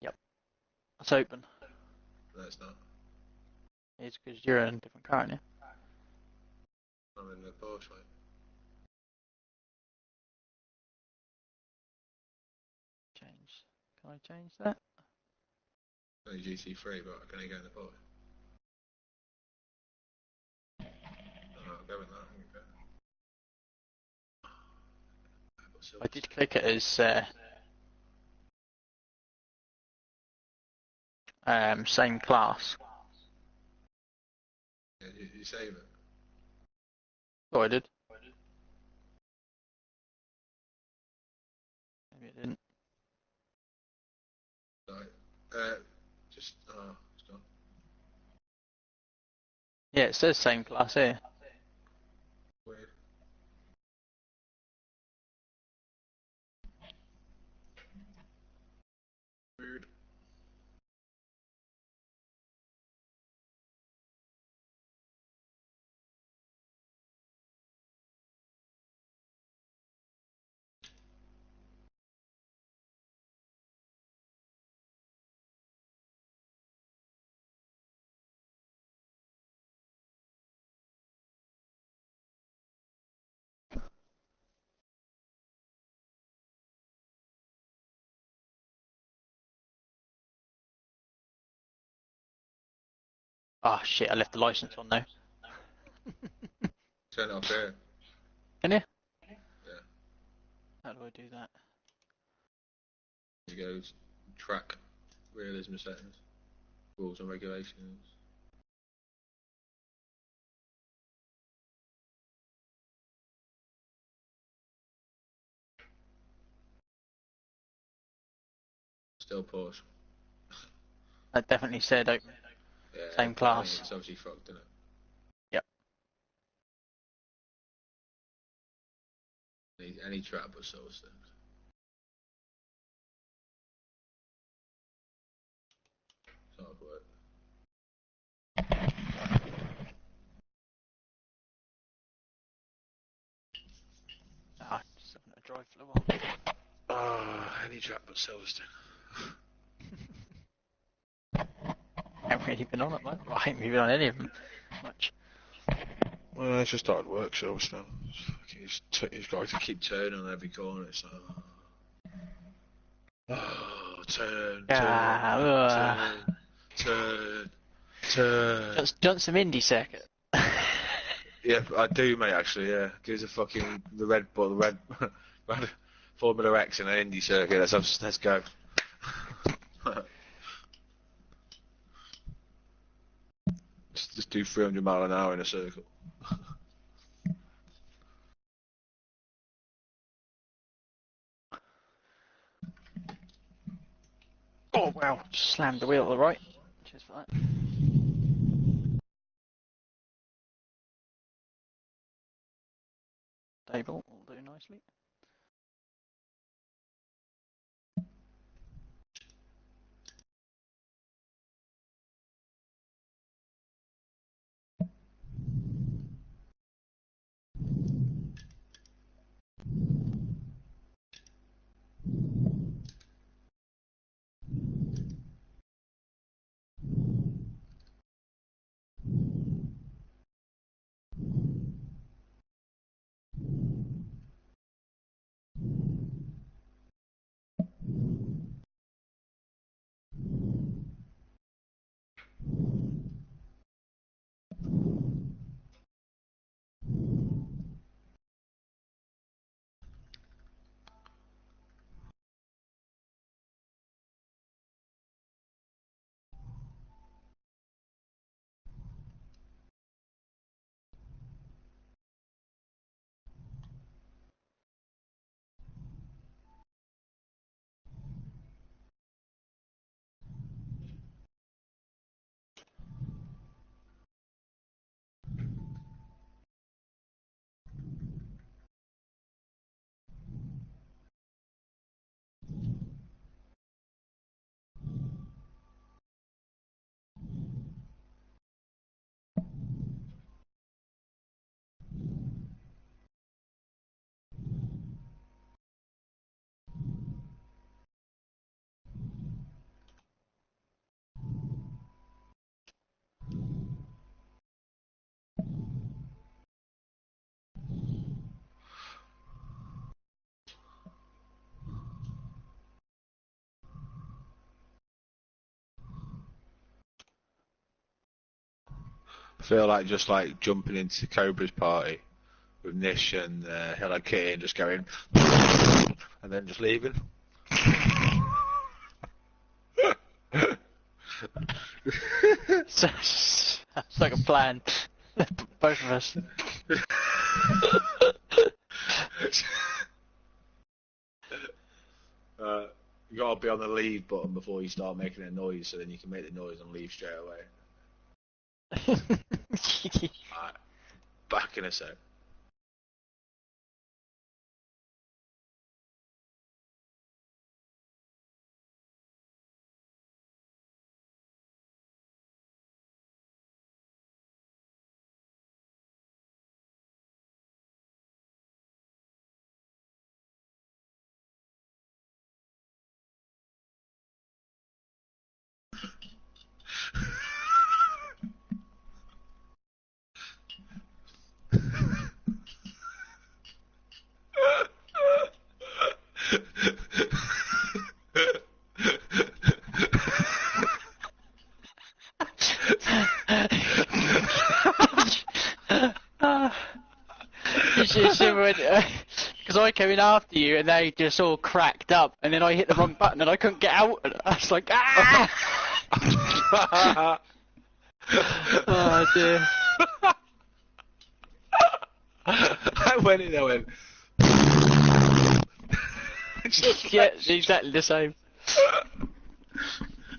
Yep. It's open. No, it's not. It's because you're in a different car, aren't you? I'm in the Porsche, mate. Change. Can I change that? Only GT3, but I can only go in the Porsche. Oh, I'll go in that. I did click it as same class. Yeah, you save it. Oh, I did. it didn't. Sorry. Just, it's gone. Yeah, it says same class here. Weird. Weird. Oh shit, I left the license on though. Turn it off here. Can you? Yeah. How do I do that? It goes track realism settings, rules and regulations. Still pause. That definitely said open. Yeah, Same class. It's obviously fucked, isn't it? Yep. Any trap but source things. It's hard work. Ah, just having a drive for a while. Any trap but Silverstone. I haven't really been on it much. Well, I haven't been on any of them much. Well, it's just hard work, Silverstone. He's got to keep turning on every corner, so... Oh, turn. Done some indie circuit. Yeah, I do, mate. Actually, yeah. Gives a fucking the red Formula X in an Indy circuit. Let's go. just do 300 mile an hour in a circle. Oh wow! Just slammed the wheel to the right. Cheers for that. Stable, will do nicely. I feel like just like jumping into Cobra's party with Nish and Hello Kitty and just going and then just leaving. Sounds like a plan. Both of us. You gotta be on the leave button before you start making a noise, so then you can make the noise and leave straight away. Alright, back in a sec. Because I came in after you and they just all cracked up, and then I hit the wrong button and I couldn't get out. And I was like, ah! Oh dear. I went in there, went. Yeah, exactly the same.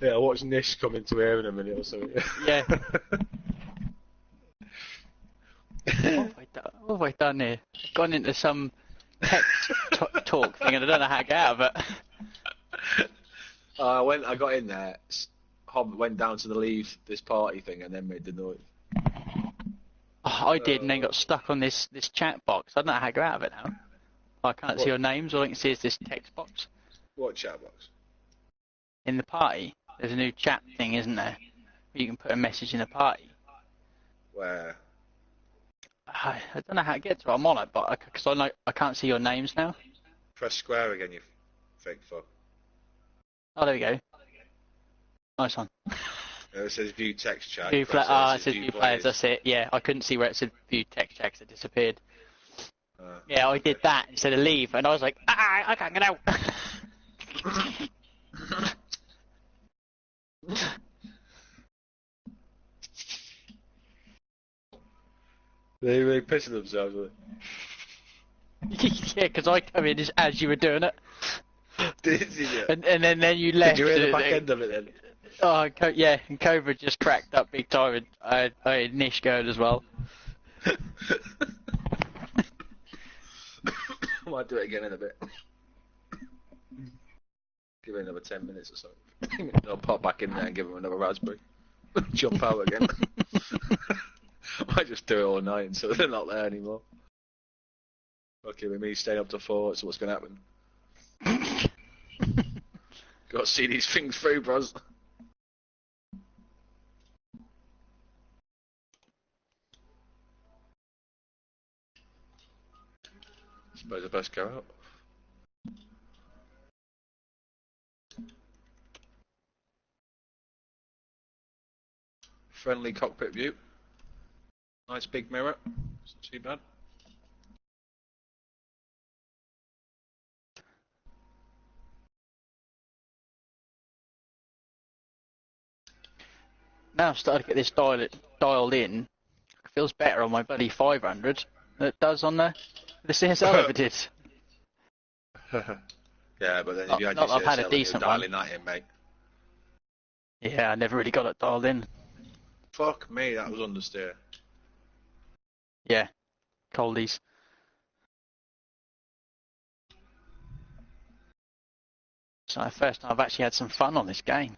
Yeah, I watched Nish come into here in a minute or so. Yeah. What have I done here? Gone into some text talk thing and I don't know how to get out of it. I got in there, went down to the leave this party thing and then made the noise. Oh, I did and then got stuck on this chat box. I don't know how to go out of it now. I can't see your names, all I can see is this text box. What chat box? In the party, there's a new chat thing, isn't there? You can put a message in the party. Where? I don't know how to get to it. I'm on it, but because I can't see your names now. Press square again, you fake fuck. Oh, there we go. Nice one. It says view text chat. It says view players. That's it. Yeah, I couldn't see where it said view text chat because it disappeared. Yeah, I did that instead of leave, and I was like, I can't get out. They really pissing themselves with it. Yeah, because I come in as you were doing it. Did you? And then you left. Did you hear the back end of it then? Oh, yeah, and Cobra just cracked up big time, and I had Nish going as well. I might do it again in a bit. Give it another 10 minutes or so. I'll pop back in there and give him another raspberry. Jump out again. I might just do it all night until they're not there anymore. Okay, with me staying up to 4, so what's going to happen? Got to see these things through, bros. Suppose I best go out. Friendly cockpit view. Nice big mirror. It's not too bad. Now I've started to get this dialed in. It feels better on my bloody 500 than it does on the CSL ever did. Yeah, but then if you had not your I've had a CSL, decent you're dialing one. that in, mate. Yeah, I never really got it dialed in. Fuck me, that was understeer. Yeah, coldies. So the first time I've actually had some fun on this game.